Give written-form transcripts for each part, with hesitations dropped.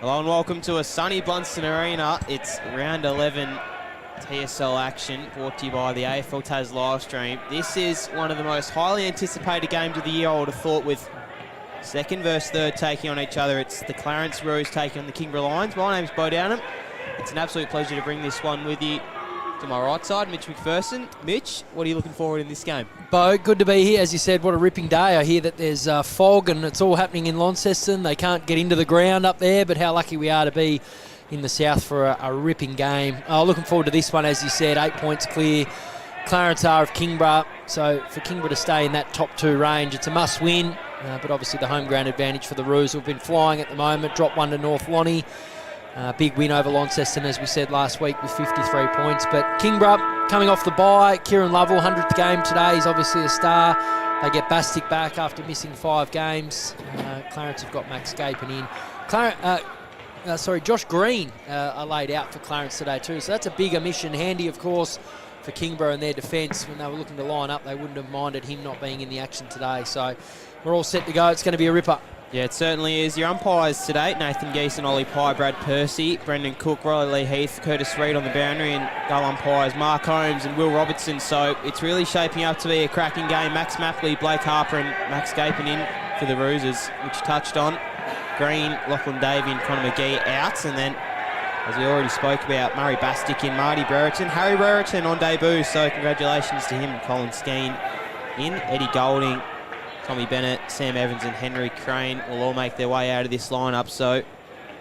Hello and welcome to a sunny Blundstone Arena. It's round 11 TSL action brought to you by the AFL Tas live stream. This is one of the most highly anticipated games of the year, I would have thought, with second versus third taking on each other. It's the Clarence Roos taking on the Kingborough Lions. My name's Bo Downham. It's an absolute pleasure to bring this one with you. To my right side, Mitch McPherson. Mitch, what are you looking forward in this game? Bo, good to be here. As you said, what a ripping day. I hear that there's fog and it's all happening in Launceston. They can't get into the ground up there, but how lucky we are to be in the south for a ripping game. Looking forward to this one, as you said, 8 points clear. Clarence are of Kingborough, so for Kingborough to stay in that top two range, it's a must-win, but obviously the home ground advantage for the Roos, who've been flying at the moment. Drop one to North Lonnie. Big win over Launceston, as we said last week, with 53 points. But Kingborough coming off the bye. Kieran Lovell, 100th game today. He's obviously a star. They get Bastic back after missing 5 games. Clarence have got Max Gapin in. Josh Green are laid out for Clarence today too. So that's a big omission. Handy, of course, for Kingborough and their defence. When they were looking to line up, they wouldn't have minded him not being in the action today. So we're all set to go. It's going to be a ripper. Yeah, it certainly is. Your umpires today, Nathan Geese and Ollie Pye, Brad Percy, Brendan Cook, Riley Lee Heath, Curtis Reid on the boundary, and goal umpires Mark Holmes and Will Robertson. So it's really shaping up to be a cracking game. Max Mapley, Blake Harper and Max Gapin in for the Roosers, which touched on. Green, Lachlan Davey and Connor McGee out. And then, as we already spoke about, Murray Bastic in, Marty Brereton, Harry Brereton on debut. So congratulations to him and Colin Skeen in. Eddie Golding, Tommy Bennett, Sam Evans and Henry Crane will all make their way out of this lineup. So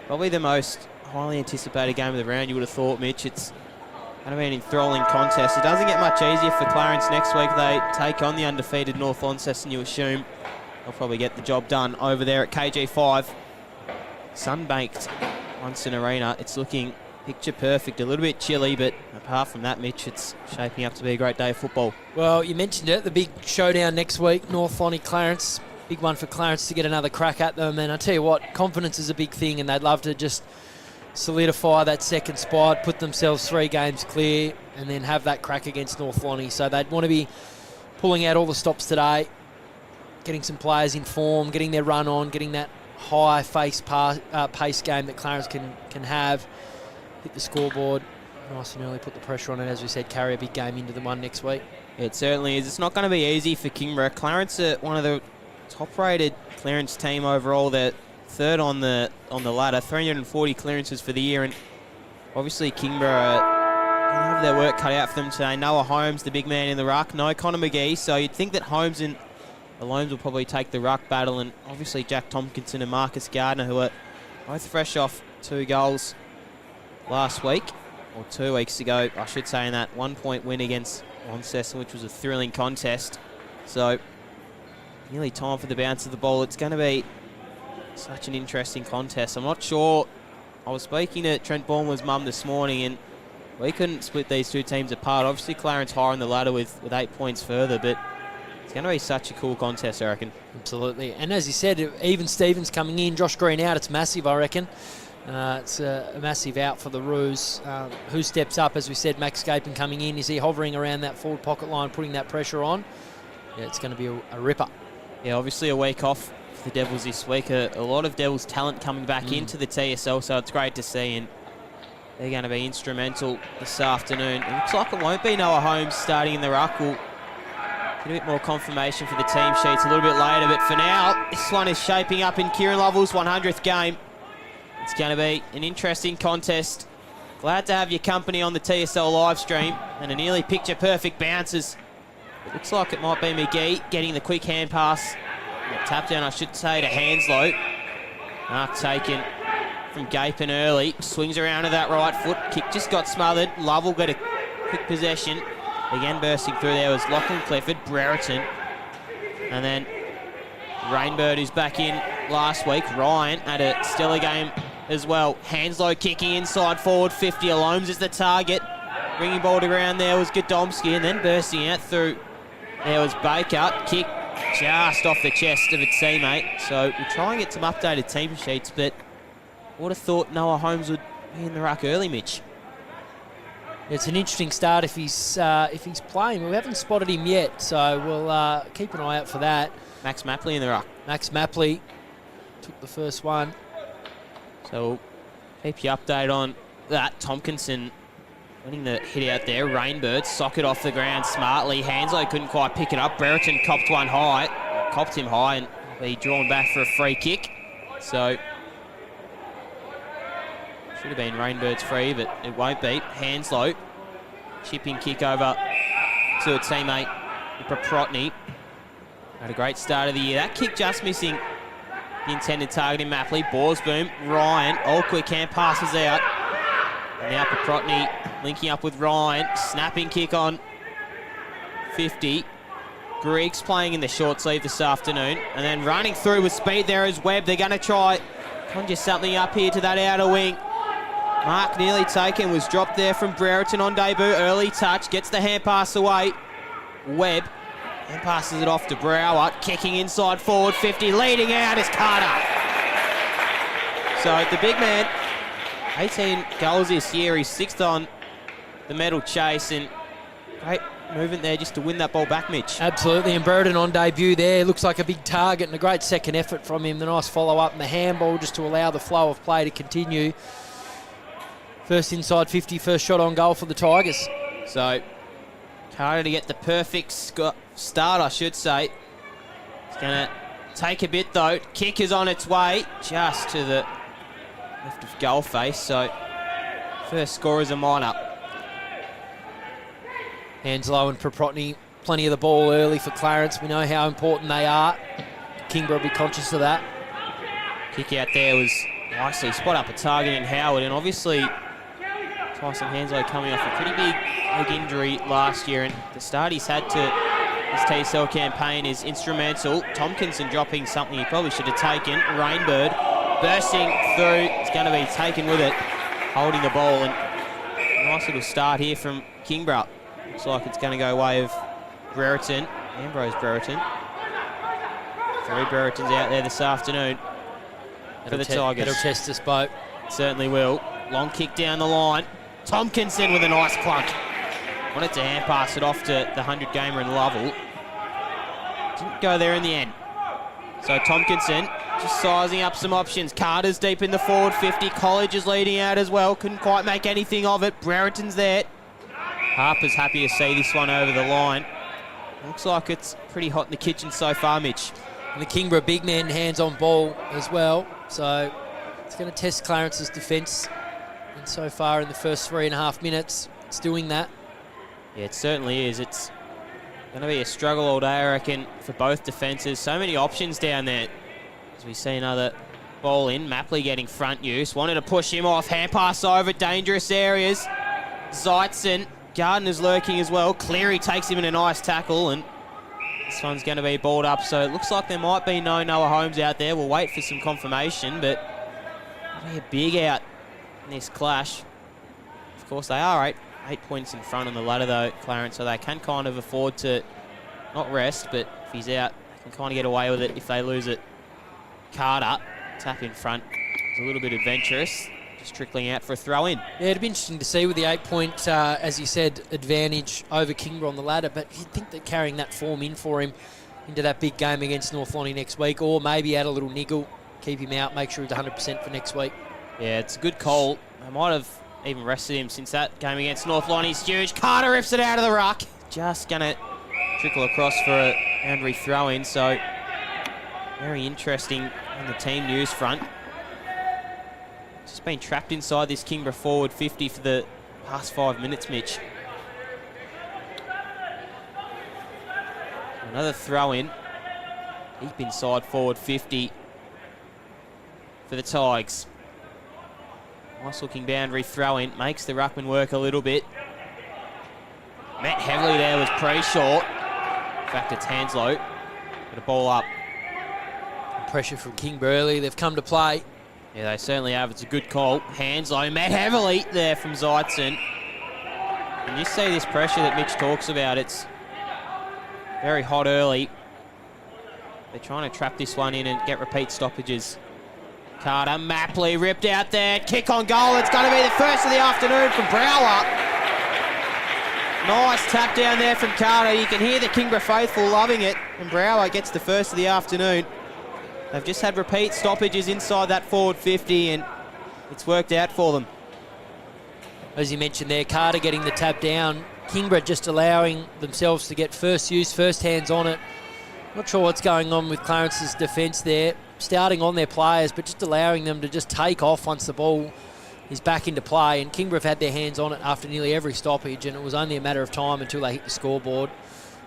probably the most highly anticipated game of the round, you would have thought, Mitch. It's going to be an enthralling contest. It doesn't get much easier for Clarence next week. They take on the undefeated North Launceston. You assume they'll probably get the job done over there at KG5. Sun-baked Blundstone Arena. It's looking picture perfect. A little bit chilly, but apart from that, Mitch, it's shaping up to be a great day of football. Well, you mentioned it, the big showdown next week, North Lonnie Clarence. Big one for Clarence to get another crack at them. And I tell you what, confidence is a big thing, and they'd love to just solidify that second spot, put themselves 3 games clear, and then have that crack against North Lonnie. So they'd want to be pulling out all the stops today, getting some players in form, getting their run on, getting that high pace game that Clarence can have. Hit the scoreboard nice and early, put the pressure on it, as we said, carry a big game into the one next week. It certainly is. It's not going to be easy for Kingborough. Clarence are one of the top-rated clearance team overall. They're third on the ladder, 340 clearances for the year, and obviously Kingborough have their work cut out for them today. Noah Holmes, the big man in the ruck, no Connor McGee, so you'd think that Holmes and the Loans will probably take the ruck battle, and obviously Jack Tompkinson and Marcus Gardner, who are both fresh off 2 goals last week, or 2 weeks ago, I should say, in that 1-point win against Launceston, which was a thrilling contest. So, nearly time for the bounce of the ball. It's going to be such an interesting contest. I'm not sure. I was speaking to Trent Bournemouth's mum this morning, and we couldn't split these 2 teams apart. Obviously, Clarence higher on the ladder with 8 points further, but it's going to be such a cool contest, I reckon. Absolutely. And as you said, even Stevens coming in, Josh Green out, it's massive, I reckon. It's a massive out for the Roos. Who steps up, as we said, Max Gapin coming in. Is he hovering around that forward pocket line, putting that pressure on? Yeah, it's going to be a ripper. Yeah, obviously a week off for the Devils this week. A lot of Devils talent coming back into the TSL, so it's great to see, and they're going to be instrumental this afternoon. It looks like it won't be Noah Holmes starting in the ruck. We'll get a bit more confirmation for the team sheets a little bit later, but for now, this one is shaping up in Kieran Lovell's 100th game. It's going to be an interesting contest. Glad to have your company on the TSL live stream, and a nearly picture-perfect bounces. It looks like it might be McGee getting the quick hand pass. Tap down, I should say, to Hanslow. Mark taken from Gapin early. Swings around to that right foot. Kick just got smothered. Lovell got a quick possession. Again bursting through there was Lachlan Clifford, Brereton. And then Rainbird, who's back in last week. Ryan had a stellar game as well. Hanslow kicking inside forward 50. Alomes is the target. Ringing ball to ground there was Godomski, and then bursting out through there was Baker. Kick just off the chest of a teammate. So we'll try and get some updated team sheets, but I would have thought Noah Holmes would be in the ruck early, Mitch. It's an interesting start if he's playing. We haven't spotted him yet, so we'll keep an eye out for that. Max Mapley in the ruck. Max Mapley took the first one. So keep you updated on that. Tompkinson winning the hit out there. Rainbird socket off the ground smartly. Hanslow couldn't quite pick it up. Brereton copped him high and be drawn back for a free kick. So should have been Rainbird's free, but it won't be. Hanslow, chipping kick over to a teammate, Paprotny. Had a great start of the year. That kick just missing the intended target in Mapley. Borsboom, Ryan, all quick hand passes out. And now Paprotny linking up with Ryan. Snapping kick on 50. Griggs playing in the short sleeve this afternoon. And then running through with speed there is Webb. They're going to try conjure something up here to that outer wing. Mark nearly taken, was dropped there from Brereton on debut. Early touch, gets the hand pass away. Webb and passes it off to Brower. Kicking inside forward 50. Leading out is Carter. So the big man, 18 goals this year. He's 6th on the medal chase, and great movement there just to win that ball back, Mitch. Absolutely, and Brereton on debut there. Looks like a big target and a great second effort from him. The nice follow-up and the handball just to allow the flow of play to continue. First inside 50, first shot on goal for the Tigers. So Carter to get the perfect start, I should say. It's going to take a bit, though. Kick is on its way just to the left of goal face. So first score is a minor. Hanslow and Paprotny, plenty of the ball early for Clarence. We know how important they are. Kingborough will be conscious of that. Kick out there was nicely spot up a target in Howard, and obviously Tyson Hanslow coming off a pretty big injury last year, and the start he's had to his TSL campaign is instrumental. Tompkinson dropping something he probably should have taken. Rainbird bursting through. It's going to be taken with it, holding the ball, and a nice little start here from Kingborough. Looks like it's going to go way of Brereton, Ambrose Brereton. 3 Breretons out there this afternoon for the Tigers. That'll test this boat. Certainly will. Long kick down the line. Tompkinson with a nice clunk. Wanted to hand pass it off to the 100 gamer in Lovell. Didn't go there in the end. So Tompkinson just sizing up some options. Carter's deep in the forward 50. College is leading out as well. Couldn't quite make anything of it. Brereton's there. Harper's happy to see this one over the line. Looks like it's pretty hot in the kitchen so far, Mitch. And the Kingborough big man hands on ball as well. So it's going to test Clarence's defence. And so far in the first 3.5 minutes, it's doing that. Yeah, it certainly is. It's going to be a struggle all day, I reckon, for both defences. So many options down there. As we see another ball in. Mapley getting front use. Wanted to push him off. Hand pass over. Dangerous areas. Zeitzen. Gardner's lurking as well. Cleary takes him in a nice tackle, and this one's going to be balled up. So it looks like there might be no Noah Holmes out there. We'll wait for some confirmation, but it'll be a big out in this clash. Of course, they are 8 points in front on the ladder, though, Clarence, so they can kind of afford to not rest, but if he's out, they can kind of get away with it if they lose it. Carter, tap in front. It's a little bit adventurous. Just trickling out for a throw in. Yeah, it'd be interesting to see with the 8-point, as you said, advantage over Kingborough on the ladder, but you'd think that carrying that form in for him into that big game against North Lonnie next week, or maybe add a little niggle, keep him out, make sure he's 100% for next week. Yeah, it's a good call. I might have even rested him since that game against North Lonnie's huge. Carter rips it out of the ruck. Just going to trickle across for a boundary throw in, so very interesting on the team news front. Just been trapped inside this Kingborough forward 50 for the past 5 minutes, Mitch. Another throw in. Deep inside forward 50 for the Tigers. Nice looking boundary throw in. Makes the ruckman work a little bit. Met heavily there was pre-short. In fact, it's Hanslow. Got a ball up. Pressure from Kingborough early. They've come to play. Yeah, they certainly have. It's a good call. Hanslow met heavily there from Zeitzen. And you see this pressure that Mitch talks about. It's very hot early. They're trying to trap this one in and get repeat stoppages. Carter, Mapley ripped out there. Kick on goal. It's going to be the first of the afternoon from Brower. Nice tap down there from Carter. You can hear the Kingborough faithful loving it. And Brower gets the first of the afternoon. They've just had repeat stoppages inside that forward 50, and it's worked out for them. As you mentioned there, Carter getting the tap down. Kingborough just allowing themselves to get first use, first hands on it. Not sure what's going on with Clarence's defence there. Starting on their players, but just allowing them to just take off once the ball is back into play. And Kingborough have had their hands on it after nearly every stoppage, and it was only a matter of time until they hit the scoreboard.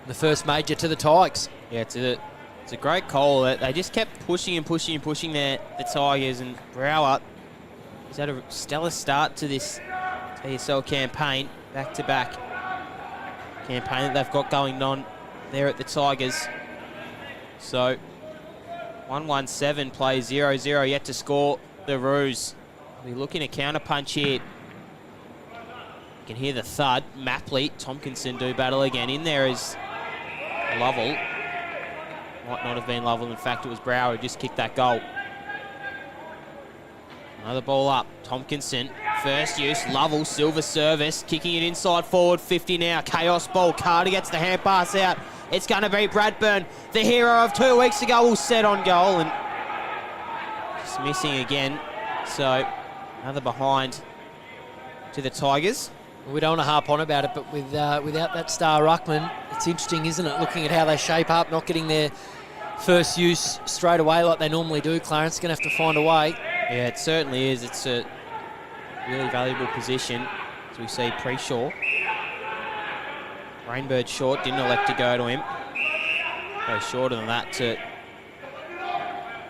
And the first major to the Tigers. Yeah, it's a great call. They just kept pushing and pushing and pushing the Tigers, and Brower has had a stellar start to this TSL campaign, back-to-back campaign that they've got going on there at the Tigers. So 1-1-7 play 0-0 yet to score the Roos. We're looking at counter-punch here. You can hear the thud. Mapley, Tompkinson do battle again. In there is Lovell. Might not have been Lovell. In fact, it was Brower who just kicked that goal. Another ball up. Tompkinson, first use. Lovell, silver service. Kicking it inside forward. 50 now. Chaos ball. Carter gets the hand pass out. It's going to be Bradburn, the hero of 2 weeks ago, will set on goal, and just missing again. So another behind to the Tigers. We don't want to harp on about it, but without that star ruckman, it's interesting, isn't it, looking at how they shape up, not getting their first use straight away like they normally do. Clarence going to have to find a way. Yeah, it certainly is. It's a really valuable position, as we see Preshaw. Rainbird short, didn't elect to go to him. Goes shorter than that to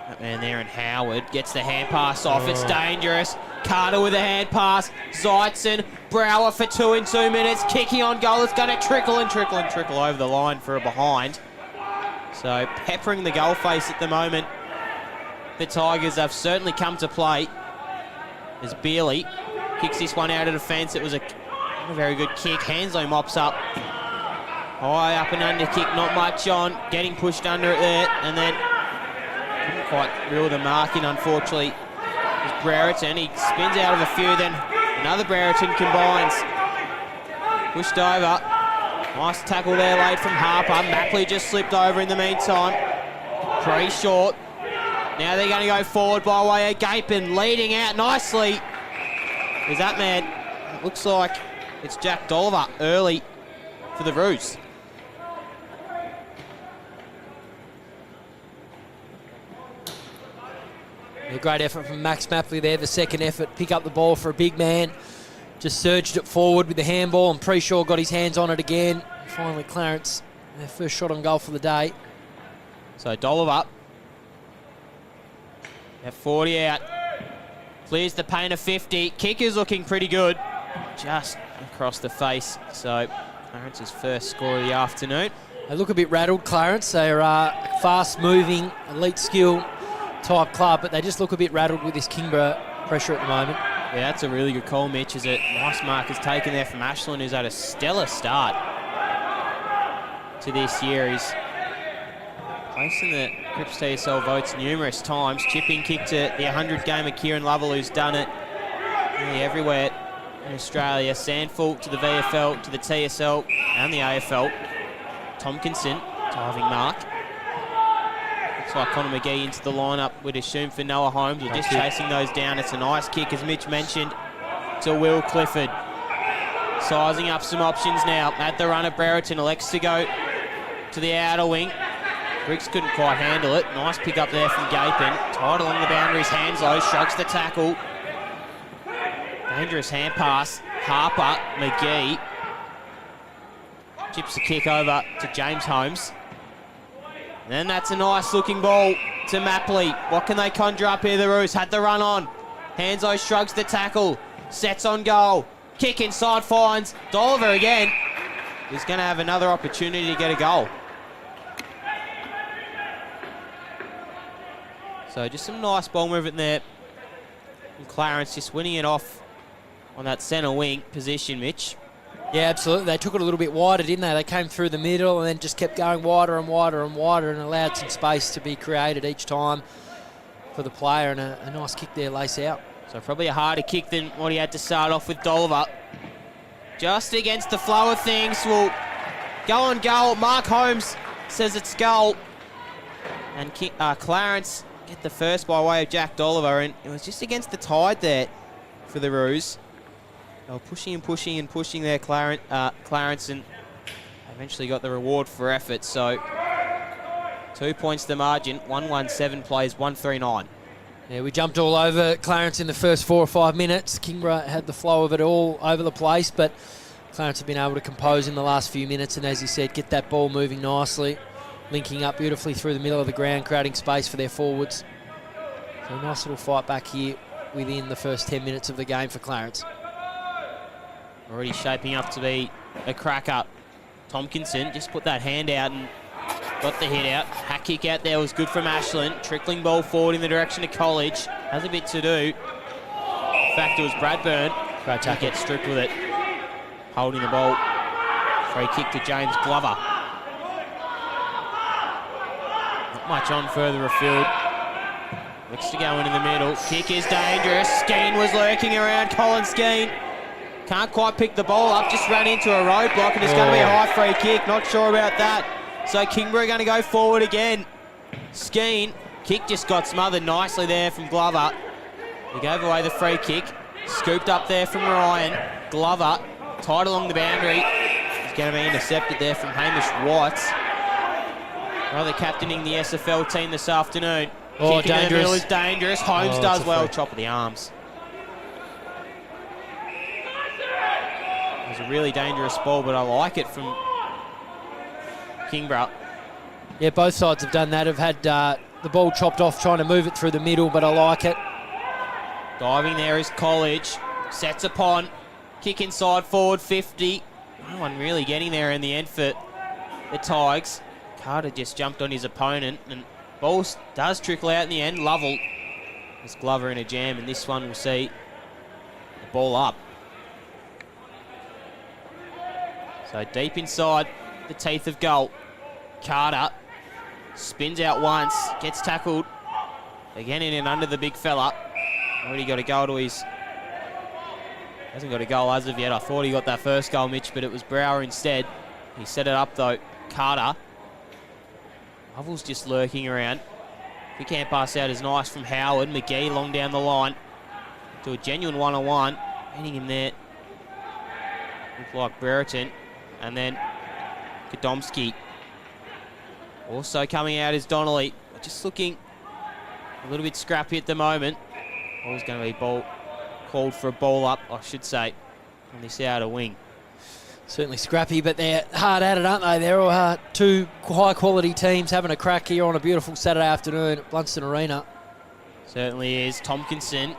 that man there, and Howard gets the hand pass off. It's dangerous. Carter with a hand pass. Zeitzen, Brower for 2 in 2 minutes. Kicking on goal. It's going to trickle and trickle and trickle over the line for a behind. So peppering the goal face at the moment. The Tigers have certainly come to play as Bealey kicks this one out of defence. It was a very good kick. Hanslow mops up. High up and under kick, not much on. Getting pushed under it there, and then couldn't quite reel the mark in, unfortunately. It's Brereton. He spins out of a few, then another Brereton combines. Pushed over. Nice tackle there late from Harper. Mapley just slipped over in the meantime. Pretty short. Now they're going to go forward by way of Gapin, leading out nicely. Is that man? It looks like it's Jack Dolliver early for the Roos. A great effort from Max Mapley there, the second effort. Pick up the ball for a big man. Just surged it forward with the handball, and Preshaw got his hands on it again. Finally, Clarence, their first shot on goal for the day. So Dolliver at 40 out. Clears the paint of 50. Kicker's looking pretty good. Just across the face. So Clarence's first score of the afternoon. They look a bit rattled, Clarence. They're fast-moving, elite skill type club, but they just look a bit rattled with this Kingborough pressure at the moment. Yeah, that's a really good call, Mitch. Is it nice mark is taken there from Ashland, who's had a stellar start to this year. He's placing the Cripps TSL votes numerous times. Chipping kick to the 100-gamer Kieran Lovell, who's done it nearly everywhere in Australia. Sandful to the VFL, to the TSL and the AFL. Tompkinson, diving mark. Looks like Connor McGee into the lineup, we'd assume, for Noah Holmes. We're just chasing those down. It's a nice kick, as Mitch mentioned, to Will Clifford. Sizing up some options now at the run of Brereton. Elects to go to the outer wing. Briggs couldn't quite handle it. Nice pick up there from Gapin. Tied along the boundaries. Hanslow shrugs the tackle. Dangerous hand pass. Harper, McGee. Chips the kick over to James Holmes. And then that's a nice looking ball to Mapley. What can they conjure up here, the Roos? Had the run on. Hanslow shrugs the tackle. Sets on goal. Kick inside, finds Dolliver again. He's going to have another opportunity to get a goal. So just some nice ball movement there. And Clarence just winning it off on that centre wing position, Mitch. Yeah, absolutely. They took it a little bit wider, didn't they? They came through the middle and then just kept going wider and wider and wider, and allowed some space to be created each time for the player, and a nice kick there, lace out. So probably a harder kick than what he had to start off with Dolliver. Just against the flow of things. Will go on goal. Mark Holmes says it's goal. And Clarence get the first by way of Jack Dolliver, and it was just against the tide there. for the Roos. They were pushing and pushing and pushing there, Clarence, and eventually got the reward for effort. So 2 points the margin, 1-1-7 plays, 1-3-9. Yeah, we jumped all over Clarence in the first 4 or 5 minutes. Kingborough had the flow of it all over the place, but Clarence have been able to compose in the last few minutes and, as you said, get that ball moving nicely, linking up beautifully through the middle of the ground, creating space for their forwards. So a nice little fight back here within the first 10 minutes of the game for Clarence. Already shaping up to be a cracker. Tompkinson just put that hand out and got the hit out. Hack kick out there was good from Ashland. Trickling ball forward in the direction of College. Has a bit to do. In fact, it was Bradburn. Great tackle. Gets stripped with it. Holding the ball. Free kick to James Glover. Not much on further afield. Looks to go in the middle. Kick is dangerous. Skeen was lurking around. Colin Skeen. Can't quite pick the ball up. Just ran into a roadblock and it's going to be a high free kick. Not sure about that. So Kingborough going to go forward again. Skeen. Kick just got smothered nicely there from Glover. He gave away the free kick. Scooped up there from Ryan. Glover tied along the boundary. He's going to be intercepted there from Hamish Watts. Rather captaining the SFL team this afternoon. Oh, Kicking in the middle dangerous. is dangerous. Holmes Oh, does well. free. Chop of the arms. It was a really dangerous ball, but I like it from Kingborough. Yeah, both sides have done that. Have had the ball chopped off, trying to move it through the middle, but I like it. Diving there is College. Sets upon. Kick inside, forward 50. No one really getting there in the end for the Tigers. Carter just jumped on his opponent, and ball does trickle out in the end. Lovell is Glover in a jam, and this one will see the ball up. So deep inside the teeth of goal. Carter spins out once, gets tackled again in and under the big fella. Already got a goal to his... Hasn't got a goal as of yet. I thought he got that first goal, Mitch, but it was Brower instead. He set it up though. Carter. Lovell's just lurking around. Quick hand pass out is nice from Howard. McGee long down the line to a genuine one-on-one. Hitting him there. Looked like Brereton. And then Kadomski. Also coming out is Donnelly. Just looking a little bit scrappy at the moment. Ball's going to be called for a ball up, I should say, on this outer wing. Certainly scrappy, but they're hard at it, aren't they? They're all two high-quality teams having a crack here on a beautiful Saturday afternoon at Blundstone Arena. Certainly is. Tompkinson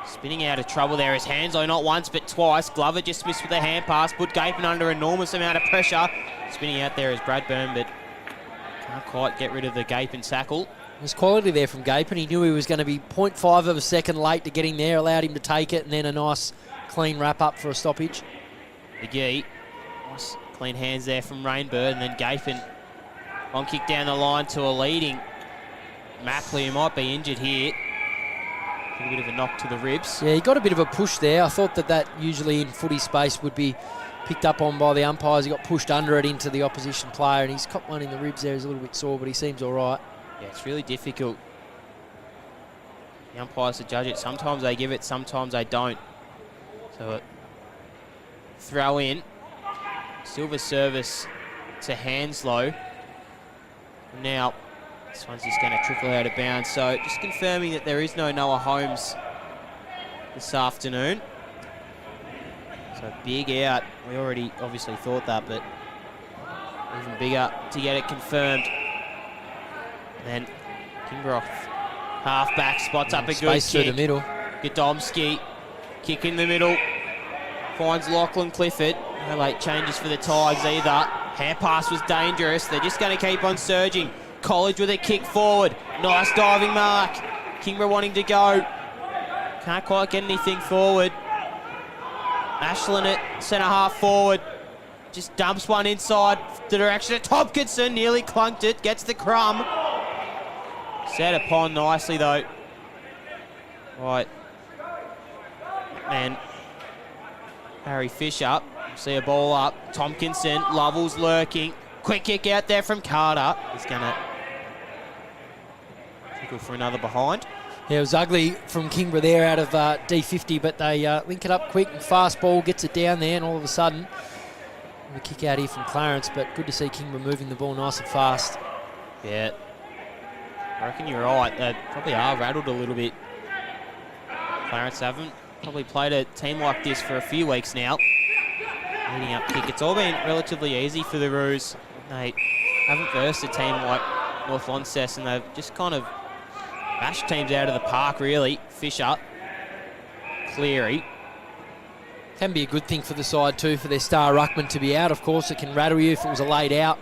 spinning out of trouble there. His hands though, not once but twice. Glover just missed with a hand pass. Put Gapin under enormous amount of pressure. Spinning out there is Bradburn, but can't quite get rid of the Gapin tackle. There's quality there from Gapin. He knew he was going to be 0.5 of a second late to getting there, allowed him to take it, and then a nice clean wrap-up for a stoppage. McGee. Nice clean hands there from Rainbird, and then Gapin. Long kick down the line to a leading Mapley, who might be injured here. A bit of a knock to the ribs. Yeah, he got a bit of a push there. I thought that usually in footy space would be picked up on by the umpires. He got pushed under it into the opposition player, and he's caught one in the ribs there. He's a little bit sore, but he seems all right. Yeah, it's really difficult. The umpires to judge it. Sometimes they give it, sometimes they don't. So a throw in. Silver service to Hanslow. Now, this one's just going to trickle out of bounds. So just confirming that there is no Noah Holmes this afternoon. So big out. We already obviously thought that, but even bigger to get it confirmed. And then Kingborough half-back spots up a good Space kick. through the middle. Godomski, kick in the middle. Finds Lachlan Clifford. No late changes for the Tigers either. Hand pass was dangerous. They're just going to keep on surging. College with a kick forward. Nice diving mark. Kingborough wanting to go. Can't quite get anything forward. Ashland at centre half forward. Just dumps one inside the direction of Tompkinson. Nearly clunked it. Gets the crumb. Set upon nicely though. Right. And Harry Fisher. See a ball up. Tompkinson. Lovell's lurking. Quick kick out there from Carter. He's going to tickle for another behind. Yeah, it was ugly from Kingborough there out of D50, but they link it up quick and fast ball, gets it down there, and all of a sudden, a kick out here from Clarence, but good to see Kingborough moving the ball nice and fast. Yeah. I reckon you're right. They probably are rattled a little bit. Clarence haven't probably played a team like this for a few weeks now. Leading up kick. It's all been relatively easy for the Roos. They haven't versed a team like North Launceston, and they've just kind of bashed teams out of the park, really. Fisher, Cleary. Can be a good thing for the side too, for their star ruckman to be out. Of course, it can rattle you if it was a laid out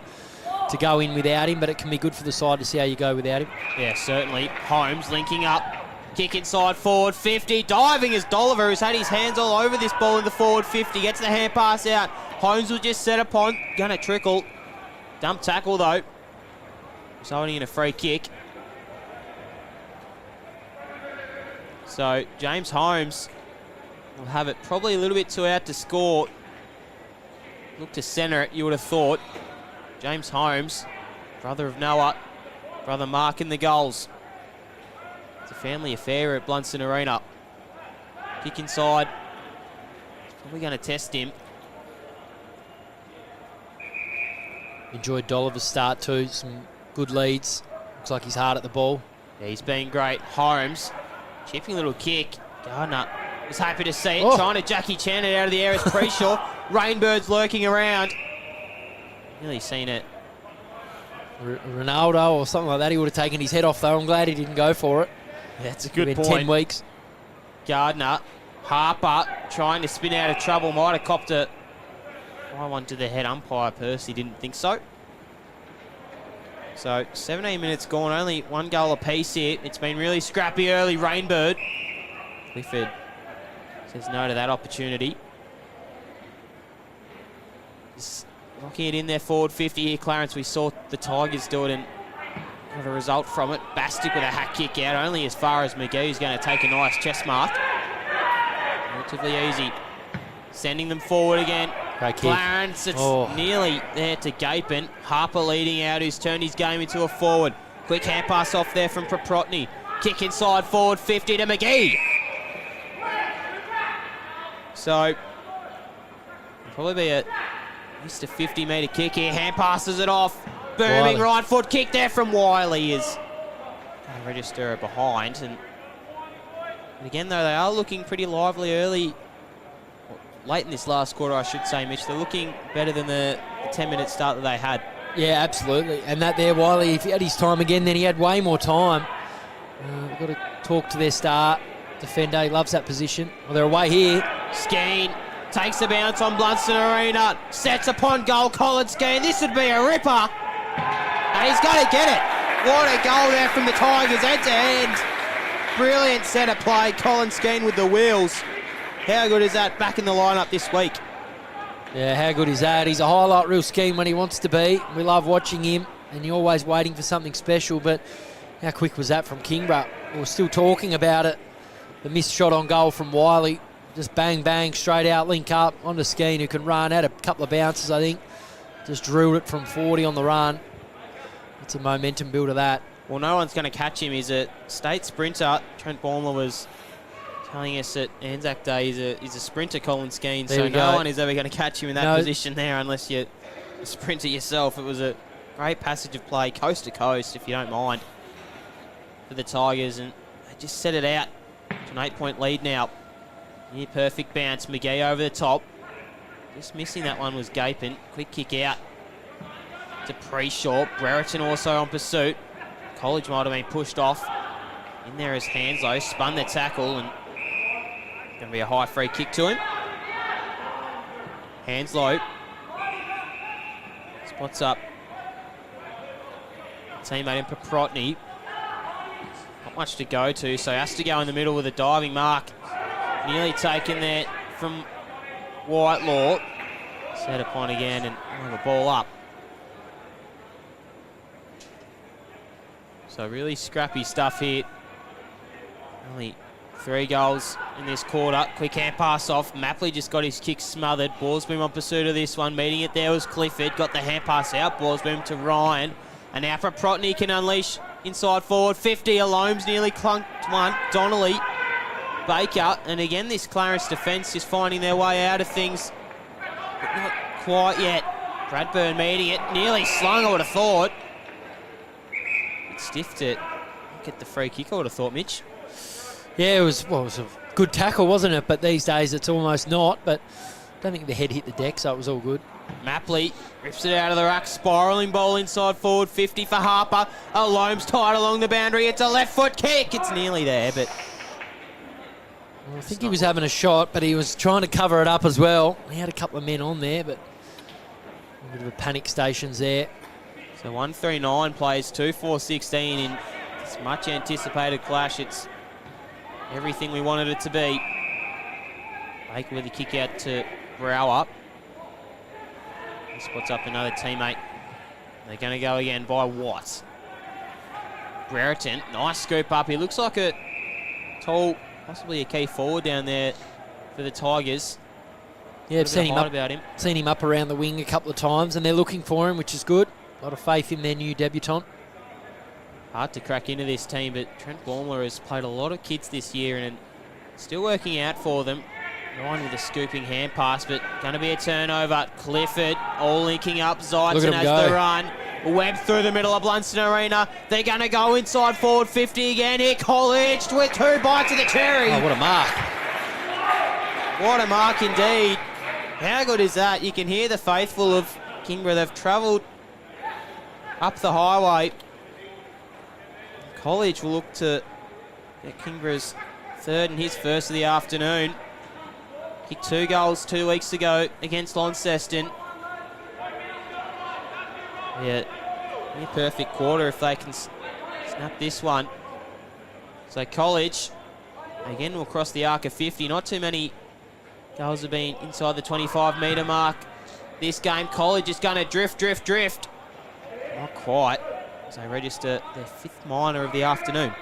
to go in without him, but it can be good for the side to see how you go without him. Yeah, certainly. Holmes linking up. Kick inside forward 50. Diving as Dolliver, who's had his hands all over this ball in the forward 50. Gets the hand pass out. Holmes will just set upon. Gonna trickle. Dump tackle though. Resulting in a free kick. So James Holmes will have it probably a little bit too out to score. Look to centre it, you would have thought. James Holmes, brother of Noah, brother Mark in the goals. It's a family affair at Blundstone Arena. Kick inside. It's probably going to test him. Enjoyed Dolliver's start too, some good leads. Looks like he's hard at the ball. Yeah, he's been great. Holmes, chipping little kick. Gardner was happy to see it, trying to Jackie Chan it out of the air as Preshaw. Rainbird's lurking around. Really seen it. Ronaldo or something like that, he would have taken his head off though. I'm glad he didn't go for it. Yeah, that's a good point. 10 weeks. Gardner, Harper trying to spin out of trouble. Might have copped a high one to the head umpire. Percy didn't think so. So 17 minutes gone, only one goal apiece here. It's been really scrappy early. Rainbird. Clifford says no to that opportunity. Just rocking it in there forward 50 here. Clarence, we saw the Tigers do it and got a result from it. Bastick with a hack kick out, only as far as McGee's going to take a nice chest mark. Relatively easy. Sending them forward again. Clarence, it's nearly there to Gapin. Harper leading out, who's turned his game into a forward. Quick hand pass off there from Proprotny. Kick inside forward 50 to McGee. So, probably be at least a 50-metre kick here. Hand passes it off. Booming right foot kick there from Wiley is going to register behind. And again, though, they are looking pretty lively early. Late in this last quarter, I should say, Mitch. They're looking better than the 10-minute start that they had. Yeah, absolutely. And that there, Wiley, if he had his time again, then he had way more time. We've got to talk to their star defender. He loves that position. Well, they're away here. Skeen takes the bounce on Blundstone Arena. Sets upon goal, Colin Skeen. This would be a ripper. And he's going to get it. What a goal there from the Tigers, end to end. Brilliant centre play. Colin Skeen with the wheels. How good is that back in the lineup this week? Yeah, how good is that? He's a highlight reel scheme when he wants to be. We love watching him, and you're always waiting for something special, but how quick was that from Kingborough? We're still talking about it. The missed shot on goal from Wiley. Just bang, bang, straight out, link up onto Skeen, who can run. Had a couple of bounces, I think. Just drilled it from 40 on the run. It's a momentum builder, that. Well, no one's going to catch him. He's a state sprinter. Trent Baumler was telling us at Anzac Day he's a sprinter, Colin Skeen, so no one is ever going to catch him in that position there unless you're a sprinter yourself. It was a great passage of play, coast to coast, if you don't mind, for the Tigers, and they just set it out to an 8-point lead now. Near perfect bounce, McGee over the top. Just missing that one was Gapin. Quick kick out to Preshaw. Brereton also on pursuit. College might have been pushed off. In there is Hanslow, spun the tackle, and going to be a high free kick to him. Hanslow spots up teammate in Proprotny. Not much to go to, so has to go in the middle with a diving mark. Nearly taken there from Whitelaw. Set upon again and have a ball up. So really scrappy stuff here. Only 3 goals in this quarter. Quick hand pass off. Mapley just got his kick smothered. Ballsboom on pursuit of this one. Meeting it there was Clifford. Got the hand pass out. Ballsboom to Ryan. And now Protny can unleash inside forward. 50, Alomes nearly clunked one. Donnelly, Baker, and again this Clarence defence just finding their way out of things. But not quite yet. Bradburn meeting it. Nearly slung, I would have thought. It stiffed it. Get the free kick, I would have thought, Mitch. Yeah, it was a good tackle, wasn't it? But these days it's almost not. But I don't think the head hit the deck, so it was all good. Mapley rips it out of the ruck, spiralling ball inside forward, 50 for Harper. Alomes tied along the boundary. It's a left foot kick. It's nearly there, but... Well, I think he was having a shot, but he was trying to cover it up as well. He had a couple of men on there, but a bit of a panic stations there. So 139 plays 2-4-16 in this much anticipated clash. It's everything we wanted it to be. Baker with a kick out to Brower. He spots up another teammate. They're going to go again by Watt. Brereton, nice scoop up. He looks like a tall, possibly a key forward down there for the Tigers. Yeah, I've seen him up around the wing a couple of times, and they're looking for him, which is good. A lot of faith in their new debutant. Hard to crack into this team, but Trent Baumler has played a lot of kids this year and still working out for them. Ryan with a scooping hand pass, but going to be a turnover. Clifford all linking up. Zeitzen has the run. Webb through the middle of Blundstone Arena. They're going to go inside forward 50 again. Here, College with 2 bites of the cherry. Oh, what a mark. What a mark indeed. How good is that? You can hear the faithful of Kingborough. They've travelled up the highway. College will look to get Kingborough's third and his first of the afternoon. Kicked 2 goals 2 weeks ago against Launceston. Yeah, near perfect quarter if they can snap this one. So College, again, will cross the arc of 50. Not too many goals have been inside the 25-metre mark. This game, College is going to drift. Not quite, as they register their 5th minor of the afternoon.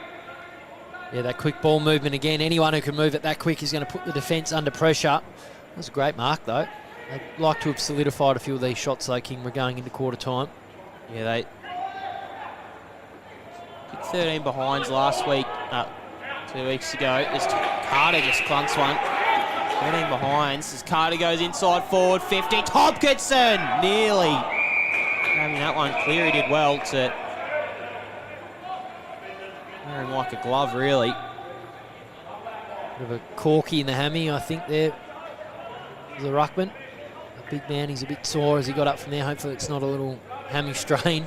Yeah, that quick ball movement again. Anyone who can move it that quick is going to put the defence under pressure. That was a great mark, though. They'd like to have solidified a few of these shots, though, King, going into quarter time. Yeah, they kicked 13 behinds last week, 2 weeks ago. Carter just clunks one. 13 behinds as Carter goes inside forward, 50. Tompkinson nearly having that one clear. He did well to wear him like a glove, really. Bit of a corky in the hammy, I think, there. The ruckman. A big man, he's a bit sore as he got up from there. Hopefully it's not a little hammy strain.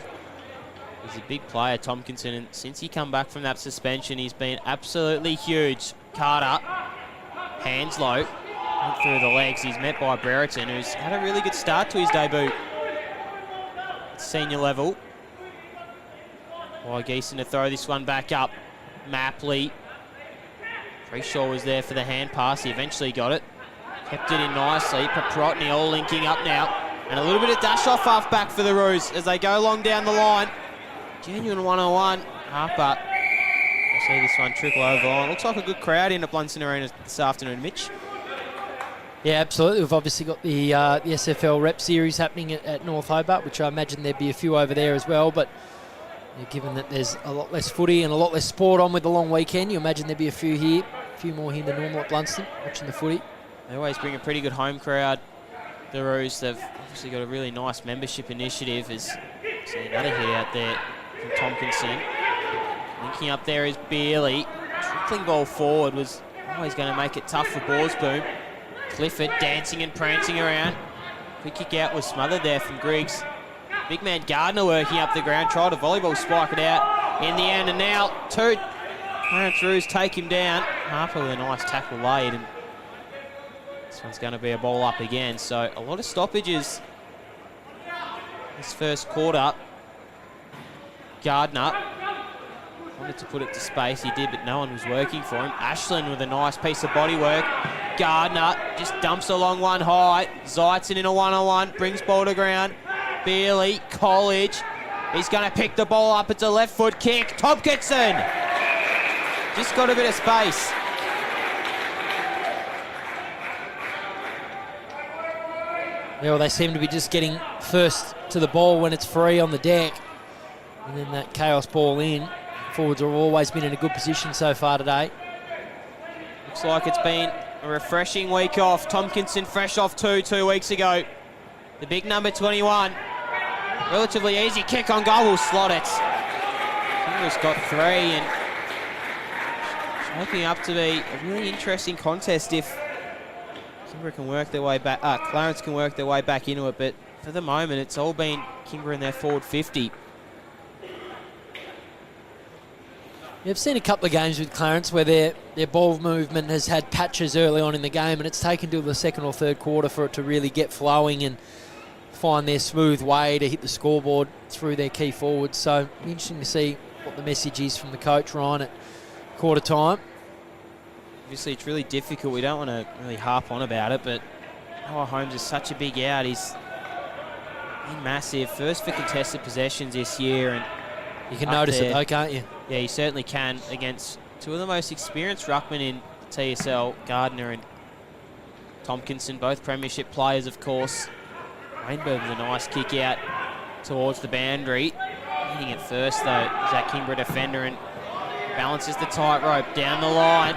He's a big player, Tompkinson, and since he come back from that suspension, he's been absolutely huge. Carter, hands low, went through the legs. He's met by Brereton, who's had a really good start to his debut at senior level. Why Geeson to throw this one back up. Mapley. Preshaw was there for the hand pass. He eventually got it. Kept it in nicely. Paprotny all linking up now. And a little bit of dash off half-back for the Roos as they go long down the line. Genuine 101. Harper. I see this one trickle over the line. Looks like a good crowd in at Blundstone Arena this afternoon, Mitch. Yeah, absolutely. We've obviously got the SFL rep series happening at North Hobart, which I imagine there'd be a few over there as well. But yeah, given that there's a lot less footy and a lot less sport on with the long weekend, you imagine there'd be a few here, a few more here than normal at Blundstone watching the footy. They always bring a pretty good home crowd. The Roos, they've obviously got a really nice membership initiative. As see another hit out there from Tompkinson. Linking up there is Beerley. Trickling ball forward was always going to make it tough for Borsboom. Clifford dancing and prancing around. Quick kick out was smothered there from Griggs. Big man Gardner working up the ground, tried to volleyball spike it out in the end, and now Clarence Roos take him down. Harper with a nice tackle laid, and this one's going to be a ball up again. So a lot of stoppages this first quarter. Gardner wanted to put it to space, he did, but no one was working for him. Ashland with a nice piece of body work. Gardner just dumps along one high. Zeitzen in a 1-on-1, brings ball to ground. Beerley, College, he's going to pick the ball up. It's a left foot kick. Tompkinson just got a bit of space. Yeah, well, they seem to be just getting first to the ball when it's free on the deck. And then that chaos ball in. Forwards have always been in a good position so far today. Looks like it's been a refreshing week off. Tompkinson fresh off 2 weeks ago. The big number 21. Relatively easy kick on goal will slot it. Kingboro's got 3 and shaping up to be a really interesting contest if Kingborough can work their way back. Clarence can work their way back into it, but for the moment it's all been Kingborough in their forward 50. You've seen a couple of games with Clarence where their ball movement has had patches early on in the game, and it's taken till the second or third quarter for it to really get flowing and find their smooth way to hit the scoreboard through their key forwards. So interesting to see what the message is from the coach, Ryan, at quarter time. Obviously it's really difficult. We don't want to really harp on about it, but Noah Holmes is such a big out. He's been massive. First for contested possessions this year, and you can notice it though, can't you? Yeah, you certainly can, against two of the most experienced ruckmen in the TSL, Gardner and Tompkinson, both premiership players, of course. Rainbow's a nice kick out towards the boundary. Hitting it first, though, is that Kingborough defender and balances the tightrope down the line.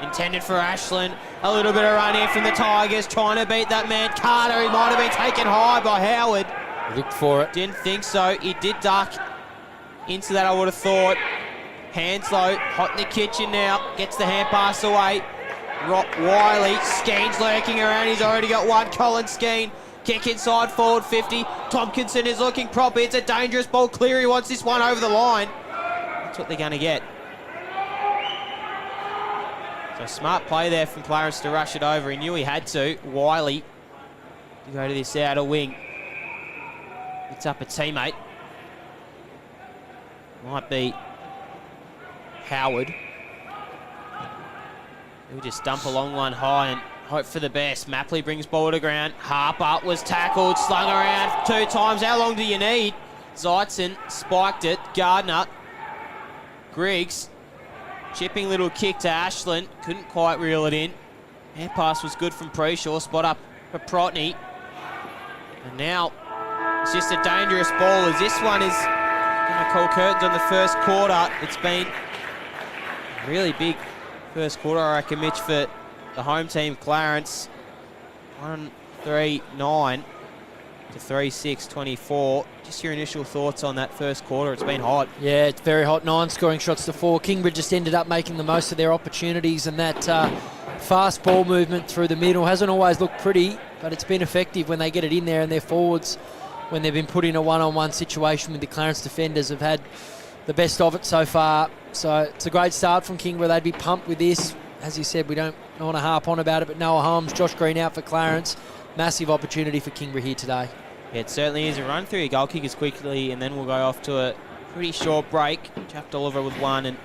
Intended for Ashland. A little bit of run here from the Tigers, trying to beat that man Carter. He might have been taken high by Howard. Looked for it. Didn't think so. He did duck into that, I would have thought. Hands low, hot in the kitchen now. Gets the hand pass away. Wiley, Skeen's lurking around. He's already got one. Colin Skeen. Kick inside, forward 50. Tompkinson is looking proper. It's a dangerous ball. Cleary wants this one over the line. That's what they're going to get. So smart play there from Clarence to rush it over. He knew he had to. Wiley to go to this outer wing. It's up a teammate. Might be Howard. He'll just dump a long one high and hope for the best. Mapley brings ball to ground. Harper was tackled, slung around 2 times. How long do you need? Zeitzen spiked it. Gardner. Griggs. Chipping little kick to Ashland. Couldn't quite reel it in. Hand pass was good from Preshaw. Spot up for Protney. And now it's just a dangerous ball, as this one is going to call curtains on the first quarter. It's been a really big first quarter, I reckon, Mitch, for the home team, Clarence. 1-3-9 to 3-6-24. Just your initial thoughts on that first quarter. It's been hot. Yeah, it's very hot. 9 scoring shots to 4. Kingborough just ended up making the most of their opportunities, and that fast ball movement through the middle hasn't always looked pretty, but it's been effective when they get it in there, and their forwards, when they've been put in a one-on-one situation with the Clarence defenders, have had the best of it so far. So it's a great start from Kingborough. They'd be pumped with this. As you said, we don't want to harp on about it, but Noah Holmes, Josh Green out for Clarence. Massive opportunity for Kingborough here today. Yeah, it certainly is. A run through your goal kickers quickly, and then we'll go off to a pretty short break. Jack Oliver with 1, and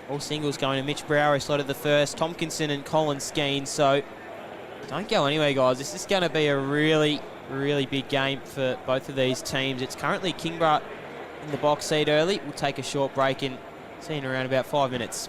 all singles going to Mitch Brower, who slotted the first. Tompkinson and Colin Skeen. So don't go anywhere, guys. This is going to be a really, really big game for both of these teams. It's currently Kingborough in the box seat early. We'll take a short break and see you in around about 5 minutes.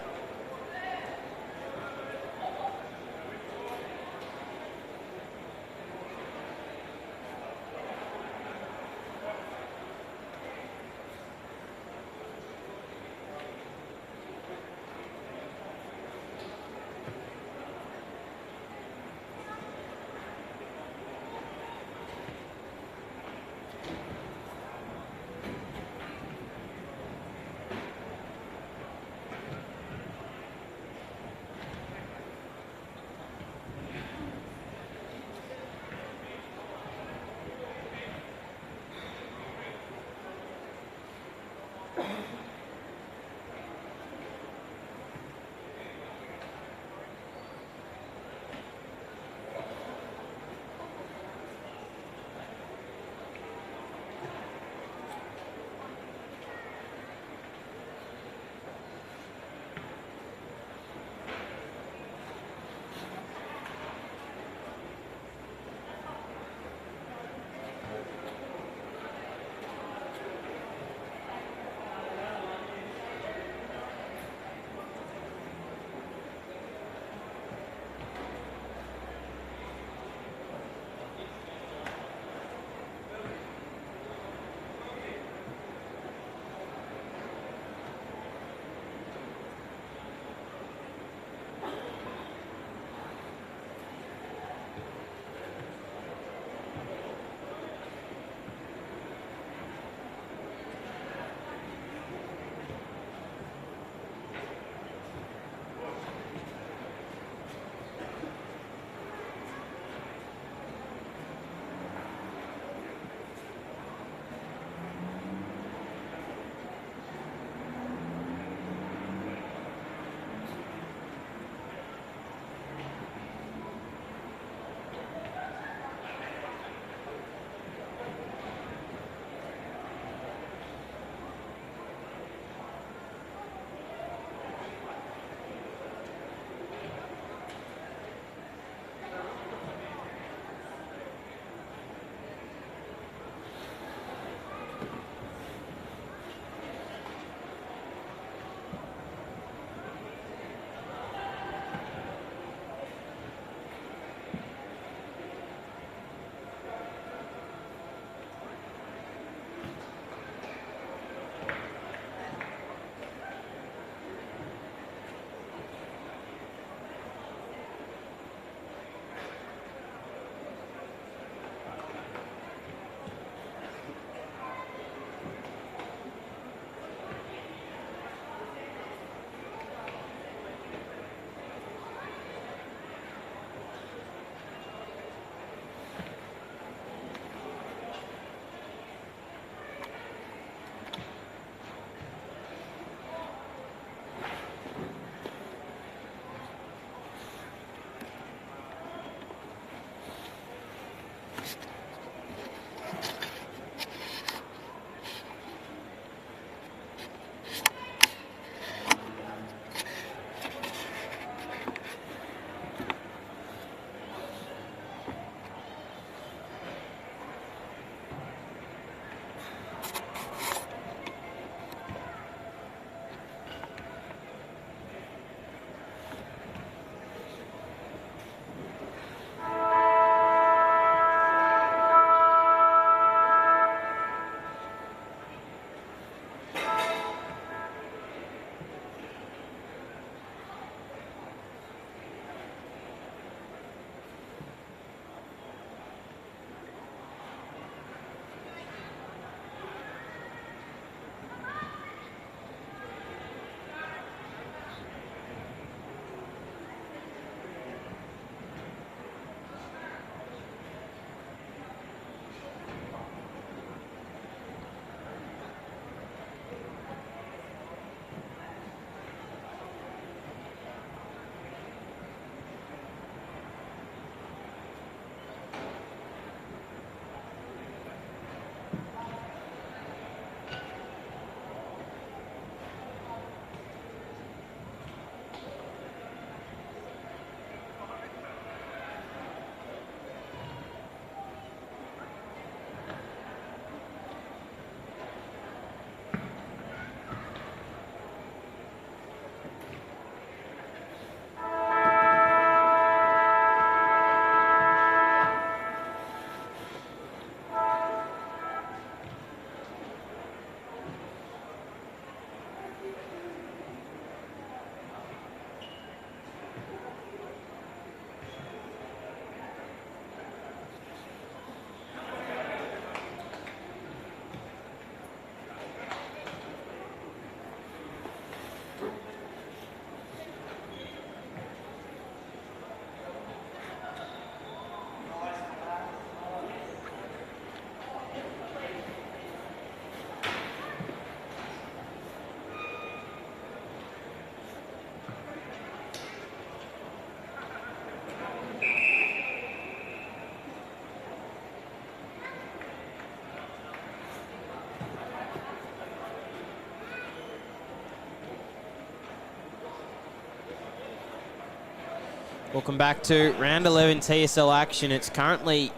Welcome back to round 11 TSL action. It's currently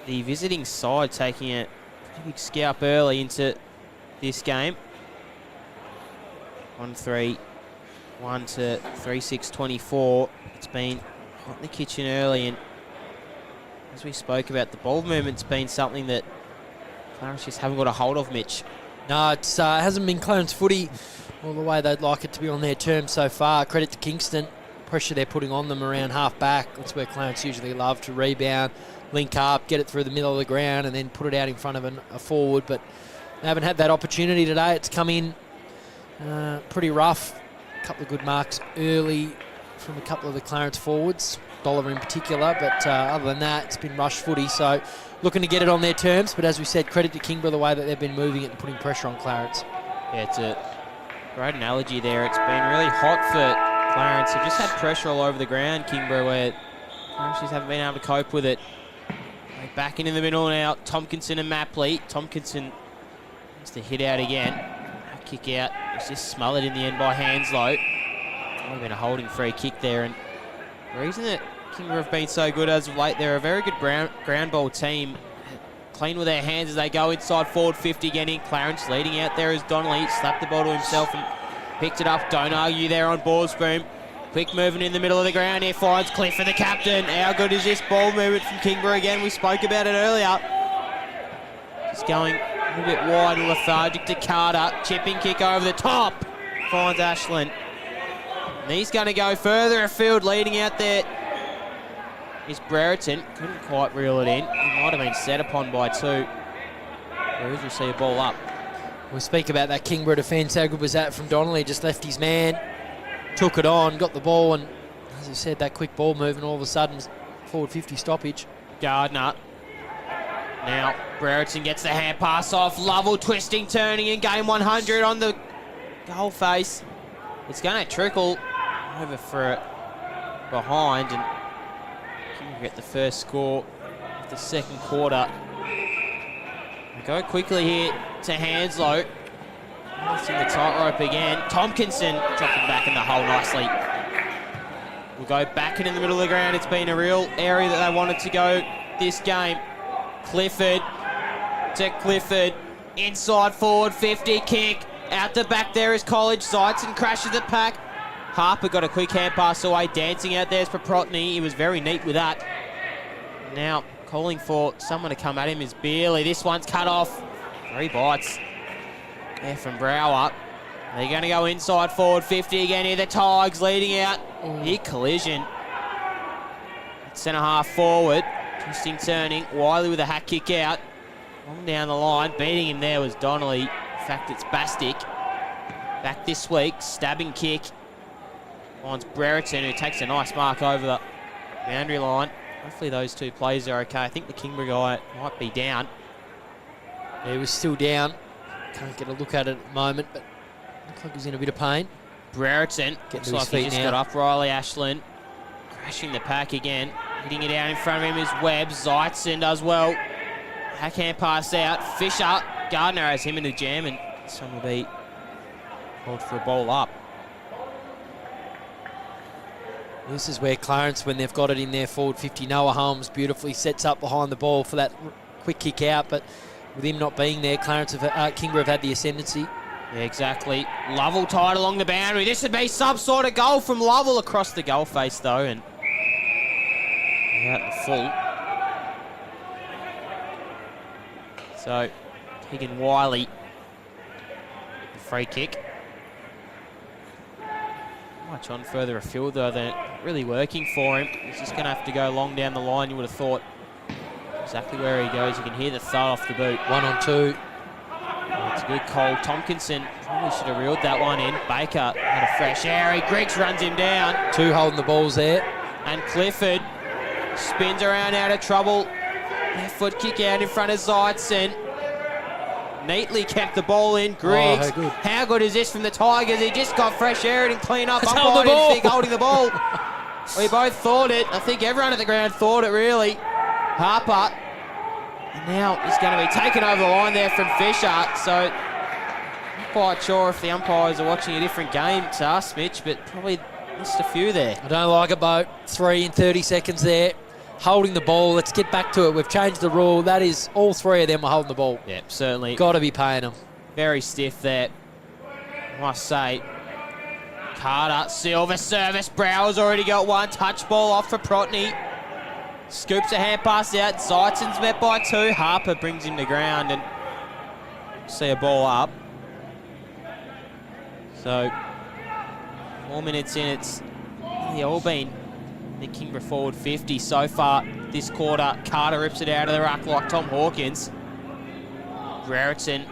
the visiting side taking a pretty big scalp early into this game. 1-3, 1 to 3-6-24. It's been hot in the kitchen early, and as we spoke about, the ball movement's been something that Clarence just haven't got a hold of, Mitch. No, it hasn't been Clarence footy all the way they'd like it to be on their terms so far. Credit to Kingston. Pressure they're putting on them around half back. That's where Clarence usually love to rebound, link up, get it through the middle of the ground, and then put it out in front of a forward. But they haven't had that opportunity today. It's come in pretty rough. A couple of good marks early from a couple of the Clarence forwards, Dollar in particular. But other than that, it's been rush footy. So looking to get it on their terms. But as we said, credit to Kingborough the way that they've been moving it and putting pressure on Clarence. Yeah, it's a great analogy there. It's been really hot for Clarence. Have just had pressure all over the ground, Kingborough, where Clarence just haven't been able to cope with it. They're backing in the middle now, Tompkinson and Mapley. Tompkinson wants to hit out again. That kick out was just smothered in the end by Hanslow. Might have been a holding free kick there, and the reason that Kingborough have been so good as of late, they're a very good ground ball team. Clean with their hands as they go inside forward 50, getting Clarence leading out there as Donnelly slapped the ball to himself and picked it up. Don't argue there on Borsboom. Quick movement in the middle of the ground here. Finds Clifford, the captain. How good is this ball movement from Kingborough again? We spoke about it earlier. Just going a little bit wide and lethargic to Carter. Chipping kick over the top. Finds Ashland. And he's going to go further afield, leading out there is Brereton. Couldn't quite reel it in. He might have been set upon by two. Whereas we'll see a ball up. We'll speak about that Kingborough defence. How good was that from Donnelly? Just left his man, took it on, got the ball, and as I said, that quick ball movement all of a sudden, forward 50 stoppage. Gardner. Now, Brereton gets the hand pass off. Lovell twisting, turning in game 100 on the goal face. It's going to trickle over for it behind, and Kingborough get the first score of the second quarter. They go quickly here to Hanslow. It's in the tightrope again. Tompkinson dropping back in the hole nicely. We'll go back in the middle of the ground. It's been a real area that they wanted to go this game. Clifford to Clifford. Inside forward 50 kick. Out the back there is College. Zeitzen crashes the pack. Harper got a quick hand pass away. Dancing out there is Paprotny. He was very neat with that. Now calling for someone to come at him is Beerley. This one's cut off. 3 bites there from Brower. They're going to go inside forward 50 again here. The Tigers leading out. Big collision. Centre half forward. Twisting, turning. Wiley with a hat kick out. Long down the line. Beating him there was Donnelly. In fact, it's Bastic. Back this week. Stabbing kick. Finds Brereton, who takes a nice mark over the boundary line. Hopefully those two players are okay. I think the Kingborough guy might be down. Yeah, he was still down. Can't get a look at it at the moment, but looks like he's in a bit of pain. Brereton, looks like he just got up. Riley Ashland crashing the pack again. Hitting it out in front of him is Webb. Zeitzen does well. Backhand pass out. Fisher. Gardner has him in a jam, and this one will be called for a ball up. This is where Clarence, when they've got it in their forward 50, Noah Holmes beautifully sets up behind the ball for that quick kick out, but with him not being there, Kingborough have had the ascendancy. Yeah, exactly. Lovell tied along the boundary. This would be some sort of goal from Lovell across the goal face, though, and out the full. So, Keegan Wiley, the free kick. Much on further afield, though, than really working for him. He's just going to have to go long down the line. You would have thought exactly where he goes. You can hear the thud off the boot. 1 on 2. It's a good call. Tompkinson probably should have reeled that one in. Baker had a fresh area. Griggs runs him down. 2 holding the balls there. And Clifford spins around out of trouble. Left foot kick out in front of Zeitzen. Neatly kept the ball in. Griggs. Oh, how good is this from the Tigers? He just got fresh air and clean up. Holding the ball. We both thought it. I think everyone at the ground thought it, really. Harper. And now he's going to be taken over the line there from Fisher. So, not quite sure if the umpires are watching a different game to us, Mitch, but probably Missed a few there. I don't like it, Bo. 3 in 30 seconds there. Holding the ball. Let's get back to it. We've changed the rule. That is, all 3 of them are holding the ball. Yeah, certainly. Got to be paying them. Very stiff there. I must say. Carter, Silver service. Brower's already got one. Touch ball off for Protney. Scoops a hand pass out. Zaitzon's met by 2. Harper brings him to ground and see a ball up. So, 4 minutes in, it's all been the Kingborough forward 50 so far this quarter. Carter rips it out of the ruck like Tom Hawkins. Brereton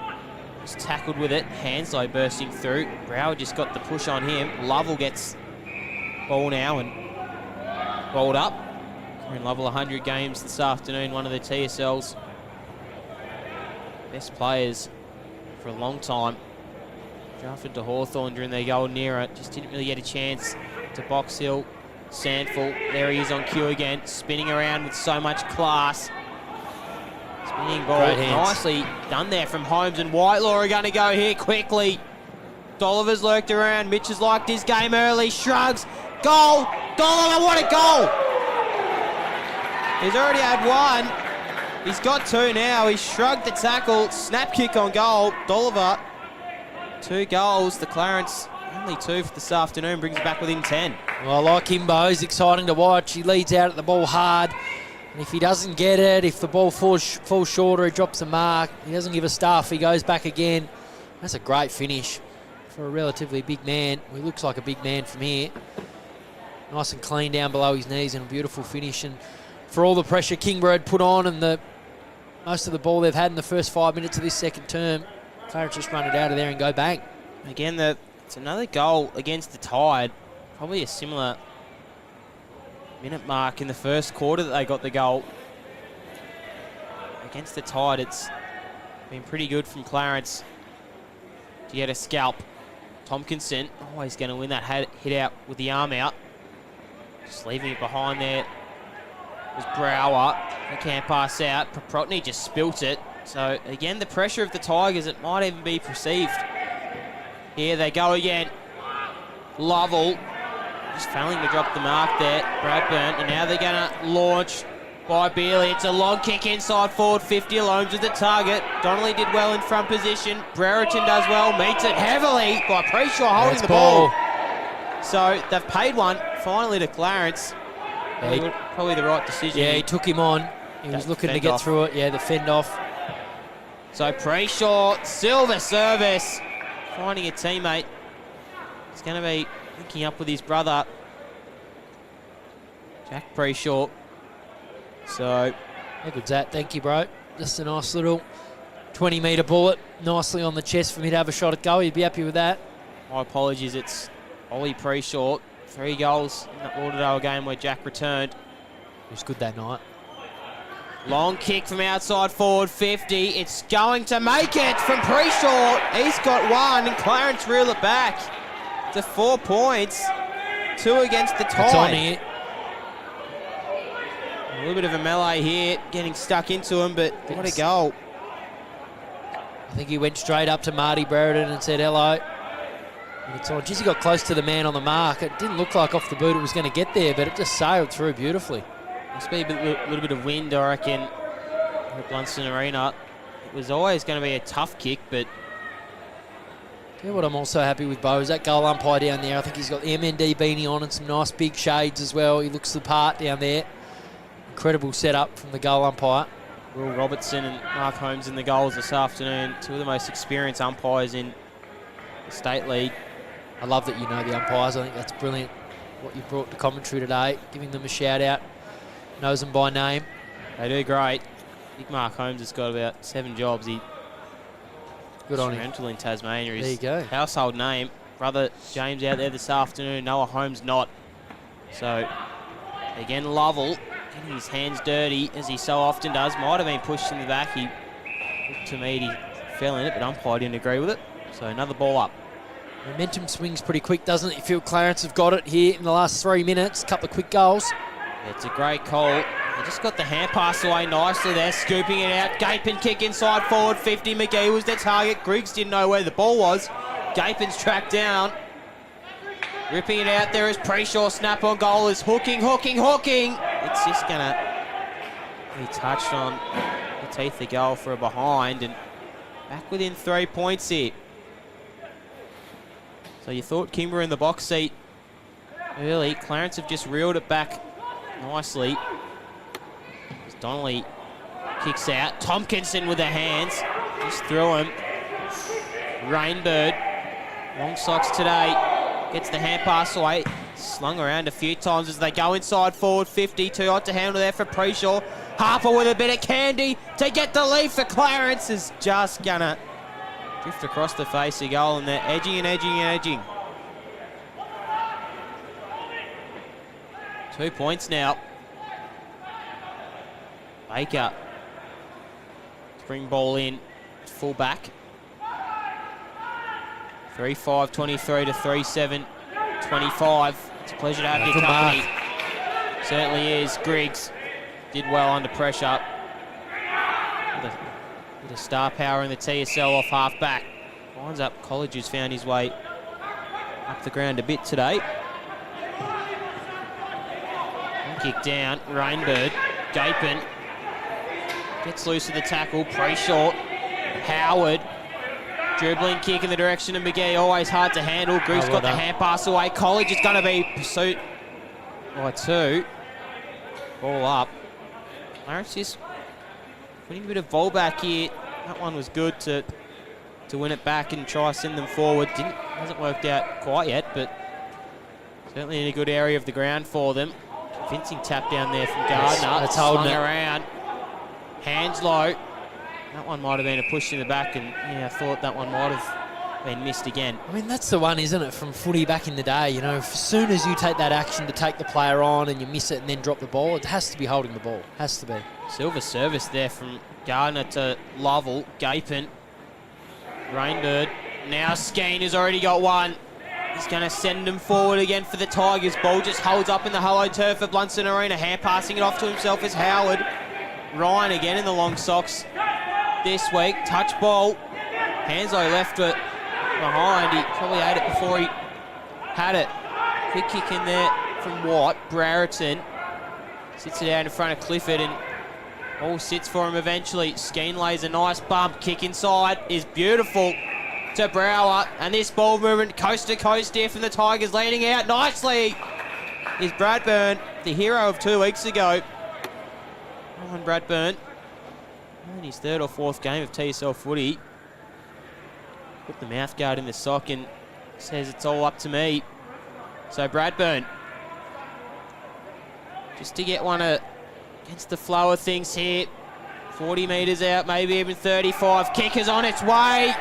was tackled with it. Hanslow bursting through. Brower just got the push on him. Lovell gets ball now and balled up. We're in Lovell 100 games this afternoon. One of the TSL's best players for a long time. Drafted to Hawthorn during their golden era. Just didn't really get a chance to Box Hill. Sandful, there he is on cue again. Spinning around with so much class. Spinning ball, nicely done there from Holmes, and Whitelaw are going to go here quickly. Dolliver's lurked around. Mitch has liked his game early. Shrugs. Goal. Dolliver, what a goal. He's already had 1. He's got 2 now. He shrugged the tackle. Snap kick on goal. Dolliver, 2 goals. The Clarence, only 2 for this afternoon, brings it back within 10. Well, I like him, Bo. He's exciting to watch. He leads out at the ball hard. And if he doesn't get it, if the ball falls short or he drops a mark, he doesn't give a stuff. He goes back again. That's a great finish for a relatively big man. He looks like a big man from here. Nice and clean down below his knees, and a beautiful finish. And for all the pressure Kingborough had put on and most of the ball they've had in the first 5 minutes of this second term, Clarence just run it out of there and go bang. Again, it's another goal against the Tide. Probably a similar minute mark in the first quarter that they got the goal. Against the Tide, it's been pretty good from Clarence to get a scalp. Tompkinson, always going to win that hit out with the arm out. Just leaving it behind there was Brower. He can't pass out. Protney just spilt it. So, again, the pressure of the Tigers, it might even be perceived. Here they go again. Lovell just failing to drop the mark there. Bradburn, and now they're going to launch by Bealey. It's a long kick inside forward 50. Alones with the target. Donnelly did well in front position. Brereton does well. Meets it heavily by Preshaw holding the ball. So they've paid one finally to Clarence. Yeah, probably the right decision. Yeah, he took him on. He was looking to get through it. Yeah, the fend off. So Preshaw, Silver service. Finding a teammate. He's going to be linking up with his brother, Jack Preshaw. So, how good's that? Thank you, bro. Just a nice little 20-metre bullet. Nicely on the chest for me to have a shot at goal. You'd be happy with that. My apologies. It's Ollie Preshaw. 3 goals in the Lauderdale game where Jack returned. He was good that night. Long kick from outside forward 50. It's going to make it from Preshaw. He's got 1 and Clarence reel it back to 4 points. 2 against the Tide. It's on here. A little bit of a melee here, getting stuck into him, but what a goal. I think he went straight up to Marty Brereton and said hello. And it's on. Jeez, he got close to the man on the mark. It didn't look like off the boot it was going to get there, but it just sailed through beautifully. Must be a little bit of wind, I reckon, at Blundstone Arena. It was always going to be a tough kick, but... Yeah, what I'm also happy with, Bo, is that goal umpire down there. I think he's got the MND beanie on and some nice big shades as well. He looks the part down there. Incredible setup from the goal umpire. Will Robertson and Mark Holmes in the goals this afternoon. 2 of the most experienced umpires in the State League. I love that you know the umpires. I think that's brilliant what you brought to commentary today, giving them a shout out. Knows them by name. They do great. Big Mark Holmes has got about 7 jobs. He good on him. Instrumental in Tasmania. There you go. Household name. Brother James out there this afternoon. Noah Holmes not. So again, Lovell getting his hands dirty as he so often does. Might have been pushed in the back. He looked to me, he fell in it, but umpire didn't agree with it. So another ball up. Momentum swings pretty quick, doesn't it? You feel Clarence have got it here in the last 3 minutes. A couple of quick goals. It's a great call. They just got the hand pass away nicely there, scooping it out. Gapin kick inside forward 50. McGee was the target. Griggs didn't know where the ball was. Gapin's tracked down. Ripping it out there as Preshaw. Snap on goal is hooking. It's just going to be touched on the teeth of goal for a behind, and back within 3 points here. So you thought Kingborough in the box seat early. Clarence have just reeled it back nicely. As Donnelly kicks out. Tompkinson with the hands. Just through him. Rainbird. Long socks today. Gets the hand pass away. Slung around a few times as they go inside forward 50. Too hot to handle there for Preshaw. Harper with a bit of candy to get the lead for Clarence. Is just gonna drift across the face of goal, and they're edging. 2 points now. Baker. Spring ball in. Full back. 3-5-23 to 3-7-25. It's a pleasure to have your company. Certainly is. Griggs did well under pressure. With a star power in the TSL off half back. Winds up College, who's found his way up the ground a bit today. Kick down. Rainbird. Gapin gets loose of the tackle. Preshaw. Howard. Dribbling kick in the direction of McGee. Always hard to handle. Griggs got the hand pass away. College is going to be pursuit by 2. Ball up. Clarence just putting a bit of ball back here. That one was good to win it back and try send them forward. Hasn't worked out quite yet, but certainly in a good area of the ground for them. Convincing tap down there from Gardner. That's holding it. Around. Hands low. That one might have been a push in the back, and yeah, I thought that one might have been missed again. I mean, that's the one, isn't it, from footy back in the day. You know, as soon as you take that action to take the player on and you miss it and then drop the ball, it has to be holding the ball. Has to be. Silver service there from Gardner to Lovell. Gapin. Rainbird. Now Skeen has already got one. He's going to send him forward again for the Tigers. Ball just holds up in the hollow turf of Blundstone Arena. Hand passing it off to himself is Howard. Ryan again in the long socks this week. Touch ball. Hanslow left it behind. He probably ate it before he had it. Quick kick in there from Watt. Brereton sits it out in front of Clifford, and all sits for him eventually. Skeen lays a nice bump. Kick inside is beautiful to Brower, and this ball movement coast to coast here from the Tigers, leading out nicely is Bradburn, the hero of 2 weeks ago. Ryan Bradburn, in his 3rd or 4th game of TSL footy, put the mouth guard in the sock and says it's all up to me. So Bradburn, just to get one against the flow of things here. 40 metres out, maybe even 35. Kick is on its way.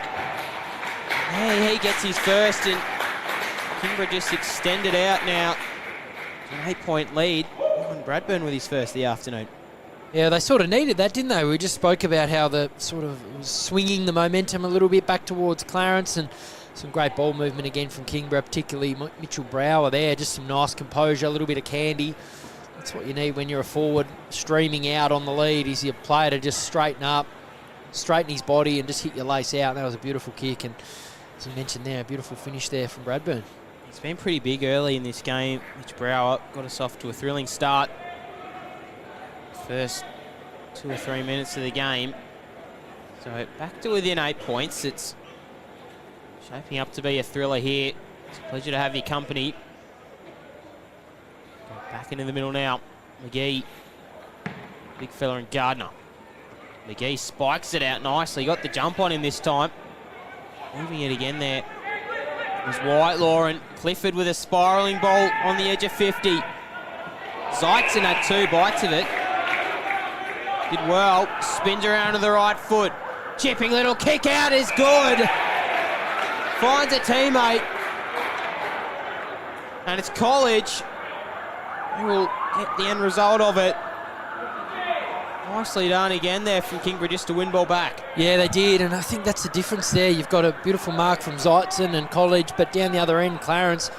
Yeah, he gets his first, and Kingborough just extended out now to an 8-point lead. Ryan Bradburn with his first of the afternoon. Yeah, they sort of needed that, didn't they? We just spoke about how the sort of was swinging the momentum a little bit back towards Clarence, and some great ball movement again from Kingborough, particularly Mitchell Brower there. Just some nice composure, a little bit of candy. That's what you need when you're a forward streaming out on the lead, is your player to just straighten up, straighten his body and just hit your lace out. And that was a beautiful kick, and as I mentioned there, a beautiful finish there from Bradburn. He's been pretty big early in this game. Mitch Brower got us off to a thrilling start. First 2 or 3 minutes of the game. So back to within 8 points. It's shaping up to be a thriller here. It's a pleasure to have your company. Back into the middle now. McGee. Big fella and Gardner. McGee spikes it out nicely. Got the jump on him this time. Moving it again there. It was Whitelaw, and Clifford with a spiralling ball on the edge of 50. Zeitzen had 2 bites of it. Did well. Spins around to the right foot. Chipping little kick out is good. Finds a teammate. And it's College who will get the end result of it. Nicely done again there from Kingborough just to win ball back. Yeah, they did, and I think that's the difference there. You've got a beautiful mark from Zeitzen and College, but down the other end, Clarence,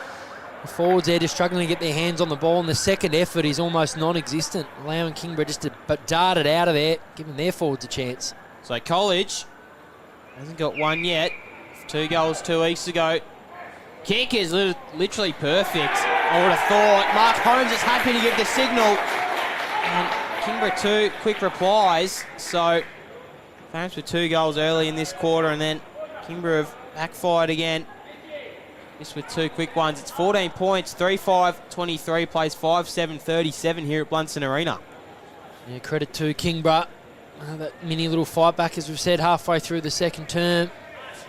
the forwards there just struggling to get their hands on the ball, and the second effort is almost non-existent, allowing Kingborough just to dart it out of there, giving their forwards a chance. So College hasn't got one yet. 2 goals 2 weeks ago. Kick is literally perfect, I would have thought. Mark Holmes is happy to give the signal. And Kingborough 2 quick replies. So Clarence with 2 goals early in this quarter, and then Kingborough have backfired again. Just with 2 quick ones. It's 14 points, 3-5-23, plays 5-7-37 here at Blundstone Arena. Yeah, credit to Kingborough. That mini little fight back, as we've said, halfway through the second term.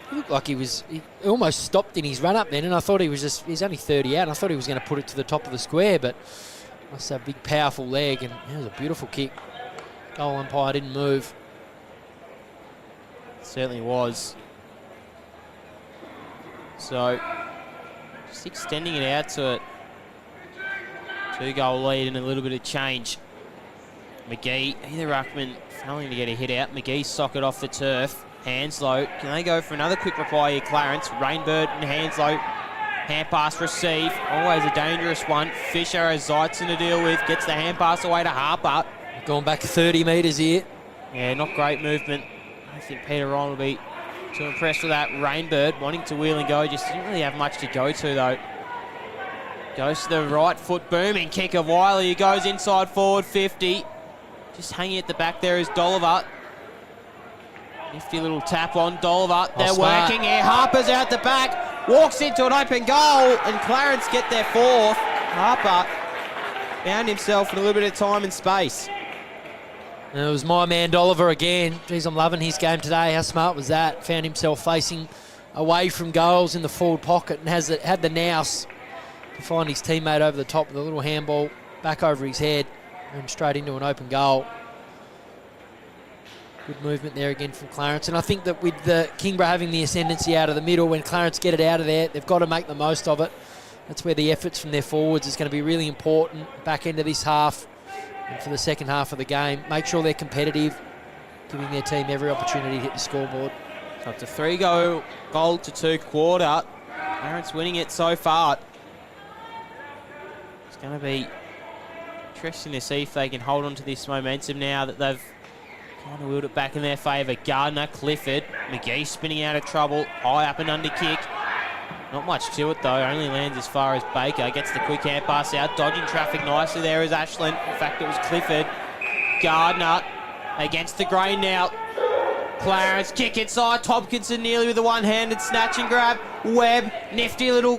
He looked like he almost stopped in his run up then, and I thought he's only 30 out, and I thought he was going to put it to the top of the square, but must have a big, powerful leg, and it was a beautiful kick. Goal umpire didn't move. It certainly was. So, just extending it out to a 2-goal lead and a little bit of change. McGee, either ruckman failing to get a hit out. McGee socket off the turf. Hanslow, can they go for another quick reply here? Clarence, Rainbird and Hanslow. Hand pass receive, always a dangerous one. Fisher has Zeitzen to deal with, gets the hand pass away to Harper. Going back 30 metres here. Yeah, not great movement. I don't think Peter Ryan will be too impressed with that. Rainbird wanting to wheel and go, just didn't really have much to go to though. Goes to the right foot, booming kick of Wiley, he goes inside forward 50. Just hanging at the back there is Dolliver. Nifty little tap on Dolliver. They're working here. Harper's out the back. Walks into an open goal. And Clarence get their 4th. Harper found himself in a little bit of time and space. And it was my man Dolliver again. Geez, I'm loving his game today. How smart was that? Found himself facing away from goals in the forward pocket and had the nous to find his teammate over the top with a little handball back over his head and straight into an open goal. Good movement there again from Clarence. And I think that with the Kingborough having the ascendancy out of the middle, when Clarence get it out of there, they've got to make the most of it. That's where the efforts from their forwards is going to be really important back end of this half and for the second half of the game. Make sure they're competitive, giving their team every opportunity to hit the scoreboard. So it's a 3-goal goal to 2 quarter. Clarence winning it so far. It's going to be interesting to see if they can hold on to this momentum now that they've kind of wheeled it back in their favour. Gardner, Clifford, McGee spinning out of trouble. High up and under kick. Not much to it though, only lands as far as Baker. Gets the quick hand pass out, dodging traffic nicely there is Ashland. In fact, it was Clifford. Gardner against the grain now. Clarence, kick inside. Tompkinson nearly with a one-handed snatch and grab. Webb, nifty little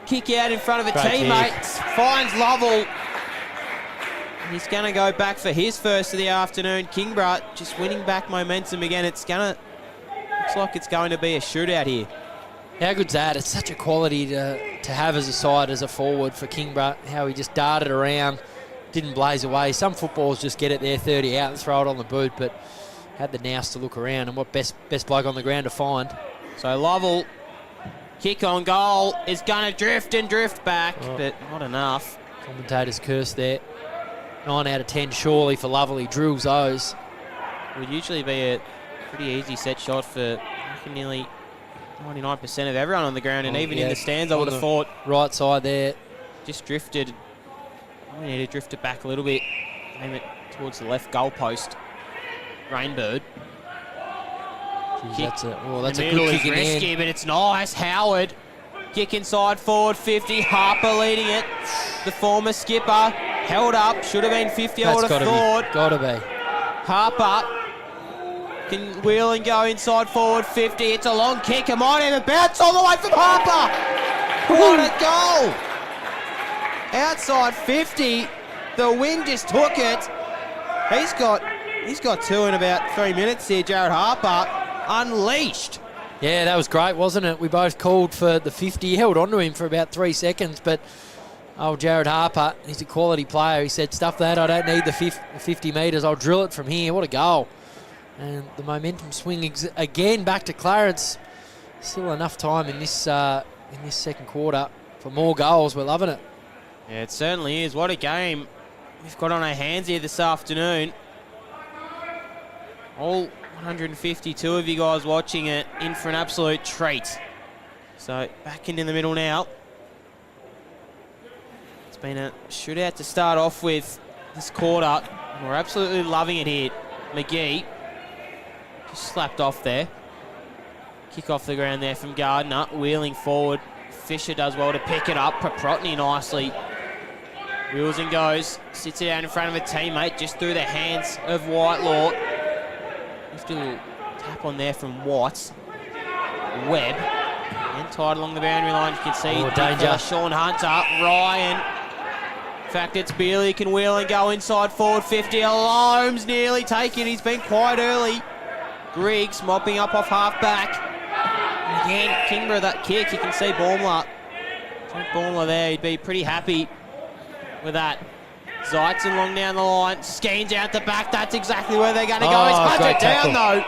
kick out in front of a teammate. Finds Lovell. He's going to go back for his first of the afternoon. Kingborough just winning back momentum again. Looks like it's going to be a shootout here. How good's that? It's such a quality to have as a side, as a forward for Kingborough. How he just darted around, didn't blaze away. Some footballers just get it there 30 out and throw it on the boot, but had the nous to look around and what best bloke on the ground to find. So Lovell, kick on goal, is going to drift back, but not enough. Commentators curse there. 9 out of 10 surely for Lovell. He drills those. Would usually be a pretty easy set shot for nearly 99% of everyone on the ground, and even in the stands I would have thought. Right side there. Just drifted. We need to drift it back a little bit. Aim it towards the left goal post. Rainbird. That's a good kick in risky, but it's nice. Howard. Kick inside forward 50. Harper leading it. The former skipper. Held up. Should have been 50, I would have thought. Gotta be. Harper can wheel and go inside forward 50. It's a long kick. It might even bounce all the way from Harper. What a goal. Outside 50. The wing just took it. He's got 2 in about 3 minutes here, Jared Harper. Unleashed. Yeah, that was great, wasn't it? We both called for the 50. He held on to him for about 3 seconds, but Jared Harper, he's a quality player. He said, stuff that, I don't need the 50 metres. I'll drill it from here. What a goal. And the momentum swing again back to Clarence. Still enough time in this second quarter for more goals. We're loving it. Yeah, it certainly is. What a game we've got on our hands here this afternoon. All 152 of you guys watching it in for an absolute treat. So back in the middle now. It's been a shootout to start off with this quarter. We're absolutely loving it here. McGee just slapped off there. Kick off the ground there from Gardner. Wheeling forward. Fisher does well to pick it up. Paprotny nicely wheels and goes. Sits it out in front of a teammate, just through the hands of Whitelaw. Just a little tap on there from Watts. Webb. And tied along the boundary line. You can see danger. Sean Hunter. Ryan. In fact, it's Bealey can wheel and go inside forward 50. Holmes nearly taken. He's been quite early. Griggs mopping up off half back. And again, Kingborough, that kick. You can see Baumler. Baumler there. He'd be pretty happy with that. Zeitzen long down the line. Skeens out the back. That's exactly where they're going to go. He's punted it down, though.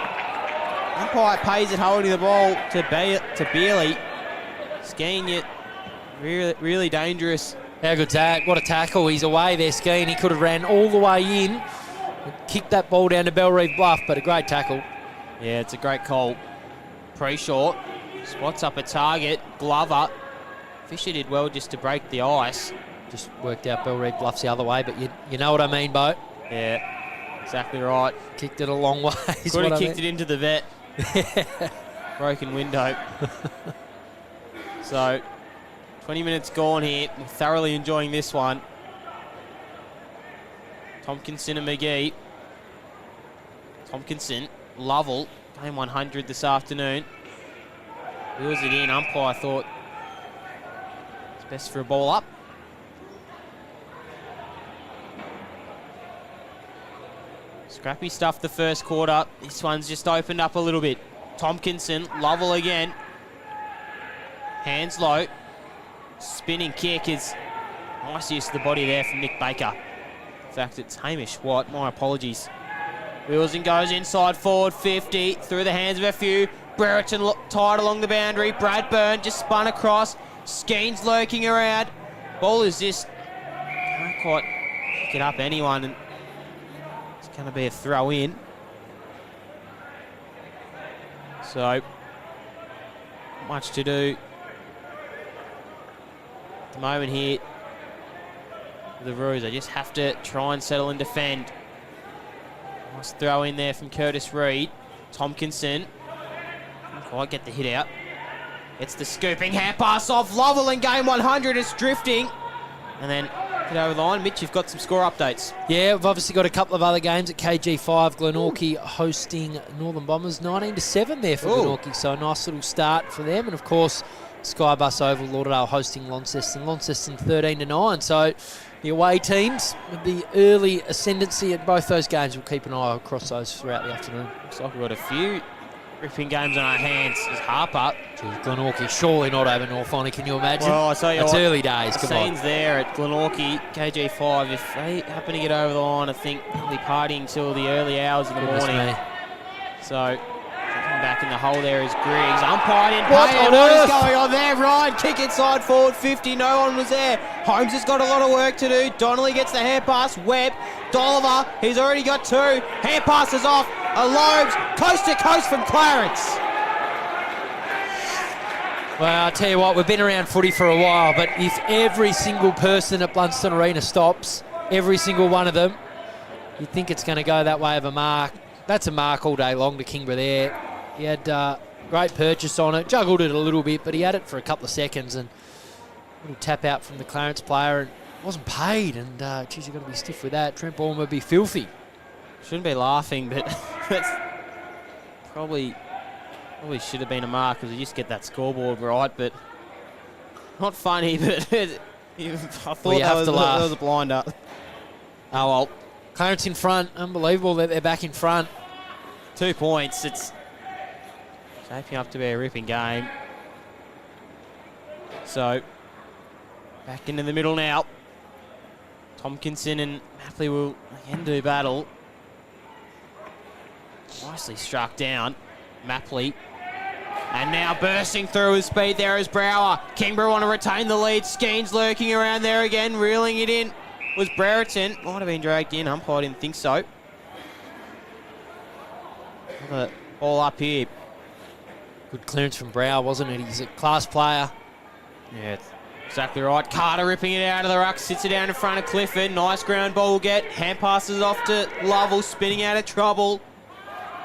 Umpire pays it, holding the ball to Bealey. Skeen, yet really dangerous. How good tack. What a tackle. He's away there, Skeen. He could have ran all the way in, kicked that ball down to Belrive Bluff, but a great tackle. Yeah, it's a great call. Pre-short. Spots up a target. Glover. Fisher did well just to break the ice. Just worked out Belrive Bluff's the other way, but you know what I mean, Bo. Yeah, exactly right. Kicked it a long way. Could have kicked it into the vet. Broken window. So, 20 minutes gone here. We're thoroughly enjoying this one. Tompkinson and McGee. Tompkinson, Lovell, game 100 this afternoon. Wheels it in. Umpire thought it's best for a ball up. Scrappy stuff the first quarter. This one's just opened up a little bit. Tompkinson, Lovell again. Hands low. Spinning kick is nice use of the body there from Nick Baker. In fact, it's Hamish Watt. My apologies. Wheels and goes inside forward 50. Through the hands of a few. Brereton tied along the boundary. Bradburn just spun across. Skeens lurking around. Ball is just can't quite pick it up anyone. And going to be a throw in. So, not much to do at the moment here. The Roos, they just have to try and settle and defend. Nice throw in there from Curtis Reed. Tompkinson. Can't quite get the hit out. It's the scooping hand pass off Lovell in game 100. It's drifting. And then get over the line. Mitch, you've got some score updates. Yeah, we've obviously got a couple of other games at KG5. Glenorchy hosting Northern Bombers 19-7 there for Glenorchy. So a nice little start for them. And of course, Skybus Oval, Lauderdale hosting Launceston. Launceston 13-9. So the away teams with the early ascendancy at both those games. We'll keep an eye across those throughout the afternoon. Looks like we've got a few ripping games on our hands. Is Harper. Glenorchy surely not over Northonny, can you imagine? Well, I tell you it's what, early days. The scenes there at Glenorchy, KG5, if they happen to get over the line, I think they'll be partying till the early hours of the morning. Me. So, kicking back in the hole there is Griggs. Umpire in What pay. on What earth? is going on there? Ryan, kick inside forward 50. No one was there. Holmes has got a lot of work to do. Donnelly gets the hand pass. Webb. Dolliver, he's already got two. Hand passes off. Alobes, coast to coast from Clarence. Well, I'll tell you what, we've been around footy for a while, but if every single person at Blundstone Arena stops, every single one of them, you'd think it's going to go that way of a mark. That's a mark all day long to Kingborough there. He had great purchase on it, juggled it a little bit, but he had it for a couple of seconds, and a little tap out from the Clarence player, and wasn't paid, and geez, you've got to be stiff with that. Trent Ballmer would be filthy. Shouldn't be laughing, but that's probably should have been a mark because you just get that scoreboard right, but not funny, but I thought that was a blinder. Oh well. Clarence in front, unbelievable that they're back in front. 2 points, it's shaping up to be a ripping game. So, back into the middle now. Tompkinson and Mapley will again do battle. Nicely struck down, Mapley. And now bursting through with speed there is Brower. Kingborough want to retain the lead. Skeens lurking around there again, reeling it in. Was Brereton. Might have been dragged in. Umpire didn't think so. Another ball up here. Good clearance from Brower, wasn't it? He's a class player. Yeah, it's exactly right. Carter ripping it out of the ruck. Sits it down in front of Clifford. Nice ground ball get. Hand passes off to Lovell. Spinning out of trouble.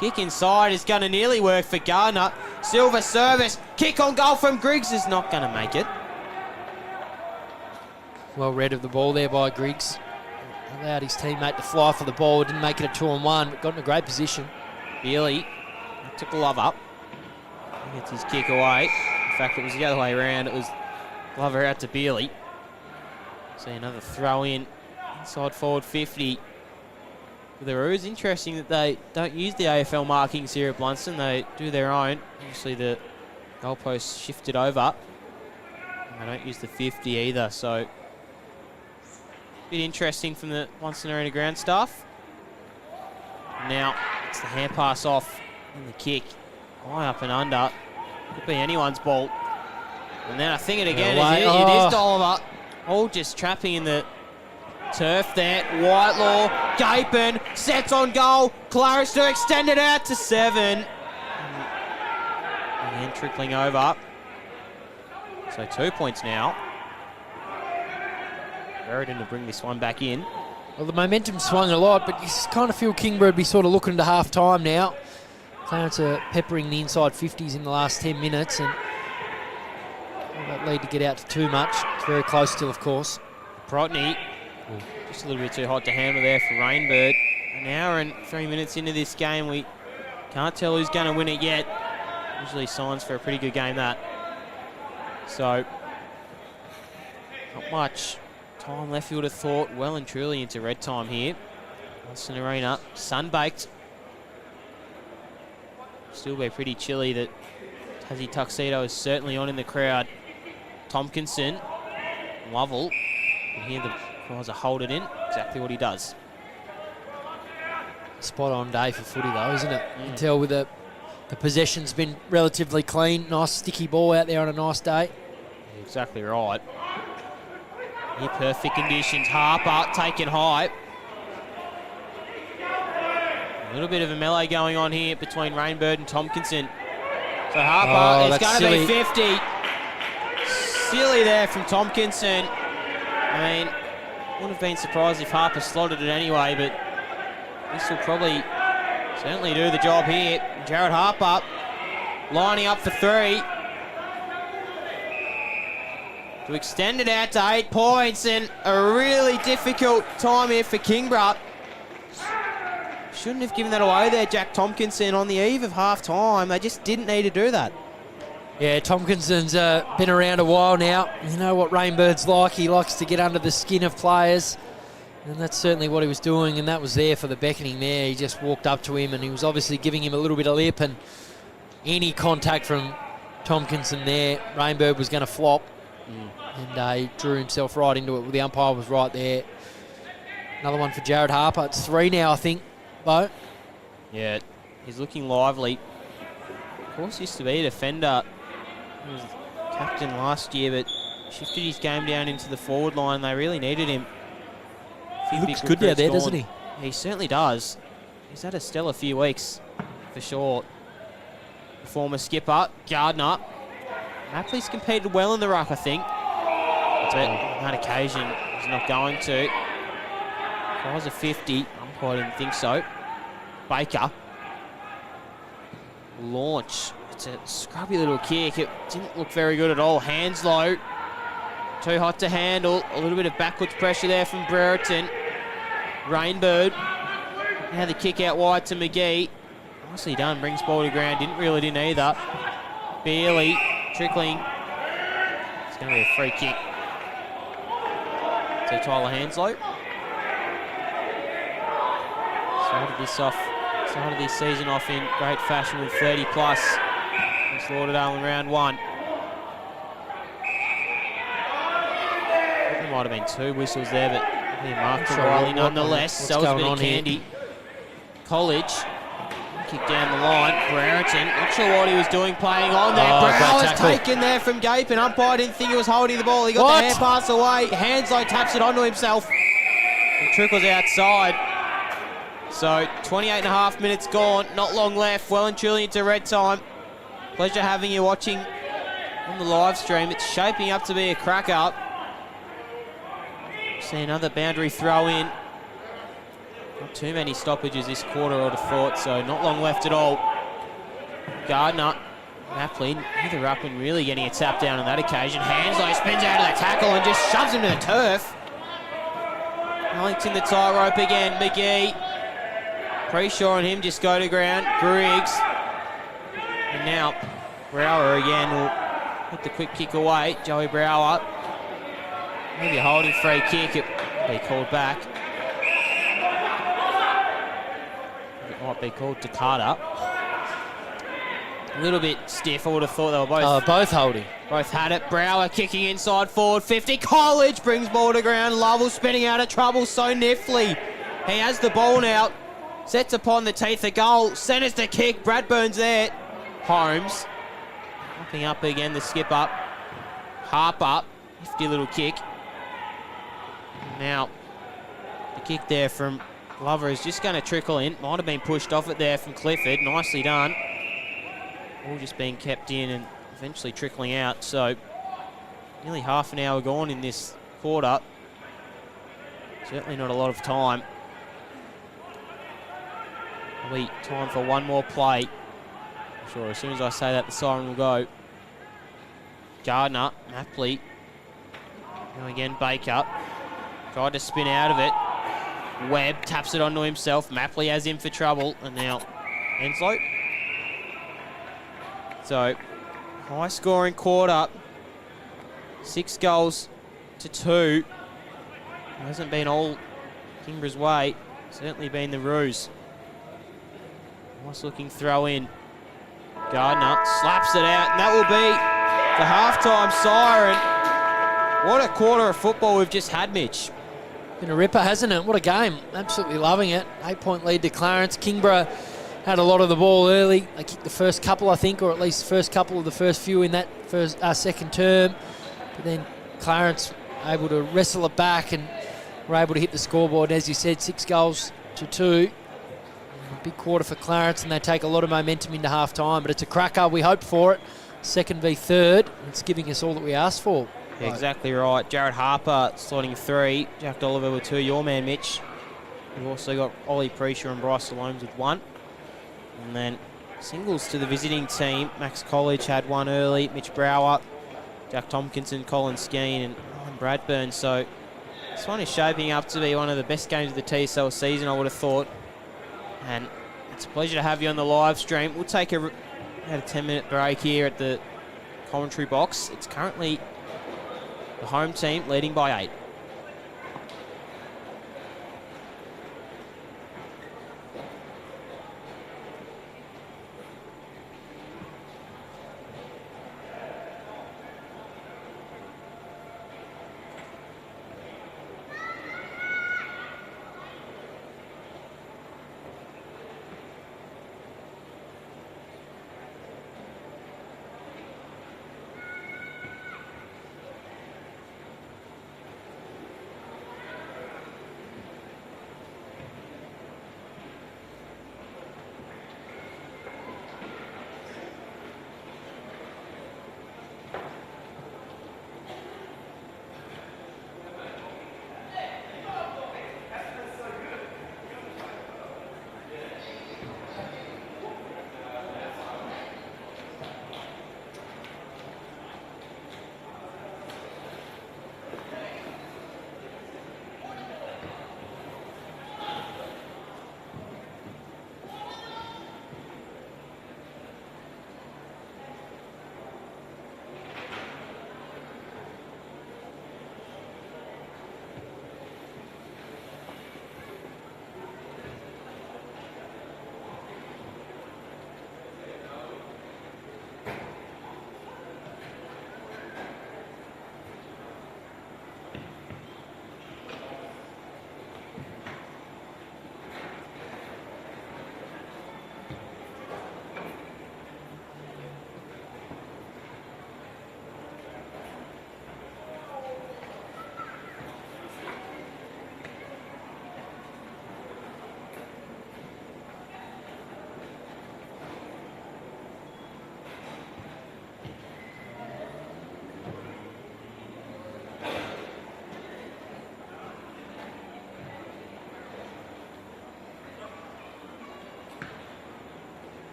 Kick inside is going to nearly work for Gardner. Silver service. Kick on goal from Griggs is not going to make it. Well read of the ball there by Griggs. Allowed his teammate to fly for the ball. Didn't make it a 2-on-1, but got in a great position. Bealey took Love up. He gets his kick away. In fact, it was the other way around. It was Glover out to Bealey. See another throw in inside forward 50. For the Roos, interesting that they don't use the AFL markings here at Blundstone. They do their own. Obviously, the goalpost shifted over. And they don't use the 50 either, so bit interesting from the Blundstone Arena ground staff. Now, it's the hand pass off and the kick. High up and under. Could be anyone's ball. And then I think it again. It is Dolliver. All just trapping in the turf there. Whitelaw, Gapin, sets on goal. Clarence to extend it out to 7. And then trickling over. So 2 points now. Sheridan to bring this one back in. Well, the momentum swung a lot, but you kind of feel Kingborough would be sort of looking to half-time now. Clarence are peppering the inside 50s in the last 10 minutes, and that lead to get out to too much. It's very close still, of course. Protney, just a little bit too hot to handle there for Rainbird. An hour and 3 minutes into this game, we can't tell who's going to win it yet. Usually signs for a pretty good game, that. So, not much time left, you would have thought. Well and truly into red time here. Blundstone Arena, sunbaked. Still be pretty chilly. That Tassie tuxedo is certainly on in the crowd. Tompkinson, Lovell. And here the cries are hold it in. Exactly what he does. Spot on day for footy though, isn't it? You can tell with the possession's been relatively clean. Nice sticky ball out there on a nice day. Exactly right. Here perfect conditions. Harper taken high. A little bit of a melee going on here between Rainbird and Tompkinson. So Harper, it's going to be 50. Silly there from Tompkinson. I mean, wouldn't have been surprised if Harper slotted it anyway, but this will probably certainly do the job here. Jared Harper lining up for 3. To extend it out to 8 points, and a really difficult time here for Kingborough. Shouldn't have given that away there, Jack Tompkinson, on the eve of half-time. They just didn't need to do that. Yeah, Tompkinson's been around a while now. You know what Rainbird's like. He likes to get under the skin of players. And that's certainly what he was doing, and that was there for the beckoning there. He just walked up to him, and he was obviously giving him a little bit of lip, and any contact from Tompkinson there, Rainbird was going to flop. And he drew himself right into it. The umpire was right there. Another one for Jared Harper. It's 3 now, I think, Bo. Yeah, he's looking lively. Of course, used to be a defender. He was captain last year, but shifted his game down into the forward line. They really needed him. He looks good down there, doesn't he? He certainly does. He's had a stellar few weeks, for sure. The former skipper, Gardner. Mapley's competed well in the ruck, I think. But on that occasion, he's not going to. Tries a 50. I didn't think so. Baker. Launch. It's a scrubby little kick. It didn't look very good at all. Hands low. Too hot to handle. A little bit of backwards pressure there from Brereton. Rainbird. Now the kick out wide to McGee. Nicely done. Brings ball to ground. Didn't either. Barely trickling. It's going to be a free kick. So Tyler Hanslow. Started this season off in great fashion with 30 plus. Against Lauderdale in round 1. There might have been 2 whistles there, but he marked it Riley nonetheless. So was a bit of candy. College. Kick down the line. Brereton, not sure what he was doing playing on there. Brown was taken there from Gapin. Umpire didn't think he was holding the ball. He got the hand pass away. Hanslow taps it onto himself. And trickles outside. So 28.5 minutes gone. Not long left. Well and truly into red time. Pleasure having you watching on the live stream. It's shaping up to be a cracker. See another boundary throw in. Not too many stoppages this quarter, I would have thought, so not long left at all. Gardner Mapley, neither up and really getting a tap down on that occasion. Hanslow spins out of the tackle and just shoves him to the turf. Wellington the tightrope again. McGee. Pre-Shaw and him just go to ground. Griggs. And now Brower again will put the quick kick away. Joey Brower. Maybe a holding free kick. It will be called back. It might be called to Carter. A little bit stiff. I would have thought they were Both holding. Both had it. Brower kicking inside forward 50. College brings ball to ground. Lovell spinning out of trouble so niftily. He has the ball now. Sets upon the teeth of goal. Centres the kick. Bradburn's there. Holmes. Popping up again. The skip up. Harper. Nifty little kick. Now, the kick there from Glover is just going to trickle in. Might have been pushed off it there from Clifford. Nicely done. All just being kept in and eventually trickling out. So, nearly half an hour gone in this quarter. Certainly not a lot of time. Probably time for one more play. I'm sure as soon as I say that, the siren will go. Gardner, Mapley. Now again, Baker. Tried to spin out of it. Webb taps it onto himself. Mapley has him for trouble. And now Henslow. So, high scoring quarter. 6 goals to 2. It hasn't been all Kingborough's way. Certainly been the ruse. Nice looking throw in. Gardner slaps it out, and that will be the halftime siren. What a quarter of football we've just had, Mitch. Been a ripper, hasn't it? What a game. Absolutely loving it. 8-point lead to Clarence. Kingborough had a lot of the ball early. They kicked the first couple, I think, or at least the first couple of the first few in that second term. But then Clarence able to wrestle it back and were able to hit the scoreboard. As you said, 6 goals to 2. A big quarter for Clarence, and they take a lot of momentum into half-time. But it's a cracker. We hoped for it. Second v third. It's giving us all that we asked for. Yeah, exactly right. Jared Harper slotting 3. Jack Oliver with 2. Your man, Mitch. We've also got Ollie Preacher and Bryce Salomes with 1. And then singles to the visiting team. Max College had 1 early. Mitch Brower, Jack Tompkinson, Colin Skeen, and Alan Bradburn. So this one is shaping up to be one of the best games of the TSL season, I would have thought. And it's a pleasure to have you on the live stream. We'll take about a 10-minute break here at the commentary box. It's currently the home team leading by 8.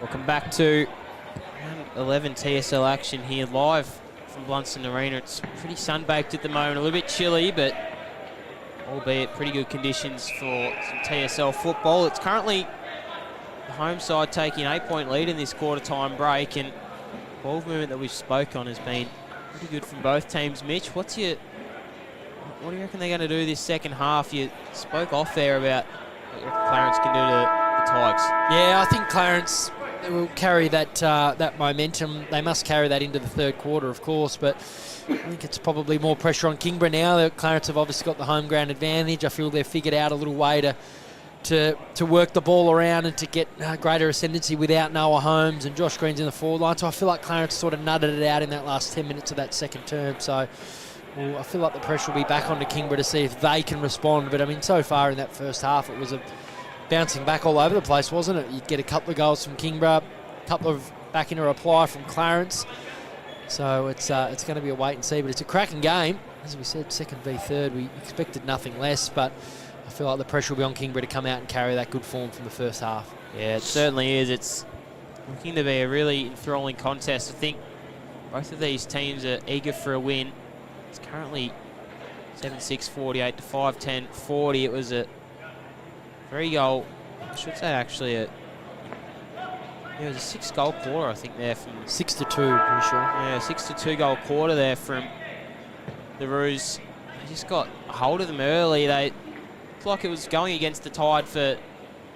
Welcome back to round 11 TSL action here live from Blundstone Arena. It's pretty sun-baked at the moment, a little bit chilly, but albeit pretty good conditions for some TSL football. It's currently the home side taking an 8-point lead in this quarter-time break, and ball movement that we've spoke on has been pretty good from both teams. Mitch, what do you reckon they're going to do this second half? You spoke off there about what you reckon Clarence can do to the Tigers. Yeah, I think Clarence will carry that momentum. They must carry that into the third quarter, of course, but I think it's probably more pressure on Kingborough now. Clarence have obviously got the home ground advantage. I feel they've figured out a little way to work the ball around and to get greater ascendancy without Noah Holmes and Josh Green's in the forward line. So I feel like Clarence sort of nutted it out in that last 10 minutes of that second term. So I feel like the pressure will be back onto Kingborough to see if they can respond. But I mean, so far in that first half, it was a bouncing back all over the place, wasn't it? You'd get a couple of goals from Kingborough, a couple of back into reply from Clarence. So it's going to be a wait and see, but it's a cracking game. As we said, second v third, we expected nothing less, but I feel like the pressure will be on Kingborough to come out and carry that good form from the first half. Yeah, it certainly is. It's looking to be a really enthralling contest. I think both of these teams are eager for a win. It's currently 7-6, 48 to 5-10, 40. It was a 3-goal, I should say actually, it was a 6-goal quarter, I think, there from 6-2, pretty sure. Yeah, 6-2 goal quarter there from the Roos. They just got a hold of them early. They looked like it was going against the tide for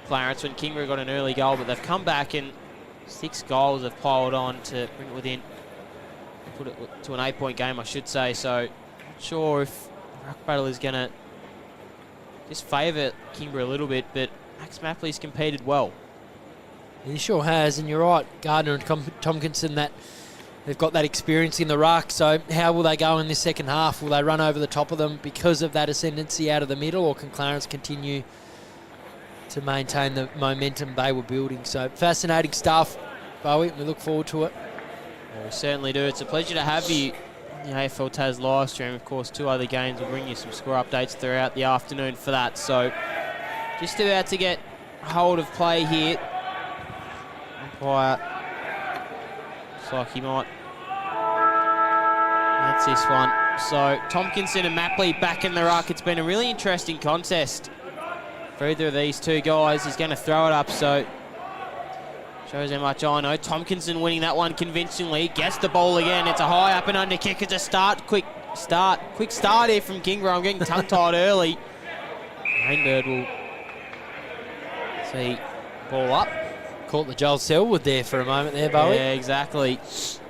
Clarence when Kingborough got an early goal, but they've come back and 6 goals have piled on to bring it within, put it to an 8-point game, I should say. So not sure if Ruck Battle is going to just favour Kingborough a little bit, but Max Mapley's competed well. He sure has, and you're right, Gardner and Tompkinson, that they've got that experience in the ruck. So how will they go in this second half? Will they run over the top of them because of that ascendancy out of the middle, or can Clarence continue to maintain the momentum they were building? So fascinating stuff, Bowie. We look forward to it. Yeah, we certainly do. It's a pleasure to have you on the AFL Tas live stream. Of course, 2 other games will bring you some score updates throughout the afternoon for that. So just about to get hold of play here. Umpire looks like he might. That's this one. So Tompkinson and Mapley back in the ruck. It's been a really interesting contest for either of these two guys. He's going to throw it up, so shows how much I know. Tompkinson winning that one convincingly. Gets the ball again. It's a high up and under kick. It's a start. Quick start here from Kingborough. I'm getting tongue-tied early. Rainbird will see ball up. Caught the Joel Selwood there for a moment there, Bowie. Yeah, exactly. Got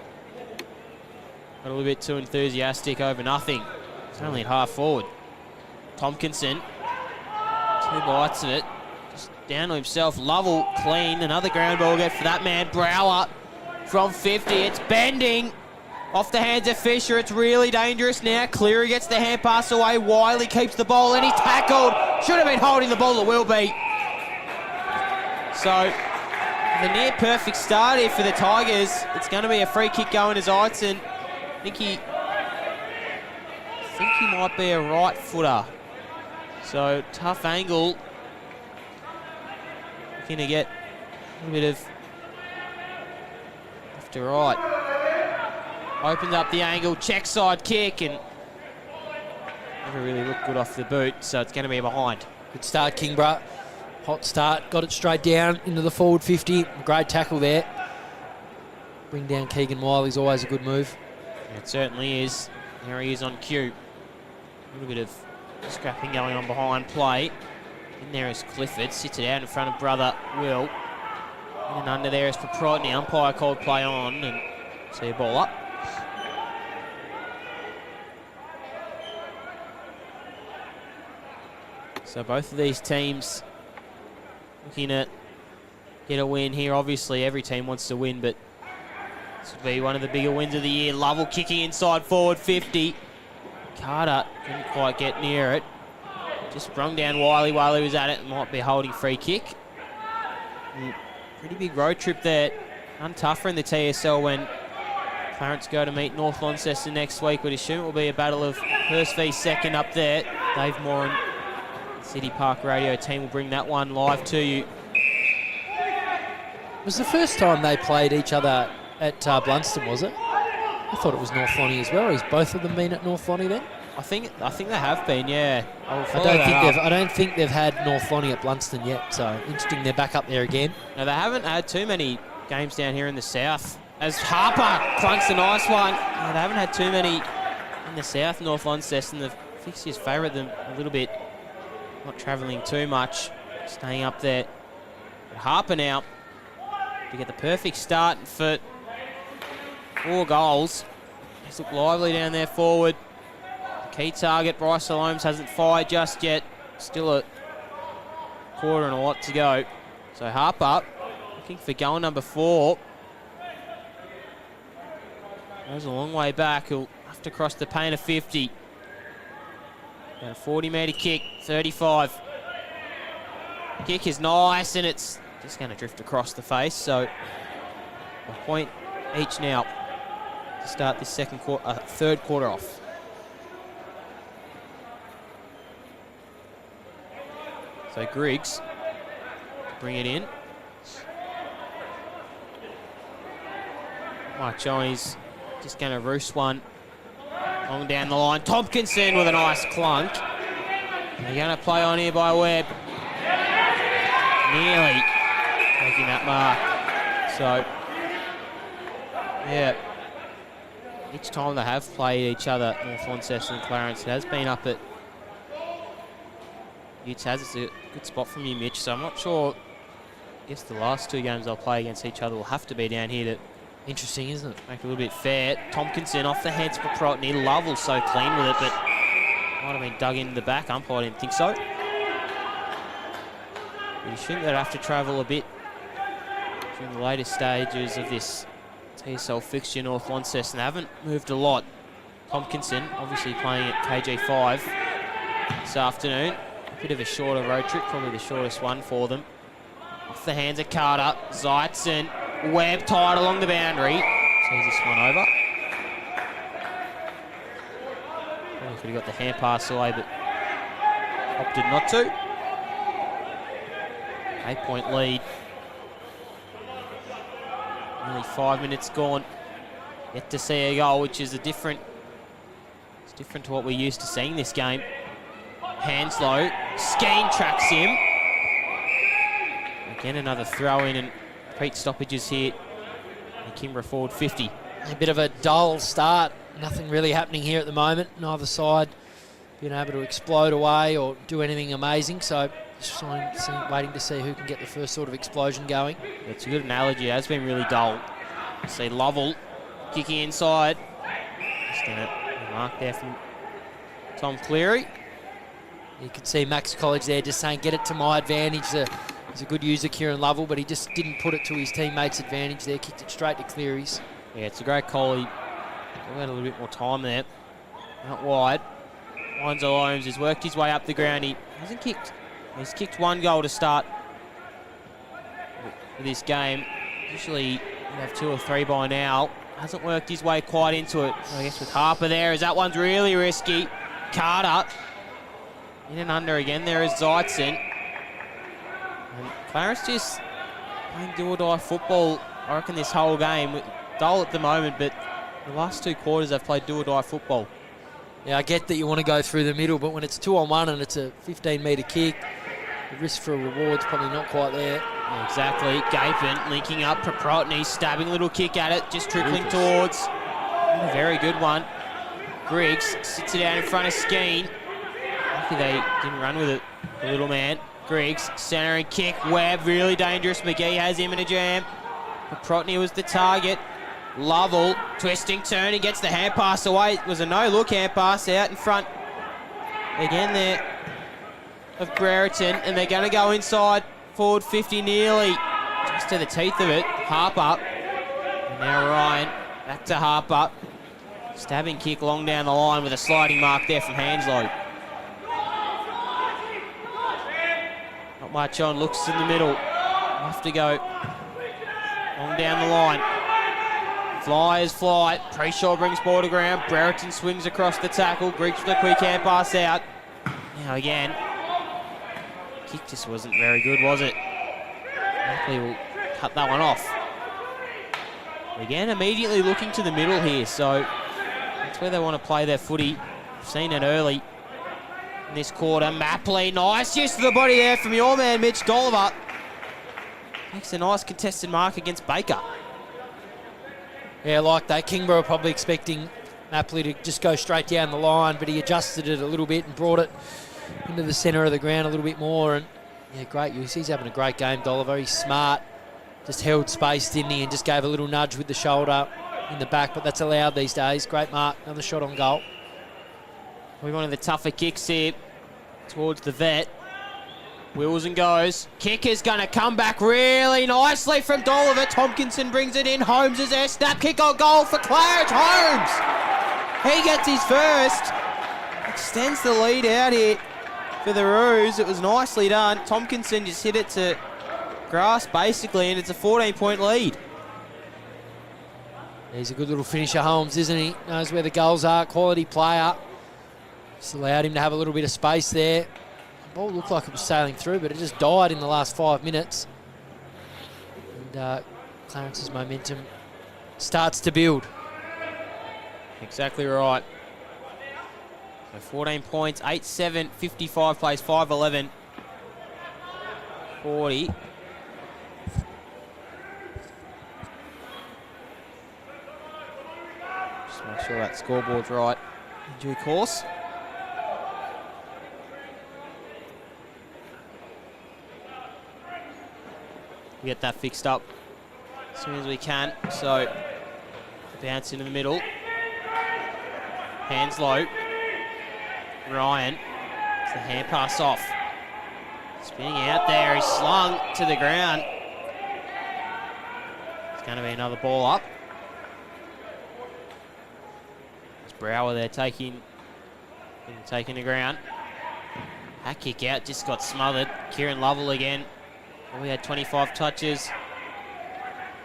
a little bit too enthusiastic over nothing. It's only at half forward. Tompkinson, 2 bites at it. Just down to himself. Lovell clean. Another ground ball get for that man. Brower from 50. It's bending. Off the hands of Fisher. It's really dangerous now. Cleary gets the hand pass away. Wiley keeps the ball and he's tackled. Should have been holding the ball. It will be. So, the near perfect start here for the Tigers. It's going to be a free kick going to Zeitzen. I think he might be a right footer. So tough angle. Looking to get a little bit of left to right. Opens up the angle, check side kick, and never really looked good off the boot, so it's going to be behind. Good start, Kingborough. Hot start, got it straight down into the forward 50. Great tackle there. Bring down Keegan Wiley's always a good move. It certainly is. There he is on cue. A little bit of scrapping going on behind play. In there is Clifford. Sits it out in front of brother Will. In and under there is Paprotny. Umpire called play on and see a ball up. So both of these teams looking to get a win here. Obviously every team wants to win, but this will be one of the bigger wins of the year. Lovell kicking inside forward 50. Carter couldn't quite get near it. Just sprung down Wiley while he was at it. Might be a holding free kick. Pretty big road trip there. Tougher in the TSL when Clarence go to meet North Launceston next week. We'd assume it will be a battle of first v second up there. Dave Moran, City Park Radio team will bring that one live to you. It was the first time they played each other at Blundstone, was it? I thought it was North Lonnie as well. Has both of them been at North Lonnie then? I think they have been, yeah. I don't think they've had North Lonnie at Blundstone yet, so interesting they're back up there again. No, they haven't had too many games down here in the south. As Harper clunks a nice one. No, they haven't had too many in the south, North Launceston. The fixtures favourite them a little bit. Not travelling too much, staying up there. But Harper now to get the perfect start for 4 goals. He's looked lively down there forward. The key target, Bryce Holmes, hasn't fired just yet. Still a quarter and a lot to go. So Harper looking for goal number 4. Goes a long way back. He'll have to cross the paint of 50. Got a 40-metre kick, 35. Kick is nice, and it's just going to drift across the face. So a point each now to start this third quarter off. So Griggs bring it in. Mike Johnny's just going to roost one long down the line. Tompkinson with a nice clunk. They're going to play on here by Webb. Nearly taking that mark. So, yeah. Each time they have played each other, North Launceston and Clarence, it has been up at Utes. It's a good spot from you, Mitch. So I'm not sure. I guess the last 2 games they'll play against each other will have to be down here to Interesting, isn't it? make it a little bit fair. Tompkinson off the heads for Paprotny. Lovell so clean with it, but might have been dug into the back. Umpire didn't think so. You think they'd have to travel a bit during the later stages of this TSL fixture. North Launceston haven't moved a lot. Tompkinson obviously playing at KG5 this afternoon. A bit of a shorter road trip, probably the shortest one for them. Off the hands of Carter. Zeitzen. Webb tied along the boundary. Sees this one over. Probably could have got the hand pass away, but opted not to. 8-point lead. Nearly 5 minutes gone. Yet to see a goal, which is different to what we're used to seeing this game. Hanslow, Skeen tracks him. Again, another throw in and Pete stoppages here. And Kingborough forward 50. A bit of a dull start. Nothing really happening here at the moment. Neither side being able to explode away or do anything amazing. So just waiting to see who can get the first sort of explosion going. It's a good analogy. It has been really dull. See Lovell kicking inside. Just going to mark there from Tom Cleary. You could see Max College there just saying, get it to my advantage. He's a good user, Kieran Lovell, but he just didn't put it to his teammates' advantage there. Kicked it straight to Cleary's. Yeah, it's a great call. He had a little bit more time there. Out wide. Winds Holmes has worked his way up the ground. He hasn't kicked. He's kicked one goal to start for this game. Usually you have 2 or 3 by now. Hasn't worked his way quite into it. I guess with Harper there, as that one's really risky. Carter in and under again. There is Zeitzen. And Clarence just playing do-or-die football, I reckon, this whole game. Dull at the moment, but the last 2 quarters they've played do-or-die football. Yeah, I get that you want to go through the middle, but when it's 2-on-1 and it's a 15-metre kick, the risk for a reward's probably not quite there. Yeah, exactly. Gapin linking up. Proprotny stabbing a little kick at it, just trickling towards. A very good one. Griggs sits it out in front of Skeen. Lucky they didn't run with it, the little man. Griggs, centering kick. Webb, really dangerous. McGee has him in a jam. Proprotny was the target. Lovell, twisting, turning, gets the hand pass away. It was a no-look hand pass out in front. Again there of Brereton, and they're going to go inside. Forward 50 nearly. Just to the teeth of it. Harper. And now Ryan. Back to Harper. Stabbing kick long down the line with a sliding mark there from Hanslow. Not much on. Looks in the middle. Have to go long down the line. Flyers fly. Preshaw brings ball to ground. Brereton swings across the tackle. Griggs with a quick hand pass out. Now again. Kick just wasn't very good, was it? Hopefully we'll cut that one off. Again, immediately looking to the middle here, so that's where they want to play their footy. We've seen it early in this quarter. Mapley, nice use of the body there from your man, Mitch Dolliver. Makes a nice contested mark against Baker. Yeah, like that. Kingborough probably expecting Mapley to just go straight down the line, but he adjusted it a little bit and brought it into the centre of the ground a little bit more. And yeah, great use. He's having a great game, Dolliver. He's smart. Just held space, didn't he, and just gave a little nudge with the shoulder in the back, but that's allowed these days. Great mark. Another shot on goal. We one of the tougher kicks here towards the vet. Wheels and goes. Kick is going to come back really nicely from Dolliver. Tompkinson brings it in. Holmes is there. Snap kick on goal for Clarence. Holmes! He gets his first. Extends the lead out here for the Roos. It was nicely done. Tompkinson just hit it to grass basically, and it's a 14-point lead. He's a good little finisher, Holmes, isn't he? Knows where the goals are. Quality player. Just allowed him to have a little bit of space there. The ball looked like it was sailing through, but it just died in the last 5 minutes. And Clarence's momentum starts to build. Exactly right. So 14 points, 8-7, 55 plays 5-11, 40. Just make sure that scoreboard's right in due course. We get that fixed up as soon as we can. So bounce into the middle. Hands low. Ryan, it's the hand pass off. Spinning out there, he's slung to the ground. It's going to be another ball up. It's Brower there taking the ground. Hack kick out, just got smothered. Kieran Lovell again. We had 25 touches.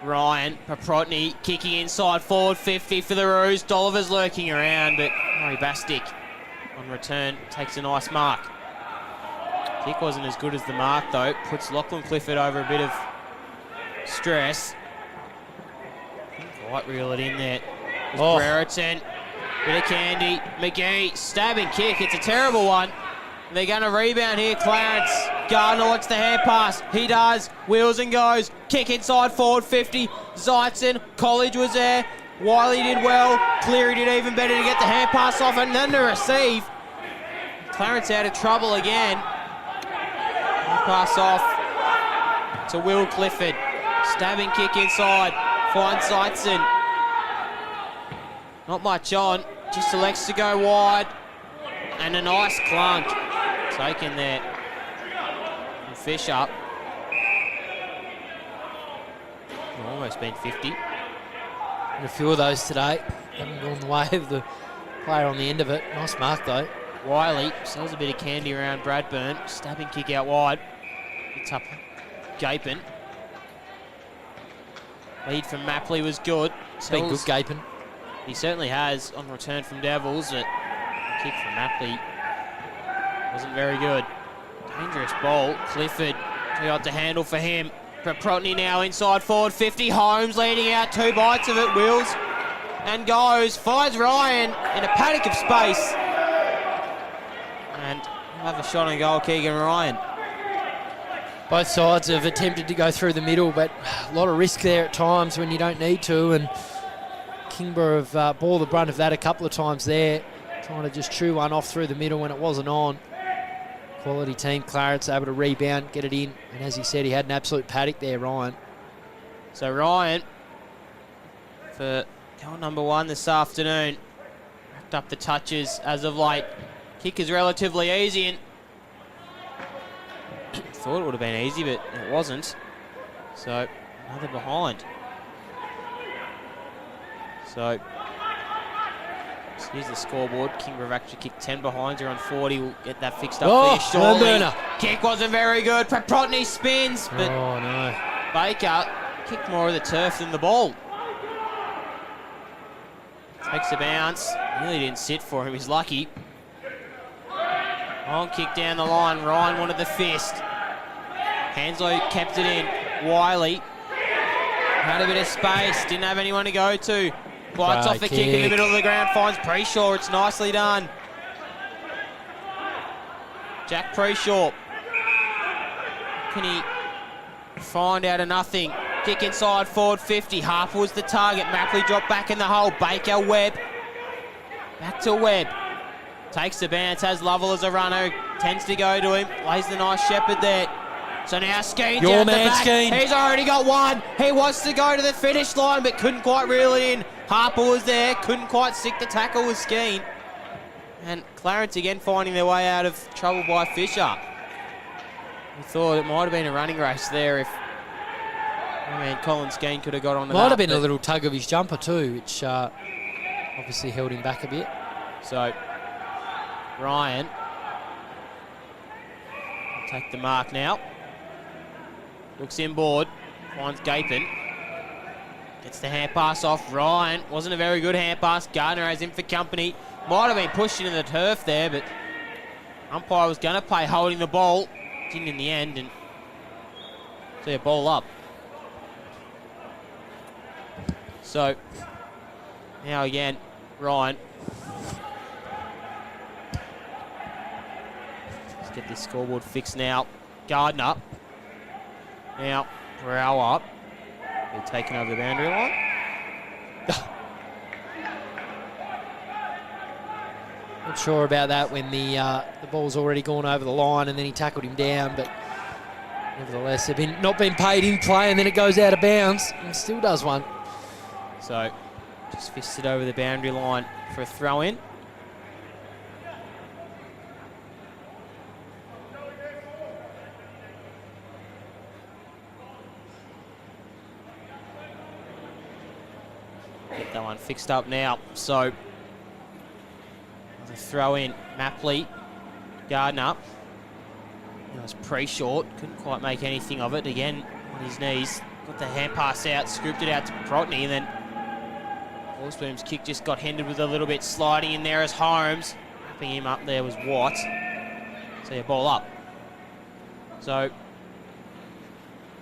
Ryan, Proprotny kicking inside, forward 50 for the Roos. Dolliver's lurking around, but Murray Bastick on return takes a nice mark. Kick wasn't as good as the mark, though. Puts Lachlan Clifford over a bit of stress. Couldn't quite reel it in there. Brereton, bit of candy. McGee, stabbing kick. It's a terrible one. They're going to rebound here. Clarence. Gardner wants the hand pass. He does. Wheels and goes. Kick inside forward 50. Zeitzen. College was there. Wiley did well. Cleary did even better to get the hand pass off and then to receive. Clarence out of trouble again. Hand pass off to Will Clifford. Stabbing kick inside. Finds Zeitzen. Not much on. Just elects to go wide. And a nice clunk. Taken there. And Fisher. Almost been 50. And a few of those today. Haven't gone the way of the player on the end of it. Nice mark though. Wiley sells a bit of candy around Bradburn. Stabbing kick out wide. It's up gaping. Lead from Mapley was good. It's been good gaping. He certainly has on return from Devils. But kick from Mapley wasn't very good. Dangerous ball. Clifford, we got the handle for him. Protny now inside forward 50. Holmes leading out 2 bites of it. Wills and goes. Finds Ryan in a paddock of space. And have a shot on goal, Keegan Ryan. Both sides have attempted to go through the middle, but a lot of risk there at times when you don't need to. And Kingborough have bore the brunt of that a couple of times there, trying to just chew one off through the middle when it wasn't on. Quality team, Clarence able to rebound, get it in. And as he said, he had an absolute paddock there, Ryan. So Ryan, for goal number 1 this afternoon, racked up the touches as of late. Kick is relatively easy, and thought it would have been easy, but it wasn't. So another behind. So here's the scoreboard. Kingborough actually kicked 10 behinds. They're on 40. We'll get that fixed up for you shortly. Kick wasn't very good. Protny spins, but no. Baker kicked more of the turf than the ball. Takes a bounce. Nearly didn't sit for him. He's lucky. Long kick down the line. Ryan wanted the fist. Hanslow kept it in. Wiley had a bit of space. Didn't have anyone to go to. Bites off the kick in the middle of the ground. Finds Preshaw. It's nicely done. Jack Preshaw. Can he find out of nothing? Kick inside forward 50. Harper was the target. Mapley dropped back in the hole. Baker, Webb. Back to Webb. Takes the bounce, has Lovell as a runner, tends to go to him, lays the nice shepherd there. So now Skeen down the back. Skeen. He's already got one. He wants to go to the finish line, but couldn't quite reel it in. Harper was there, couldn't quite stick the tackle with Skeen. And Clarence again finding their way out of trouble by Fisher. We thought it might have been a running race there if Colin Skeen could have got on the might have been a little tug of his jumper too, which obviously held him back a bit. So Ryan will take the mark now. Looks inboard, finds Gapin. Gets the hand pass off. Ryan, wasn't a very good hand pass. Gardner has him for company. Might have been pushed into the turf there, but umpire was going to play holding the ball. Didn't in the end, and see a ball up. So now again, Ryan. Let's get this scoreboard fixed now. Gardner. Now, Brower. They're taking over the boundary line. Not sure about that when the ball's already gone over the line and then he tackled him down, but nevertheless, they've not been paid in play and then it goes out of bounds and still does one. So, just fisted over the boundary line for a throw-in. Get that one fixed up now. So, the throw in, Mapley, Gardner. That was pre-short, couldn't quite make anything of it. Again, on his knees, got the hand pass out, scooped it out to Protny, and then Horsboom's kick just got hindered with a little bit sliding in there as Holmes. Wrapping him up there was Watt. So yeah, ball up. So,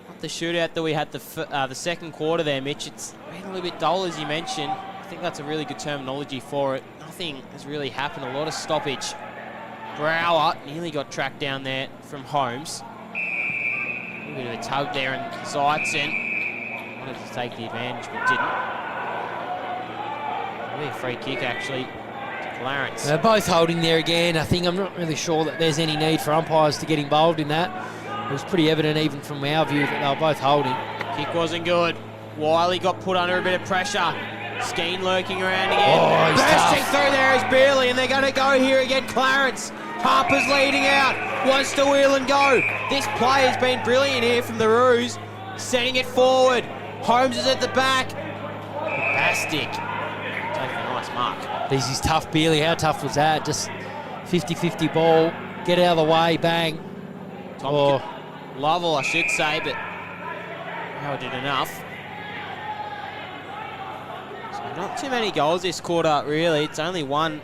not the shootout that we had the second quarter there, Mitch. It's been a little bit dull, as you mentioned. I think that's a really good terminology for it. Nothing has really happened. A lot of stoppage. Brower nearly got tracked down there from Holmes. A bit of a tug there, and Zeitzen wanted to take the advantage, but didn't. Maybe a free kick, actually, to Clarence. They're both holding there again. I think I'm not really sure that there's any need for umpires to get involved in that. It was pretty evident, even from our view, that they were both holding. Kick wasn't good. Wiley got put under a bit of pressure. Skeen lurking around again. Oh, he's bursting tough. through there is Beerley, and they're going to go here again. Clarence. Harper's leading out. Wants to wheel and go. This play has been brilliant here from the Roos. Sending it forward. Holmes is at the back. Bastic. Taking a nice mark. This is tough, Beerley. How tough was that? Just 50-50 ball. Get out of the way. Bang. Oh. Lovell, I should say, but Howard did enough. So not too many goals this quarter, really. It's only one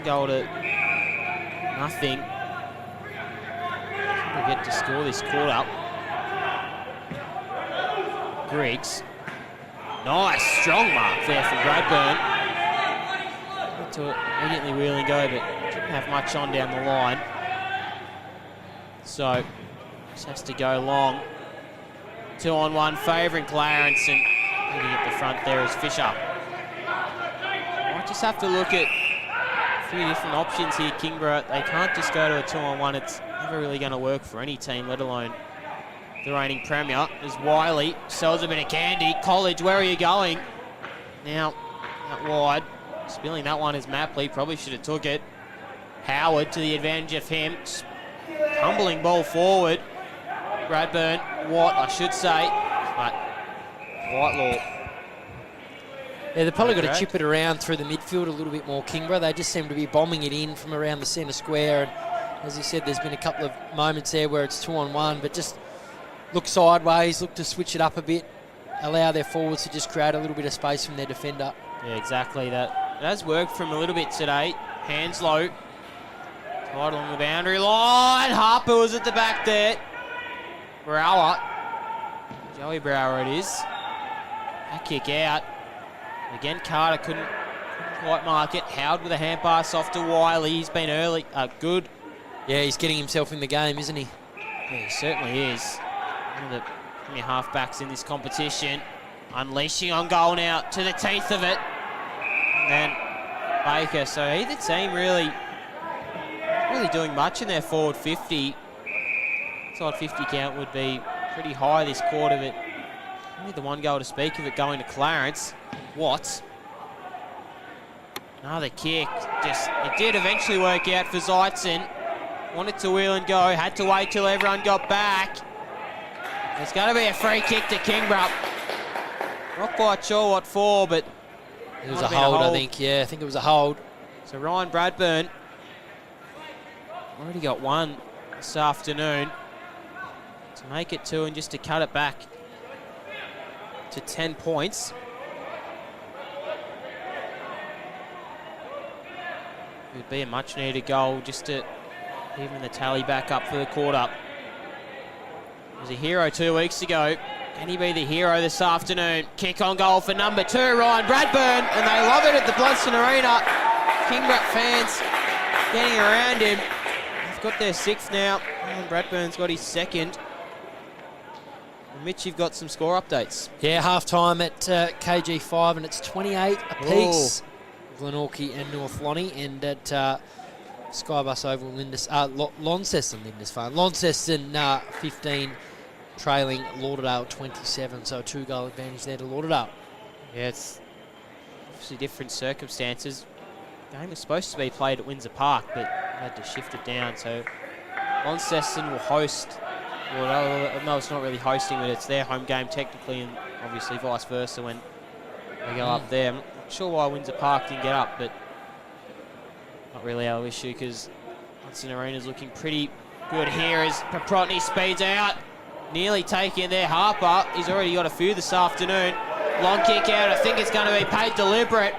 goal to nothing. We get to score this quarter. Griggs. Nice, strong mark there from Bradburn. Had to immediately wheel and go, but didn't have much on down the line. So, just has to go long. 2-on-1 favouring Clarence, and hitting at the front there is Fisher. Might just have to look at a few different options here, Kingborough. They can't just go to a 2-on-1. It's never really going to work for any team, let alone the reigning premier. As Wiley sells a bit of candy. College, where are you going? Now, out wide. Spilling that one is Mapley. Probably should have took it. Howard to the advantage of him. Tumbling ball forward. Bradburn, Watt, I should say. But Whitelaw. Yeah, they've probably got to chip it around through the midfield a little bit more, Kingborough. They just seem to be bombing it in from around the centre square. And as you said, there's been a couple of moments there where it's 2-on-1, but just look sideways, look to switch it up a bit, allow their forwards to just create a little bit of space from their defender. Yeah, exactly. That has worked from a little bit today. Hands low. Right along the boundary line. Harper was at the back there. Brower. Joey Brower it is. That kick out. Again, Carter couldn't quite mark it. Howard with a hand pass off to Wiley. He's been early. Good. Yeah, he's getting himself in the game, isn't he? Yeah, he certainly is. One of the premier halfbacks in this competition. Unleashing on goal now to the teeth of it. And then Baker. So either team really doing much in their forward 50. Side 50 count would be pretty high this quarter, but only the one goal to speak of it going to Clarence. Watts. Another kick. It did eventually work out for Zeitzen. Wanted to wheel and go. Had to wait till everyone got back. There's going to be a free kick to Kingborough. Not quite sure what for, but it was a hold, I think. Yeah, I think it was a hold. So Ryan Bradburn already got one this afternoon. To make it 2 and just to cut it back to 10 points. It would be a much needed goal just to even the tally back up for the quarter. He was a hero 2 weeks ago. Can he be the hero this afternoon? Kick on goal for number 2, Ryan Bradburn, and they love it at the Blundstone Arena. Kingborough fans getting around him. They've got their 6th now, and Bradburn's got his 2nd. Mitch, you've got some score updates. Yeah, half-time at KG5, and it's 28 apiece. Glenorchy and North Lonnie, and at Skybus Oval, Launceston, Lindisfarne. Launceston 15, trailing Lauderdale 27, so a 2-goal advantage there to Lauderdale. Yeah, it's obviously different circumstances. The game was supposed to be played at Windsor Park, but had to shift it down, so Launceston will host. Well, no, it's not really hosting, but it's their home game technically, and obviously vice versa when they go up there. I'm not sure why Windsor Park didn't get up, but not really our issue because Blundstone Arena's looking pretty good here as Paprotny speeds out. Nearly taking there, Harper. He's already got a few this afternoon. Long kick out. I think it's going to be paid deliberate.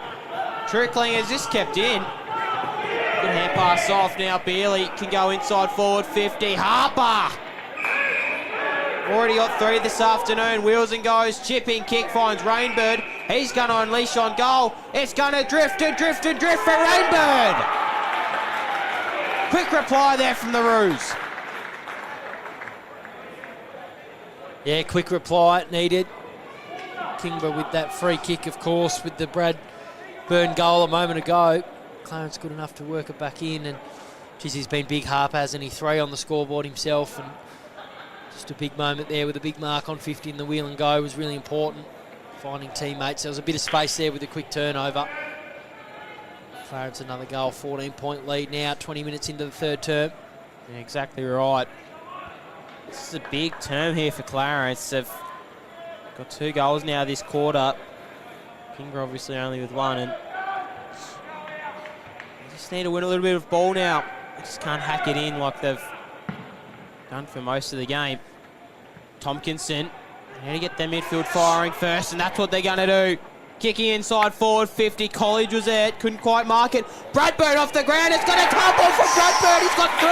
Trickling is just kept in. Good hand pass off now. Beerley can go inside forward 50. Harper Already got 3 this afternoon. Wheels and goes. Chipping kick finds Rainbird. He's going to unleash on goal. It's going to drift and drift and drift for Rainbird. Quick reply there from the Roos. Yeah, quick reply needed. Kingborough with that free kick, of course, with the Bradburn goal a moment ago. Clarence good enough to work it back in, and geez, he's been big harp, hasn't he? 3 on the scoreboard himself, and just a big moment there with a big mark on 50 in the wheel and go was really important. Finding teammates. There was a bit of space there with a quick turnover. Clarence another goal, 14-point lead now, 20 minutes into the third term. Yeah, exactly right. This is a big term here for Clarence. They've got 2 goals now this quarter. Kingborough obviously only with 1, and they just need to win a little bit of ball now. They just can't hack it in like they've done for most of the game. Tompkinson, they need to get their midfield firing first, and that's what they're going to do. Kicking inside forward, 50. College was there, couldn't quite mark it. Bradburn off the ground, it's got a tumble from Bradburn, he's got 3!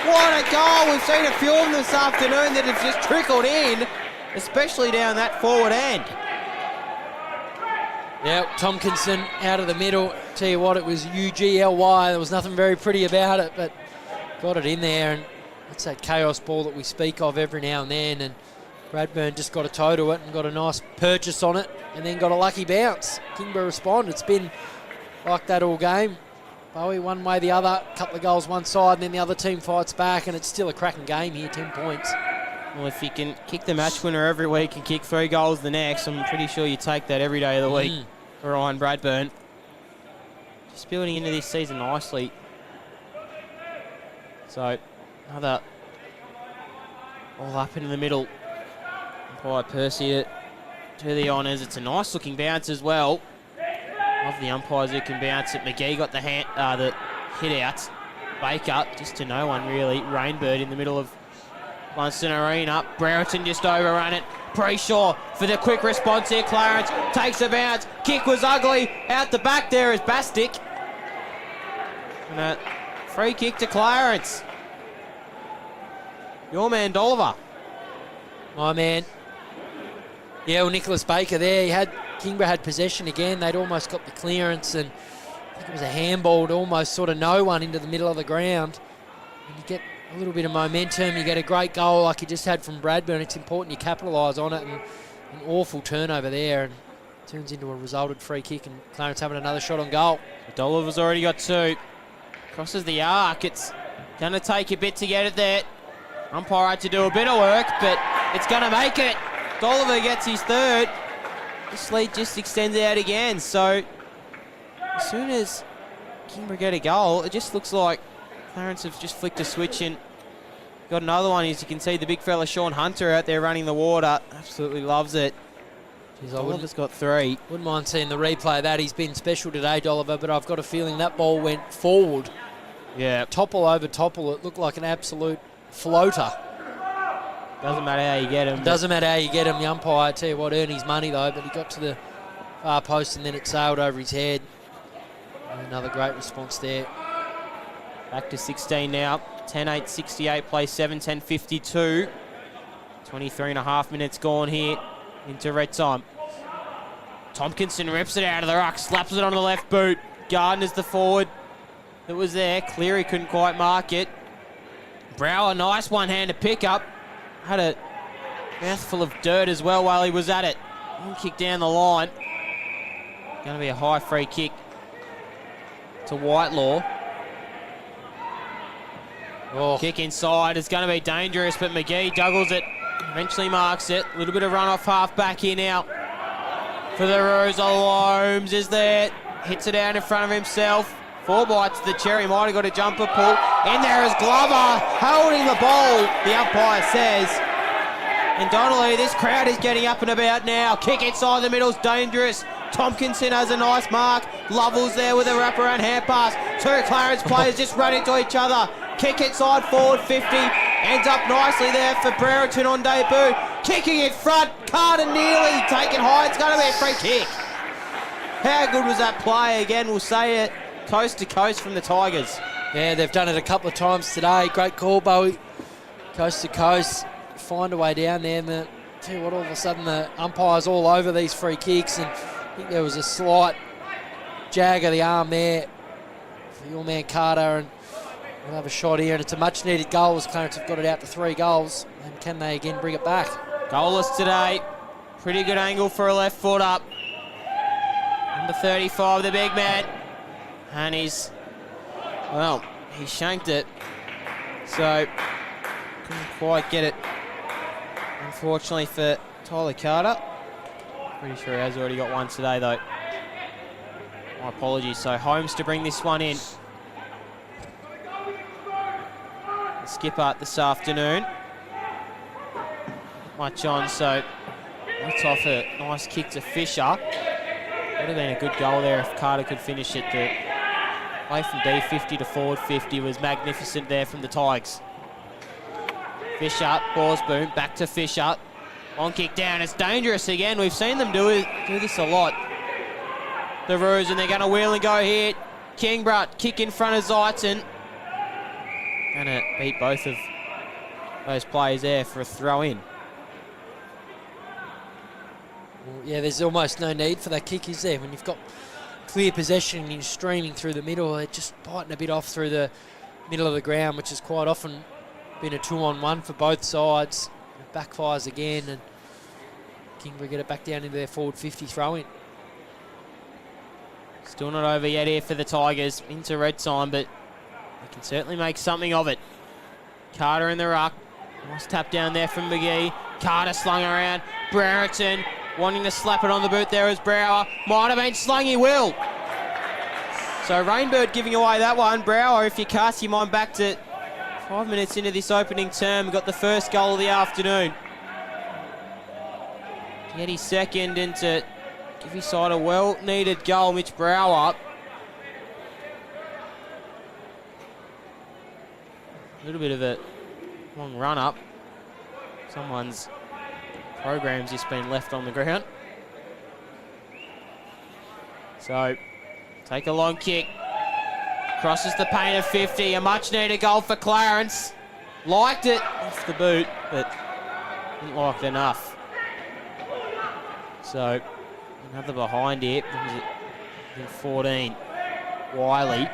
What a goal! We've seen a few of them this afternoon that have just trickled in, especially down that forward end. Yeah, Tompkinson out of the middle. Tell you what, it was UGLY. There was nothing very pretty about it, but got it in there, and it's that chaos ball that we speak of every now and then, and Bradburn just got a toe to it and got a nice purchase on it, and then got a lucky bounce. Kingborough respond. It's been like that all game. Bowie one way the other, a couple of goals one side, and then the other team fights back, and it's still a cracking game here, 10 points. Well, if you can kick the match winner every week and kick 3 goals the next, I'm pretty sure you take that every day of the week for Ryan Bradburn. Just building into this season nicely. So, another all up into the middle. Umpire Percy to the honours. It's a nice looking bounce as well. Love the umpires who can bounce it. McGee got the hit out. Baker, just to no one really. Rainbird in the middle of Blundstone Arena. Brereton just overrun it. Preshaw for the quick response here. Clarence takes a bounce. Kick was ugly. Out the back there is Bastick. And a free kick to Clarence. Your man Dolliver. My man. Yeah, well, Nicholas Baker there. Kingborough had possession again. They'd almost got the clearance, and I think it was a handball to almost sort of no one into the middle of the ground. And you get a little bit of momentum. You get a great goal like you just had from Bradburn. It's important you capitalise on it, and an awful turnover there, and turns into a resulted free kick, and Clarence having another shot on goal. Dolliver's already got 2. Crosses the arc. It's going to take a bit to get it there. Umpire had to do a bit of work, but it's going to make it. Dolliver gets his 3rd. This lead just extends out again. So as soon as Kingborough get a goal, it just looks like Clarence have just flicked a switch and got another one. As you can see, the big fella Sean Hunter out there running the water. Absolutely loves it. Dolliver's got 3. Wouldn't mind seeing the replay of that. He's been special today, Dolliver, but I've got a feeling that ball went forward. Yeah. Topple over topple. It looked like an absolute floater. Doesn't matter how you get him. Doesn't matter how you get him. The umpire, I tell you what, earned his money though, but he got to the far post and then it sailed over his head. And another great response there. Back to 16 now. 10-8-68, play 7-10-52. 23.5 minutes gone here into red time. Tompkinson rips it out of the ruck, slaps it on the left boot. Gardner's the forward that was there. Cleary couldn't quite mark it. Brower, nice one-handed pickup. Had a mouthful of dirt as well while he was at it. One kick down the line. Going to be a high free kick to Whitelaw. Oh. Kick inside. It's going to be dangerous, but McGee juggles it. Eventually marks it. A little bit of run off half back here now. For the Roos, Holmes is there. Hits it out in front of himself. 4 bites to the cherry. Might have got a jumper pull. In there is Glover holding the ball, the umpire says. And Donnelly, this crowd is getting up and about now. Kick inside the middle is dangerous. Tompkinson has a nice mark. Lovell's there with a wraparound hand pass. 2 Clarence players just run into each other. Kick inside forward 50. Ends up nicely there for Brereton on debut. Kicking in front. Carter nearly taken high. It's going to be a free kick. How good was that play? Again, we'll say it. Coast to coast from the Tigers. Yeah, they've done it a couple of times today. Great call, Bowie. coast to coast, find a way down there. And tell you what, all of a sudden the umpire's all over these free kicks, and I think there was a slight jag of the arm there for your man Carter, and we'll have a shot here, and it's a much needed goal as Clarence have got it out to 3 goals, and can they again bring it back? Goalless today. Pretty good angle for a left foot up. Number 35, the big man. And he shanked it. So, couldn't quite get it, unfortunately, for Tyler Carter. Pretty sure he has already got one today, though. My apologies. So, Holmes to bring this one in. The skipper this afternoon. Much on, so that's off a nice kick to Fisher. Would have been a good goal there if Carter could finish it. The play from D50 to forward 50 was magnificent there from the Tigers. Fisher, balls boom, back to Fisher. Long kick down, it's dangerous again. We've seen them do this a lot. The Roos, and they're going to wheel and go here. Kingborough, kick in front of Zeitzen. Going to beat both of those players there for a throw in. Yeah, there's almost no need for that kick, is there? When you've got clear possession and you're streaming through the middle, they're just biting a bit off through the middle of the ground, which has quite often been a 2-on-1 for both sides. It backfires again, and Kingborough get it back down into their forward 50 throw-in. Still not over yet here for the Tigers. Into red time, but they can certainly make something of it. Carter in the ruck. Nice tap down there from McGee. Carter slung around. Brereton wanting to slap it on the boot there as Brower. Might have been slung, he will. So Rainbird giving away that one. Brower, if you cast your mind back to 5 minutes into this opening term, got the first goal of the afternoon. To get his second and to give his side a well-needed goal, Mitch Brower. A little bit of a long run-up. Someone's program's just been left on the ground. So, take a long kick. Crosses the paint of 50. A much-needed goal for Clarence. Liked it off the boot, but didn't like it enough. So, another behind here. Brings it in 14. Wiley.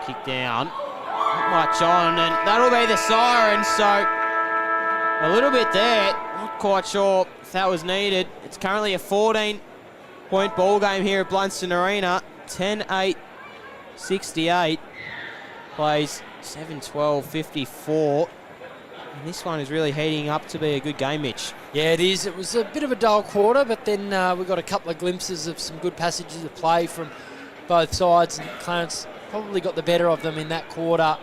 Kick down. Not much on, and that'll be the siren. So, a little bit there. Not quite sure if that was needed. It's currently a 14-point ball game here at Blundstone Arena. 10-8-68. Plays 7-12-54. And this one is really heating up to be a good game, Mitch. Yeah, it is. It was a bit of a dull quarter, but then we got a couple of glimpses of some good passages of play from both sides, and Clarence probably got the better of them in that quarter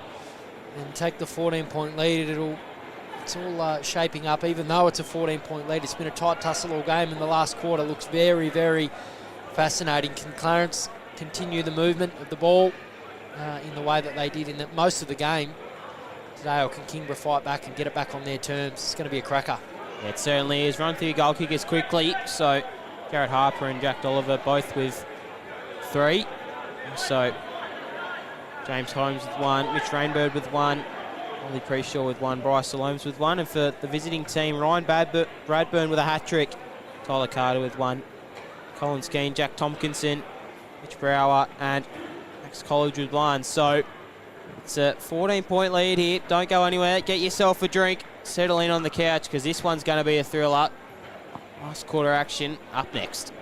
and take the 14-point lead. It's all shaping up, even though it's a 14-point lead. It's been a tight tussle all game, and the last quarter looks very, very fascinating. Can Clarence continue the movement of the ball in the way that they did in most of the game today, or can Kingborough fight back and get it back on their terms? It's going to be a cracker. Yeah, it certainly is. Run through your goal kickers quickly. So Garrett Harper and Jack Dolliver both with 3. So James Holmes with 1, Mitch Rainbird with 1, Ollie Preshaw with 1, Bryce Holmes with 1. And for the visiting team, Ryan Bradburn with a hat-trick, Tyler Carter with 1, Colin Skeen, Jack Tompkinson, Mitch Brower and Max College with 1. So it's a 14-point lead here. Don't go anywhere. Get yourself a drink. Settle in on the couch because this one's going to be a thriller. Last quarter action up next.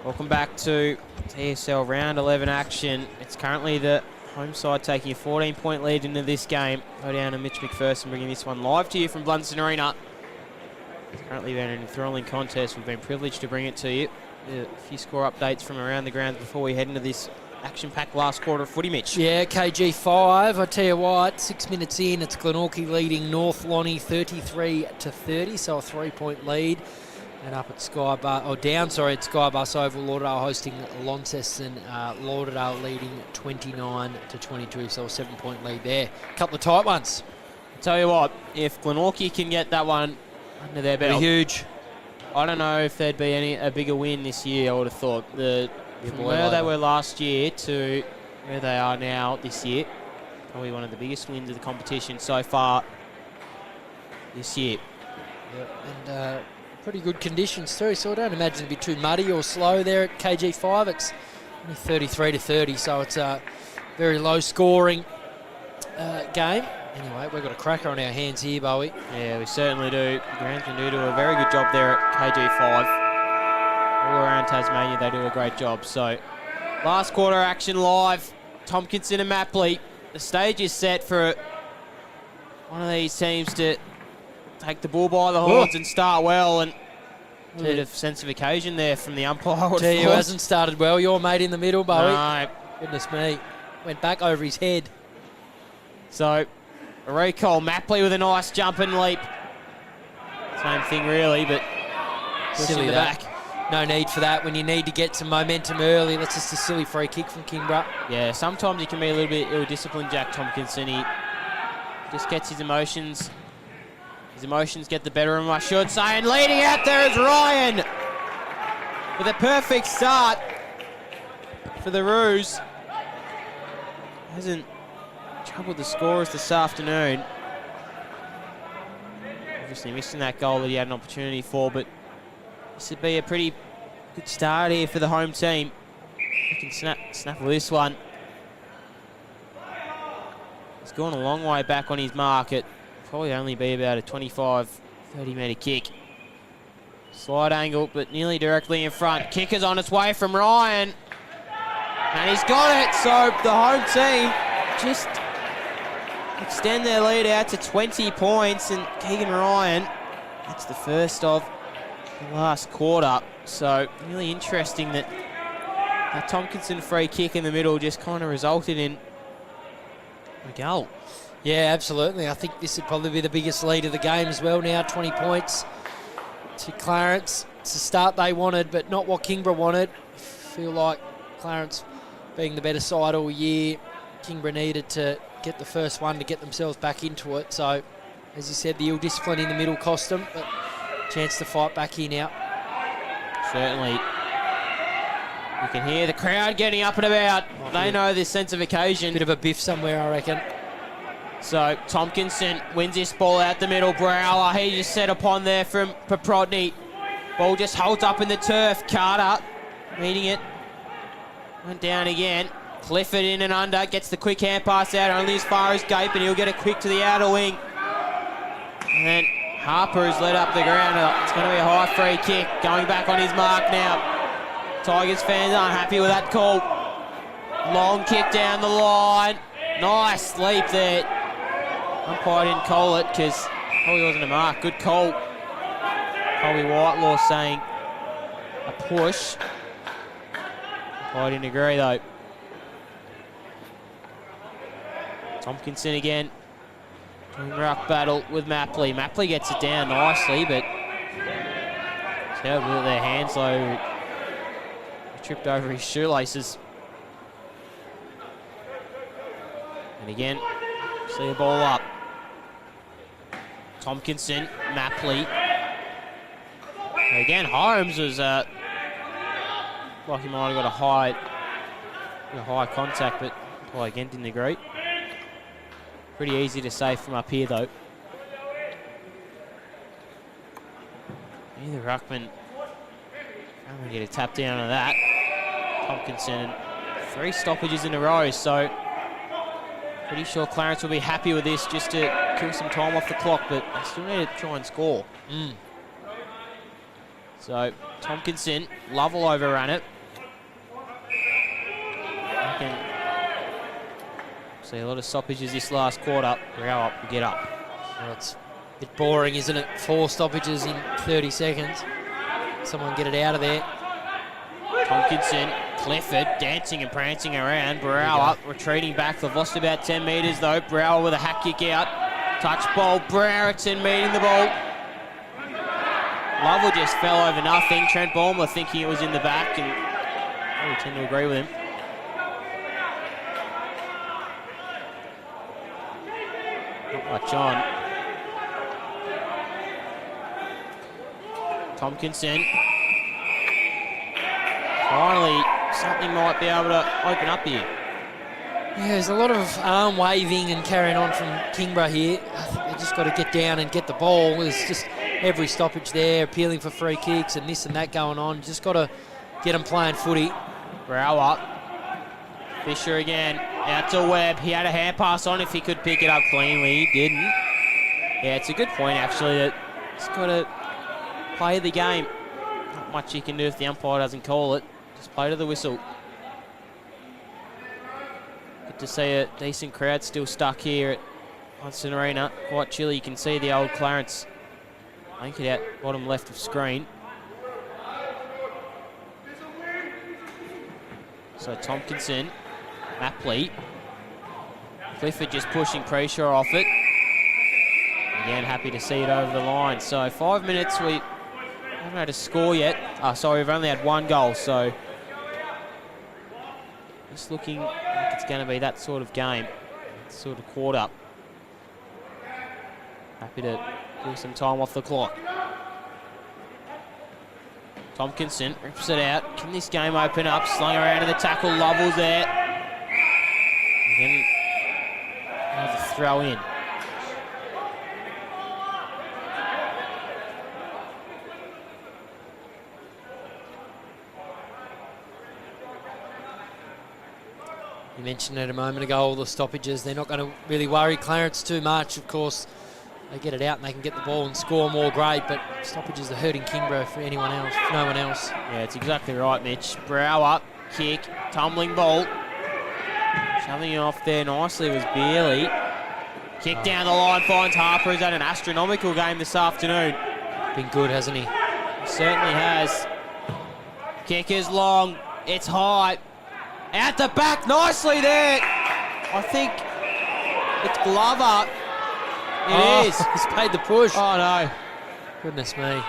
Welcome back to TSL round 11 action. It's currently the home side taking a 14-point lead into this game. Go down to Mitch McPherson bringing this one live to you from Blundstone Arena. It's currently been an enthralling contest. We've been privileged to bring it to you. A few score updates from around the grounds before we head into this action-packed last quarter of footy, Mitch. Yeah, KG 5. I tell you what, 6 minutes in, it's Glenorchy leading North Lonnie 33-30, so a 3-point lead. And up at at Skybus Oval, Lauderdale hosting Launceston. Lauderdale leading 29-22, so a 7-point lead there. A couple of tight ones. Tell you what, if Glenorchy can get that one under their belt, huge. I don't know if there'd be a bigger win this year. I would have thought from where they were last year to where they are now this year, probably one of the biggest wins of the competition so far this year. Yep. And pretty good conditions too, so I don't imagine it'd be too muddy or slow there at KG5. It's only 33-30, so it's a very low scoring game. Anyway, we've got a cracker on our hands here, Bowie. Yeah, we certainly do. The groundsmen do a very good job there at KG5. All around Tasmania, they do a great job. So, last quarter action live. Tompkinson and Mapley. The stage is set for one of these teams to take the bull by the horns and start well, and a bit of sense of occasion there from the umpire. Tell you, hasn't started well. Your mate in the middle, Bowie. No. Goodness me. Went back over his head. So, a recall. Mapley with a nice jump and leap. Same thing really, but silly the back. No need for that when you need to get some momentum early. That's just a silly free kick from Kingborough. Yeah, sometimes he can be a little bit ill-disciplined, Jack Tompkinson. He just gets his emotions. His emotions get the better of him, I should say. And leading out there is Ryan with a perfect start for the Roos. Hasn't troubled the scorers this afternoon. Obviously missing that goal that he had an opportunity for, but this would be a pretty good start here for the home team. They can snaffle this one. He's gone a long way back on his mark. It probably only be about a 25-30 metre kick. Slide angle, but nearly directly in front. Kick is on its way from Ryan. And he's got it, so the home team just extend their lead out to 20 points, and Keegan Ryan, that's the first of the last quarter. So really interesting that that Tompkinson free kick in the middle just kind of resulted in a goal. Yeah, absolutely. I think this would probably be the biggest lead of the game as well now, 20 points to Clarence. It's the start they wanted, but not what Kingborough wanted. I feel like Clarence being the better side all year, Kingborough needed to get the first one to get themselves back into it. So, as you said, the ill discipline in the middle cost them, but chance to fight back here now. Certainly. You can hear the crowd getting up and about. They know this sense of occasion. Bit of a biff somewhere, I reckon. So Tompkinson wins this ball out the middle. Brower, he just set upon there from Poprodny. Ball just holds up in the turf. Carter meeting it. Went down again. Clifford in and under. Gets the quick hand pass out only as far as Gape, and he'll get it quick to the outer wing. And then Harper has led up the ground. It's going to be a high free kick. Going back on his mark now. Tigers fans aren't happy with that call. Long kick down the line. Nice leap there. Umpire didn't call it because probably wasn't a mark. Good call. Colby Whitelaw saying a push. Umpire didn't agree though. Tompkinson again. Doing ruck battle with Mapley. Mapley gets it down nicely, but terrible with their hands though. He tripped over his shoelaces. And again, see the ball up. Tompkinson, Mapley. And again, Holmes was like he might have got a A high contact, but Pye again didn't agree. Pretty easy to save from up here, though. Either ruckman. I'm going to get a tap down on that. Tompkinson, 3 stoppages in a row, so pretty sure Clarence will be happy with this just to kill some time off the clock, but they still need to try and score. So Tompkinson, Lovell overran it. See a lot of stoppages this last quarter. Brow up, get up. Well, it's a bit boring, isn't it? 4 stoppages in 30 seconds. Someone get it out of there. Tompkinson, Clifford dancing and prancing around. Brower retreating back. They've lost about 10 metres though. Brower with a hack kick out. Touch ball. Browrickson meeting the ball. Lovell just fell over nothing. Trent Baumler thinking it was in the back, and I tend to agree with him. Not much on. Tompkinson. Finally, something might be able to open up here. Yeah, there's a lot of arm waving and carrying on from Kingborough here. I think they just got to get down and get the ball. There's just every stoppage there, appealing for free kicks and this and that going on. Just got to get them playing footy. Brower. Fisher again. Out to Webb. He had a hand pass on if he could pick it up cleanly. He didn't. Yeah, it's a good point, actually, that he's got to play the game. Not much you can do if the umpire doesn't call it. Just play to the whistle. Good to see a decent crowd still stuck here at Blundstone Arena. Quite chilly. You can see the old Clarence anchored out bottom left of screen. So Tompkinson, Mapley, Clifford just pushing pressure off it. Again, happy to see it over the line. So 5 minutes, we haven't had a score yet. Sorry, we've only had 1 goal, so just looking like it's going to be that sort of game, sort of quarter. Happy to give some time off the clock. Tompkinson rips it out. Can this game open up? Slung around in the tackle. Lovell's there. Again, another throw in. You mentioned it a moment ago, all the stoppages. They're not going to really worry Clarence too much. Of course, they get it out and they can get the ball and score more, great, but stoppages are hurting Kingborough for anyone else, no one else. Yeah, it's exactly right, Mitch. Brower, kick, tumbling ball. Shoving it off there nicely was Bealey. Kick down the line, finds Harper. He's had an astronomical game this afternoon. Been good, hasn't he? He certainly has. Kick is long, it's high. Out the back, nicely there. I think it's Glover. It is. He's paid the push. Oh, no. Goodness me.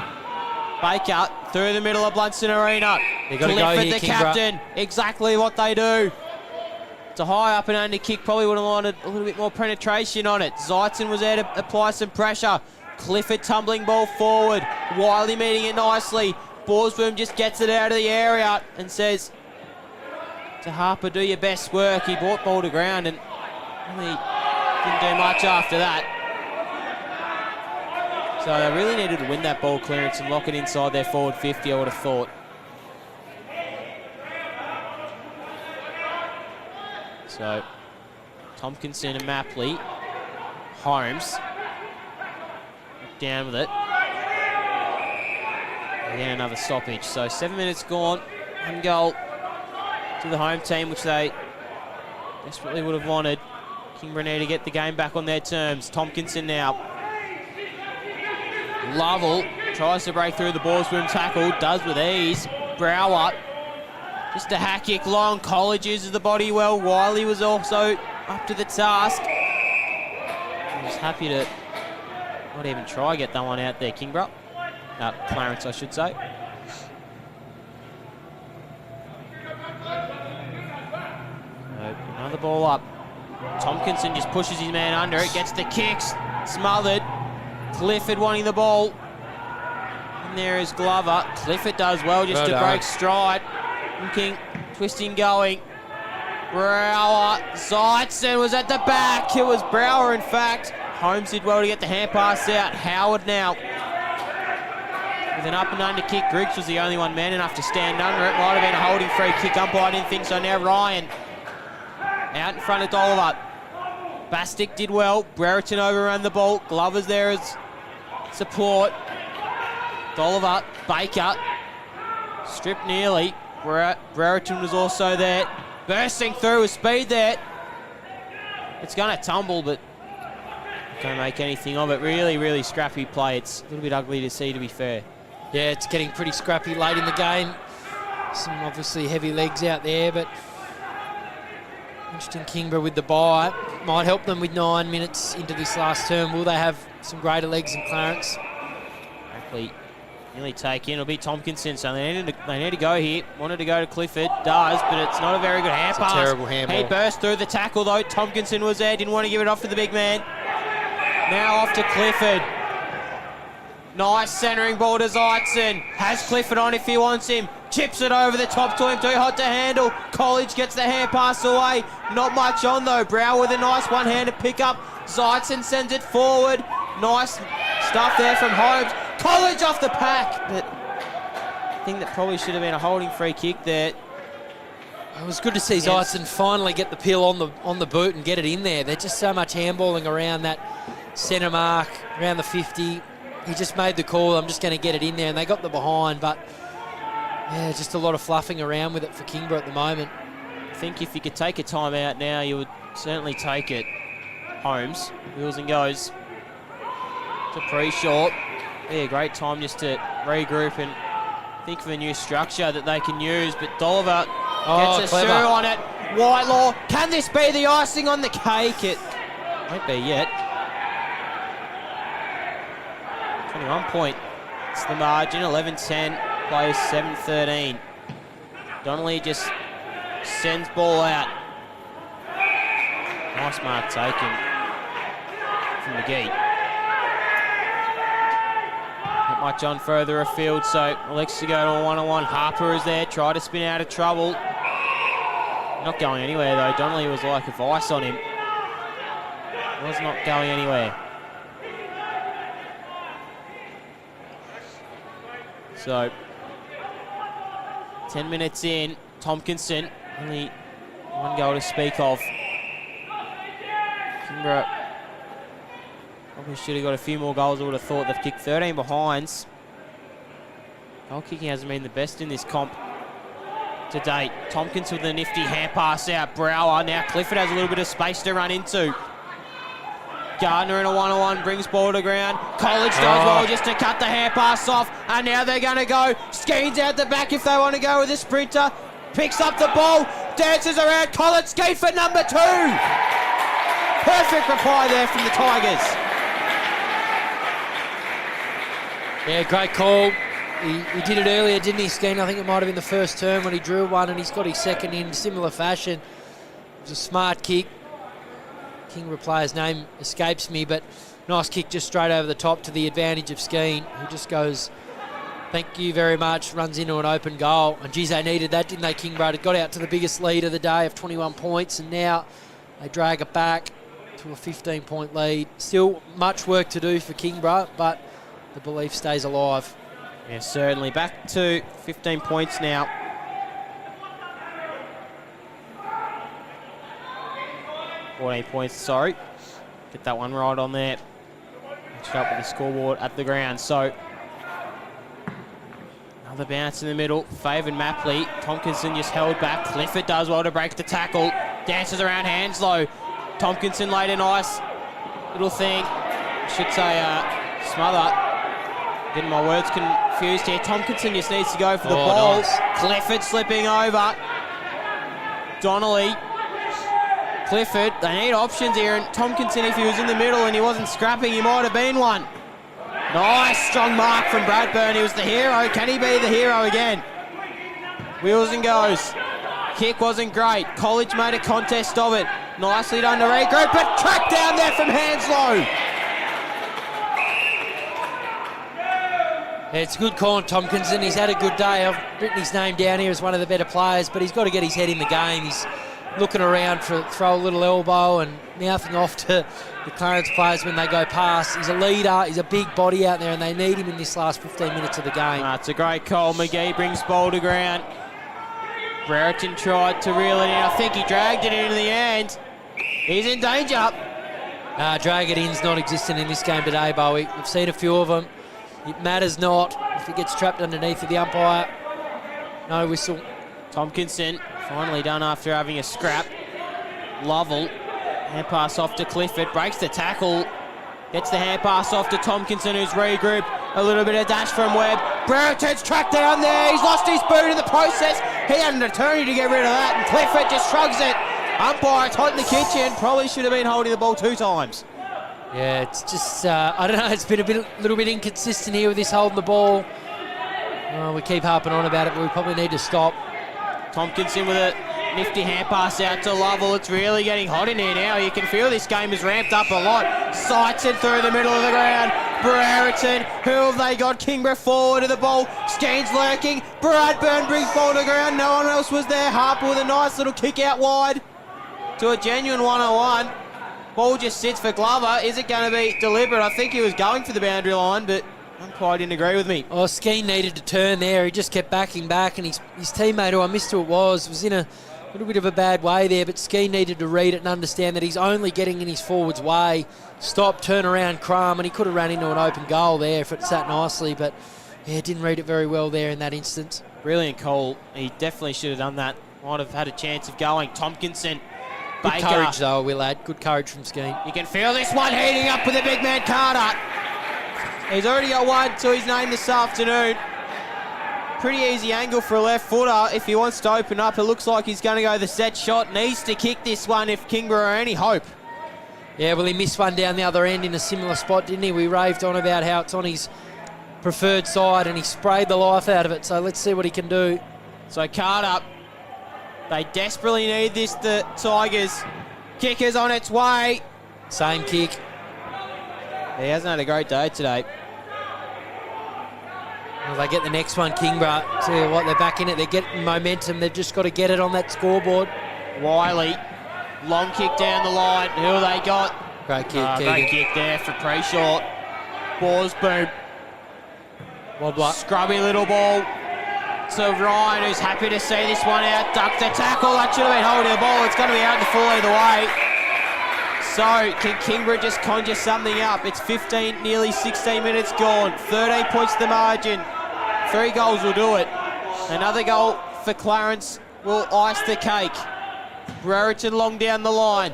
Baker through the middle of Blundstone Arena. They've got to go here, the captain. Exactly what they do. It's a high up and under kick. Probably would have wanted a little bit more penetration on it. Zeitzen was there to apply some pressure. Clifford tumbling ball forward. Wiley meeting it nicely. Borsboom just gets it out of the area and says to Harper, do your best work. He brought ball to ground and really didn't do much after that. So they really needed to win that ball clearance and lock it inside their forward 50, I would have thought. So Tompkinson and Mapley. Holmes. Down with it. Again, another stoppage. So 7 minutes gone. 1 goal to the home team, which they desperately would have wanted. Kingborough need to get the game back on their terms. Tompkinson now. Lovell tries to break through the Borsboom tackle, does with ease. Brower, just a hack kick long. College uses the body well. Wiley was also up to the task. He was happy to not even try get that one out there, Kingborough. Clarence, I should say. Another ball up. Tompkinson just pushes his man under it, gets the kicks, smothered. Clifford wanting the ball. And there is Glover. Clifford does well just to break stride. Looking, twisting, going. Brower, Zeitzen was at the back. It was Brower, in fact. Holmes did well to get the hand pass out. Howard now with an up and under kick. Griggs was the only one man enough to stand under it. Might have been a holding free kick. Umpire didn't think so. Now Ryan out in front of Dolliver. Bastick did well. Brereton overran the ball. Glover's there as support. Dolliver, Baker, stripped nearly. Brereton was also there. Bursting through with speed there. It's going to tumble, but not going to make anything of it. Really, really scrappy play. It's a little bit ugly to see, to be fair. Yeah, it's getting pretty scrappy late in the game. Some obviously heavy legs out there, but interesting Kingborough with the bye. Might help them with 9 minutes into this last term. Will they have some greater legs than Clarence? Exactly. Nearly take in. It'll be Tompkinson, so they need to go here. Wanted to go to Clifford, does, but it's not a very good hand pass. It's a terrible handball. He burst through the tackle though. Tompkinson was there, didn't want to give it off to the big man. Now off to Clifford. Nice centering ball to Zeitzen. Has Clifford on if he wants him. Chips it over the top to him, too hot to handle. College gets the hand pass away. Not much on though. Brow with a nice one-handed pickup. Zeitzen sends it forward. Nice stuff there from Holmes. College off the pack, but I think that probably should have been a holding free kick there. It was good to see Zeitzen finally get the peel on the boot and get it in there. There's just so much handballing around that centre mark, around the 50. He just made the call, I'm just going to get it in there, and they got the behind, but yeah, just a lot of fluffing around with it for Kingborough at the moment. I think if you could take a timeout now, you would certainly take it. Holmes, wheels and goes to pre-short. Yeah, great time just to regroup and think of a new structure that they can use, but Dolliver gets a shoe on it. Whitelaw, can this be the icing on the cake? It won't be yet. 21 point. It's the margin, 11-10, plays 7-13. Donnelly just sends ball out. Nice mark taken from McGee. Not much on further afield, so elects to go to a one-on-one. Harper is there, try to spin out of trouble. Not going anywhere though. Donnelly was like a vice on him. Was not going anywhere. So, 10 minutes in, Tompkinson, only one goal to speak of. Kingborough probably should have got a few more goals, I would have thought. They've kicked 13 behinds. Goal kicking hasn't been the best in this comp to date. Tompkins with a nifty hand pass out. Brower, now Clifford has a little bit of space to run into. Gardner in a one-on-one, brings ball to ground. College does well just to cut the hand pass off, and now they're going to go. Skeens out the back if they want to go with a sprinter. Picks up the ball, dances around. College ski for number 2. Perfect reply there from the Tigers. Yeah, great call. He did it earlier, didn't he, Skeen? I think it might have been the first term when he drew one, and he's got his second in similar fashion. It was a smart kick. Kingborough player's name escapes me, but nice kick just straight over the top to the advantage of Skeen, who just goes, thank you very much, runs into an open goal. And geez, they needed that, didn't they, Kingborough? It got out to the biggest lead of the day of 21 points, and now they drag it back to a 15-point lead. Still much work to do for Kingborough, but the belief stays alive. Yeah, certainly. Back to 15 points now. Points, sorry. Get that one right on there. Match up with the scoreboard at the ground. So, another bounce in the middle. Favoured Mapley. Tompkinson just held back. Clifford does well to break the tackle. Dances around Hanslow. Tompkinson laid a nice little thing. Should say smother. Getting my words confused here. Tompkinson just needs to go for the ball. Nice. Clifford slipping over. Donnelly. Clifford, they need options here, and Tompkinson, if he was in the middle and he wasn't scrapping, he might have been one. Nice, strong mark from Bradburn. He was the hero. Can he be the hero again? Wheels and goes. Kick wasn't great. College made a contest of it. Nicely done to regroup, but tracked down there from Hanslow. Yeah, it's a good call on Tompkinson. He's had a good day. I've written his name down here as one of the better players, but he's got to get his head in the game. He's looking around to throw a little elbow and mouthing off to the Clarence players when they go past. He's a leader. He's a big body out there, and they need him in this last 15 minutes of the game. That's a great call. McGee brings ball to ground. Brereton tried to reel it in. I think he dragged it into the end. He's in danger. Drag it in's not existent in this game today, Bowie. We've seen a few of them. It matters not if it gets trapped underneath of the umpire. No whistle. Tompkinson finally done after having a scrap. Lovell, hand pass off to Clifford, breaks the tackle, gets the hand pass off to Tompkinson, who's regrouped. A little bit of dash from Webb. Brereton's tracked down there. He's lost his boot in the process. He had an attorney to get rid of that, and Clifford just shrugs it. Umpire, it's hot in the kitchen. Probably should have been holding the ball 2 times. Yeah, it's just, I don't know, it's been a little bit inconsistent here with this holding the ball. We keep harping on about it, but we probably need to stop. Tompkinson with a nifty hand pass out to Lovell. It's really getting hot in here now. You can feel this game has ramped up a lot. Sights it through the middle of the ground. Brereton, who have they got? Kingborough forward to the ball. Skeens lurking. Bradburn brings ball to ground. No one else was there. Harper with a nice little kick out wide to a genuine 101. Ball just sits for Glover. Is it going to be deliberate? I think he was going for the boundary line, but umpire didn't agree with me. Oh, Skeen needed to turn there. He just kept backing back, and his teammate, who I missed who it was in a little bit of a bad way there, but Skeen needed to read it and understand that he's only getting in his forward's way. Stop, turn around, crumb, and he could have ran into an open goal there if it sat nicely, but yeah, didn't read it very well there in that instance. Brilliant call. He definitely should have done that. Might have had a chance of going. Tompkinson. Good Baker. courage, though, Will add. Good courage from Skeen. You can feel this one heating up with the big man Carter. He's already got one to his name this afternoon. Pretty easy angle for a left footer if he wants to open up. It looks like he's going to go the set shot. Needs to kick this one if Kingborough are any hope. Yeah, well, he missed one down the other end in a similar spot, didn't he? We raved on about how it's on his preferred side, and he sprayed the life out of it. So let's see what he can do. So Carter, they desperately need this, the Tigers. Kicker's on its way. Same kick. He hasn't had a great day today. Well, they get the next one, Kingborough. Tell you what, they're back in it. They're getting momentum. They've just got to get it on that scoreboard. Wiley, long kick down the line. Who have they got? Great kick, great kick there for Pre-Short. Ball's boom. Scrubby little ball to Ryan, who's happy to see this one out. Duck the tackle. That should have been holding the ball. It's going to be out in the full either way. So, can Kingborough just conjure something up? It's 15, nearly 16 minutes gone. 13 points to the margin. 3 goals will do it. Another goal for Clarence will ice the cake. Brereton long down the line.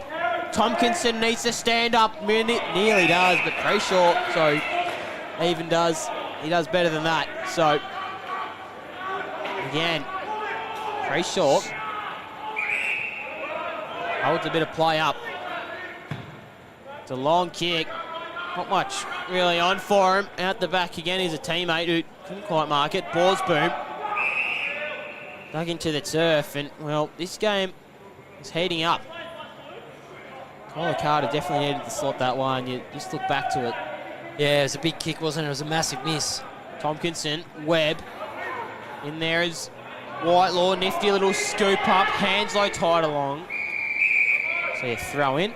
Tompkinson needs to stand up. Nearly does, but pretty short. So, even does. He does better than that. So, again, pretty short. Holds a bit of play up. It's a long kick. Not much really on for him. Out the back again is a teammate who couldn't quite mark it. Balls boom. Dug into the turf, and, well, this game is heating up. Colin Carter definitely needed to slot that one. You just look back to it. Yeah, it was a big kick, wasn't it? It was a massive miss. Tompkinson, Webb. In there is Whitelaw. Nifty little scoop up. Hanslow tied along. So you throw in.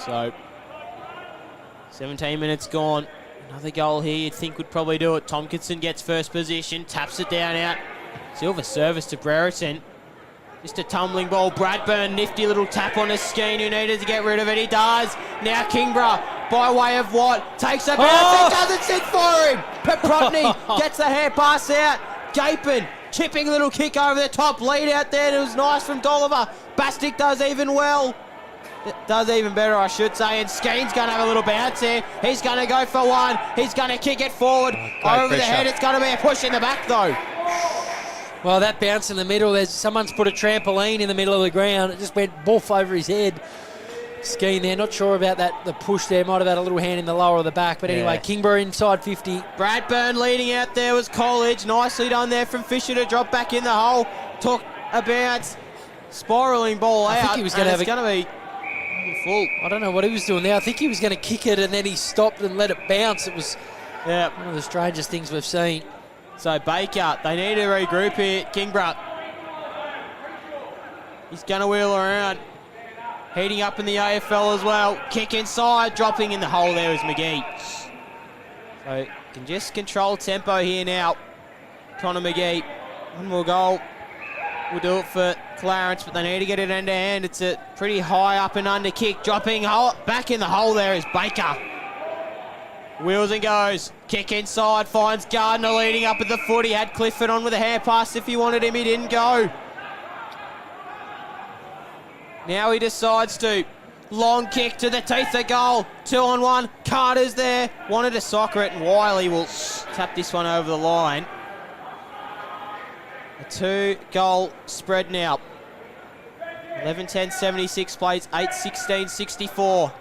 So, 17 minutes gone. Another goal here you'd think would probably do it. Tompkinson gets first position, taps it down out. Silver service to Brereton. Just a tumbling ball. Bradburn, nifty little tap on a Skeen who needed to get rid of it. He does. Now Kingborough, by way of what? Takes a bounce. It doesn't sit for him. Peprotny gets the hand pass out. Gaping, chipping little kick over the top. Lead out there. It was nice from Dolliver. Bastick does even well. It does even better, I should say, and Skeen's going to have a little bounce here. He's going to go for one. He's going to kick it forward. Over the head, it's going to be a push in the back, though. Well, that bounce in the middle, someone's put a trampoline in the middle of the ground. It just went boof over his head. Skeen there, not sure about that. The push there might have had a little hand in the lower of the back. But anyway, Kingborough inside 50. Bradburn leading out there was College. Nicely done there from Fisher to drop back in the hole. Took a bounce. Spiralling ball out. I think he was going to have going to be... Full. I don't know what he was doing there. I think he was going to kick it and then he stopped and let it bounce. It was one of the strangest things we've seen. So Baker, they need to regroup here. Kingborough. He's going to wheel around. Heating up in the AFL as well. Kick inside, dropping in the hole there is McGee. So can just control tempo here now. Connor McGee. One more goal will do it for Clarence, but they need to get it end to hand. It's a pretty high up and under kick. Dropping back in the hole there is Baker. Wheels and goes. Kick inside, finds Gardner leading up at the foot. He had Clifford on with a hair pass if he wanted him. He didn't go. Now he decides to. Long kick to the teeth of goal. 2-on-1. Carter's there. Wanted to soccer it, and Wiley will tap this one over the line. A 2-goal spread now. 11-10-76 plays 8-16-64.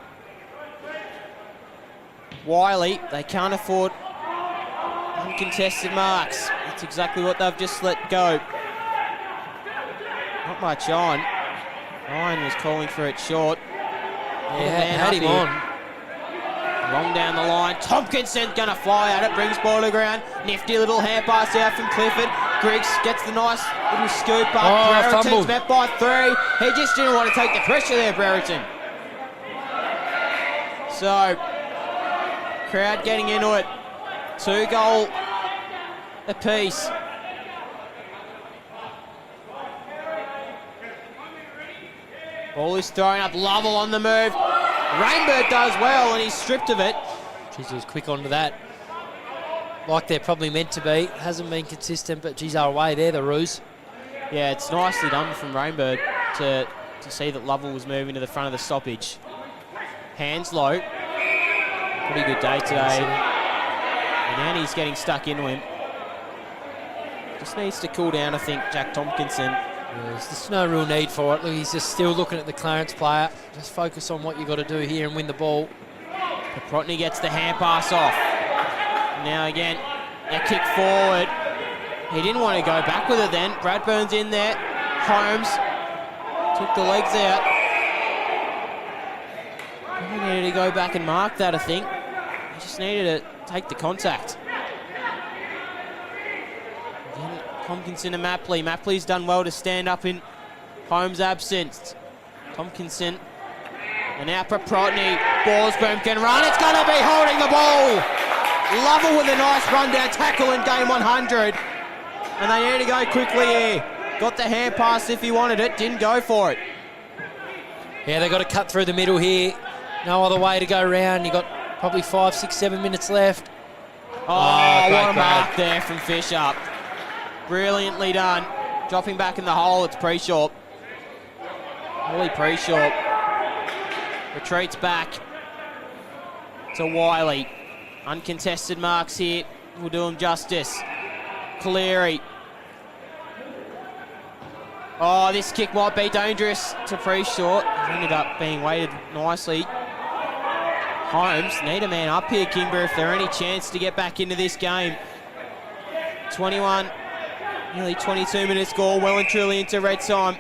Wiley, they can't afford uncontested marks. That's exactly what they've just let go. Not much on. Ryan was calling for it short. Yeah, had him on. Long down the line. Tompkinson's going to fly at it. Brings ball to ground. Nifty little hand pass out from Clifford. Griggs gets the nice little scoop up. Brereton's met by 3. He just didn't want to take the pressure there, Brereton. So, crowd getting into it. 2-goal apiece. Ball is thrown up. Lovell on the move. Rainbird does well, and he's stripped of it. Geez, he was quick onto that. Like they're probably meant to be. Hasn't been consistent, but geez, are away there, the Roos. Yeah, it's nicely done from Rainbird to see that Lovell was moving to the front of the stoppage. Hands low. Pretty good day today. And Annie's getting stuck into him. Just needs to cool down, I think, Jack Tompkinson. There's just no real need for it. Look, he's just still looking at the Clarence player. Just focus on what you got to do here and win the ball. Paprotny gets the hand pass off. Now again, a kick forward. He didn't want to go back with it then. Bradburn's in there. Holmes took the legs out. He needed to go back and mark that, I think. He just needed to take the contact. Again, Tompkinson and Mapley. Mapley's done well to stand up in Holmes' absence. Tompkinson. And now Paprotny. Borsboom can run. It's going to be holding the ball. Lovell with a nice rundown tackle in game 100. And they need to go quickly here. Got the hand pass if he wanted it. Didn't go for it. Yeah, they got to cut through the middle here. No other way to go round. You got probably 5, 6, 7 minutes left. Oh, what a mark there from Fisher. Brilliantly done. Dropping back in the hole. It's Pre-Short. Ollie Pre-Short. Retreats back to Wiley. Uncontested marks here. We'll do him justice. Cleary. Oh, this kick might be dangerous to Pre-Short. It ended up being weighted nicely. Holmes need a man up here, Kingborough, if there any chance to get back into this game. 21, nearly 22 minutes score, well and truly into red time.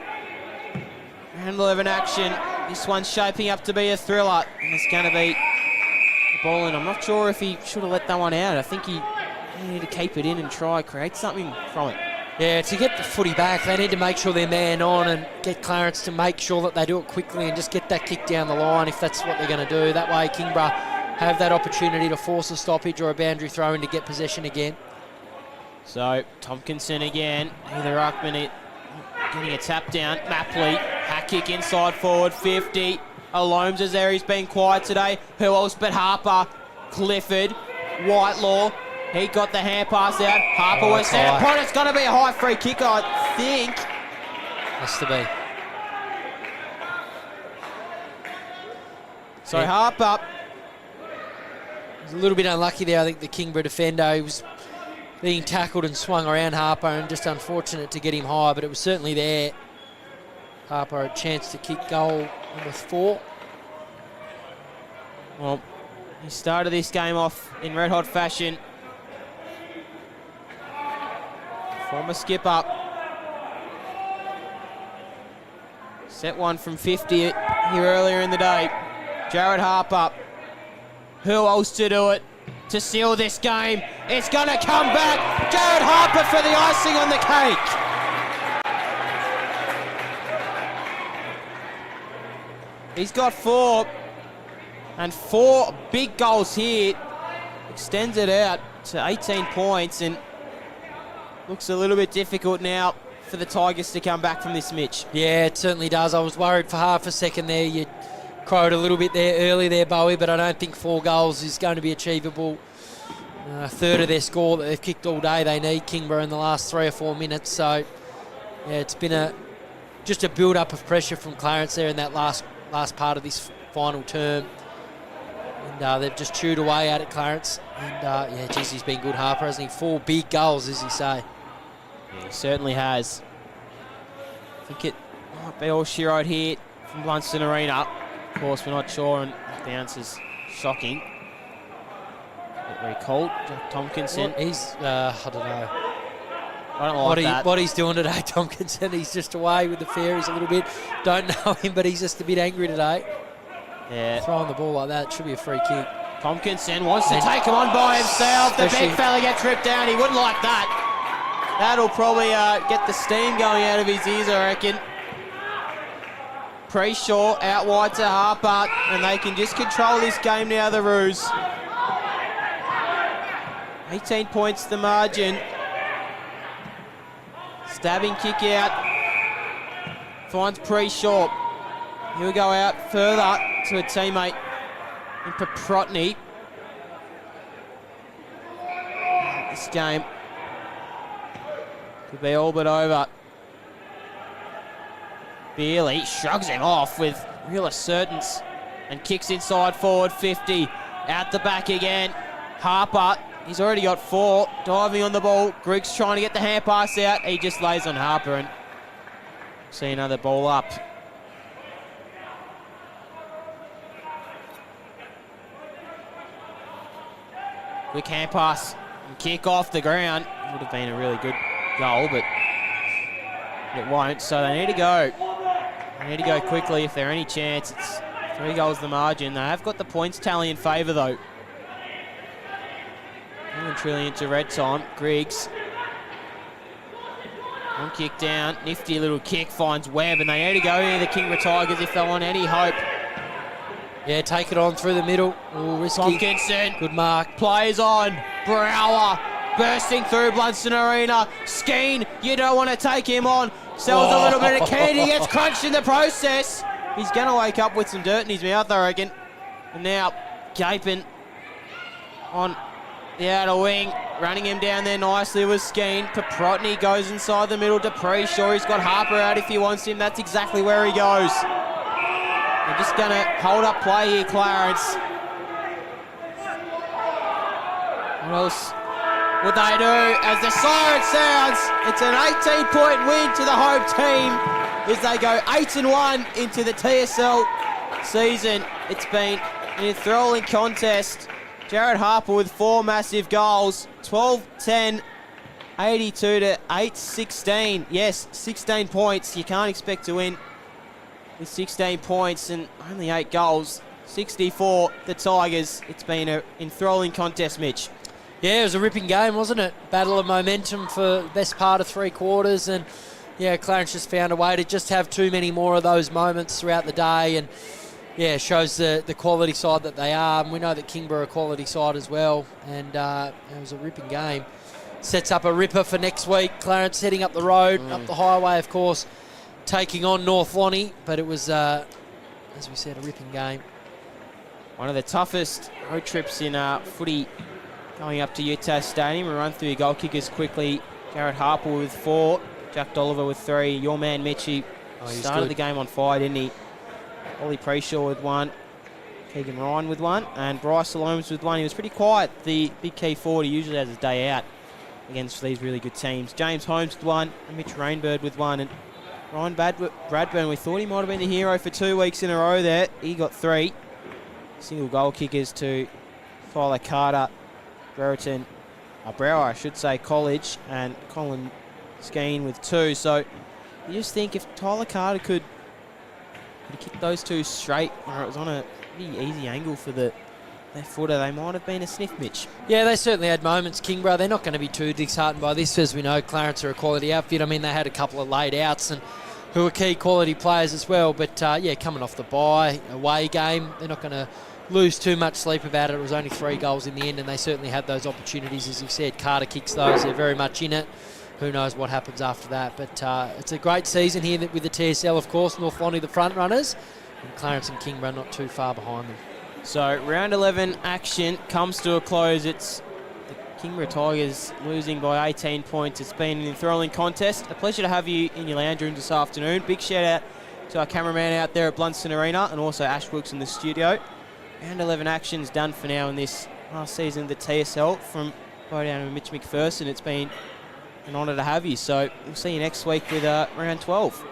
Round 11 action. This one's shaping up to be a thriller, and it's going to be the ball in. I'm not sure if he should have let that one out. I think he needed to keep it in and try create something from it. Yeah, to get the footy back, they need to make sure they're man on and get Clarence to make sure that they do it quickly and just get that kick down the line if that's what they're going to do. That way Kingborough have that opportunity to force a stoppage or a boundary throw in to get possession again. So, Tompkinson again. Either Ruckman getting a tap down. Mapley, hack kick inside forward, 50. Alomes is there, he's been quiet today. Who else but Harper? Clifford, Whitelaw. He got the hand pass out. Harper was there. It's going to be a high free kick, I think. Has to be. So yeah. Harper. He's a little bit unlucky there. I think the Kingborough defender, he was being tackled and swung around Harper and just unfortunate to get him high, but it was certainly there. Harper a chance to kick goal number 4. Well, he started this game off in red-hot fashion. Former skipper Set one from 50 here earlier in the day. Jared Harper. Who else to do it to seal this game? It's going to come back. Jared Harper for the icing on the cake. He's got 4. And 4 big goals here. Extends it out to 18 points and looks a little bit difficult now for the Tigers to come back from this, Mitch. Yeah, it certainly does. I was worried for half a second there. You crowed a little bit there early there, Bowie, but I don't think 4 goals is going to be achievable. A third of their score that they've kicked all day, they need Kingborough in the last 3 or 4 minutes. So, yeah, it's been just a build-up of pressure from Clarence there in that last part of this final term. And they've just chewed away at it, Clarence. And, yeah, geez, he's been good, Harper, hasn't he? 4 big goals, as you say. Yeah, he certainly has. I think it might be all she wrote here from Blundstone Arena. Of course, we're not sure, and the answer's shocking. Very cold. Jack Tompkinson. He's, I don't know. I don't like that. What he's doing today, Tompkinson. He's just away with the fairies a little bit. Don't know him, but he's just a bit angry today. Yeah. Throwing the ball like that should be a free kick. Tompkinson wants to take him on by himself. The big fella gets ripped down. He wouldn't like that. That'll probably get the steam going out of his ears, I reckon. Pre-Shaw out wide to Harper, and they can just control this game now, the Roos. 18 points the margin. Stabbing kick out. Finds Pre-Shaw. He'll go out further to a teammate in Paprotny. This game could be all but over. Beerley shrugs him off with real assertance and kicks inside forward 50. Out the back again. Harper, he's already got 4. Diving on the ball. Griggs trying to get the hand pass out. He just lays on Harper and see another ball up. Quick hand pass and kick off the ground. Would have been a really good goal, but it won't, so they need to go. They need to go quickly if they're any chance. It's 3 goals the margin. They have got the points tally in favour, though. And truly into red time. Griggs. One kick down. Nifty little kick finds Webb, and they need to go here, the Kingborough Tigers, if they want any hope. Yeah, take it on through the middle. Ooh, risky. Tompkinson. Good mark. Plays on. Brower bursting through Blundstone Arena. Skeen, you don't want to take him on. Sells a little bit of candy. Gets crunched in the process. He's going to wake up with some dirt in his mouth, I reckon. And now gaping on the outer wing. Running him down there nicely with Skeen. Paprotny goes inside the middle to Pre-Shaw. He's got Harper out if he wants him. That's exactly where he goes. They're just going to hold up play here, Clarence. What else would they do? As the siren sounds, it's an 18-point win to the home team as they go 8-1 into the TSL season. It's been an enthralling contest. Jared Harper with 4 massive goals, 12-10, 82 to 8-16. Yes, 16 points. You can't expect to win with 16 points and only 8 goals. 64 the Tigers. It's been an enthralling contest, Mitch. Yeah, it was a ripping game, wasn't it? Battle of momentum for the best part of 3 quarters, and yeah, Clarence just found a way to just have too many more of those moments throughout the day, and yeah, shows the quality side that they are. And we know that Kingborough are a quality side as well, and it was a ripping game. Sets up a ripper for next week. Clarence heading up the road, up the highway, of course, taking on North Lonnie, but it was, as we said, a ripping game. One of the toughest road trips in footy going up to Utah Stadium. We'll run through your goal kickers quickly. Jared Harper with 4, Jack Dolliver with 3. Your man Mitchie started the game on fire, didn't he? Ollie Pre-Shaw with 1, Keegan Ryan with 1, and Bryce Alomes with 1. He was pretty quiet, the big key forward. He usually has his day out against these really good teams. James Holmes with 1, and Mitch Rainbird with 1, and Ryan Bradburn, we thought he might have been the hero for 2 weeks in a row there. He got 3. Single goal kickers to Tyler Carter, Brereton, Brower, I should say, College, and Colin Skeen with 2. So you just think if Tyler Carter could He kicked those two straight, or it was on a pretty easy angle for their footer. They might have been a sniff, Mitch. Yeah, they certainly had moments, Kingborough. They're not going to be too disheartened by this. As we know, Clarence are a quality outfit. I mean, they had a couple of laid outs and who are key quality players as well. But, yeah, coming off the bye, away game, they're not going to lose too much sleep about it. It was only 3 goals in the end, and they certainly had those opportunities. As you said, Carter kicks those. They're very much in it. Who knows what happens after that. But it's a great season here with the TSL, of course. North Lonnie, the front runners, and Clarence and Kingborough not too far behind them. So round 11 action comes to a close. It's the Kingborough Tigers losing by 18 points. It's been an enthralling contest. A pleasure to have you in your lounge room this afternoon. Big shout out to our cameraman out there at Blundstone Arena and also Ash Wilkes in the studio. Round 11 action's done for now in this last season of the TSL. From Bo down to Mitch McPherson, it's been an honour to have you. So we'll see you next week with round 12.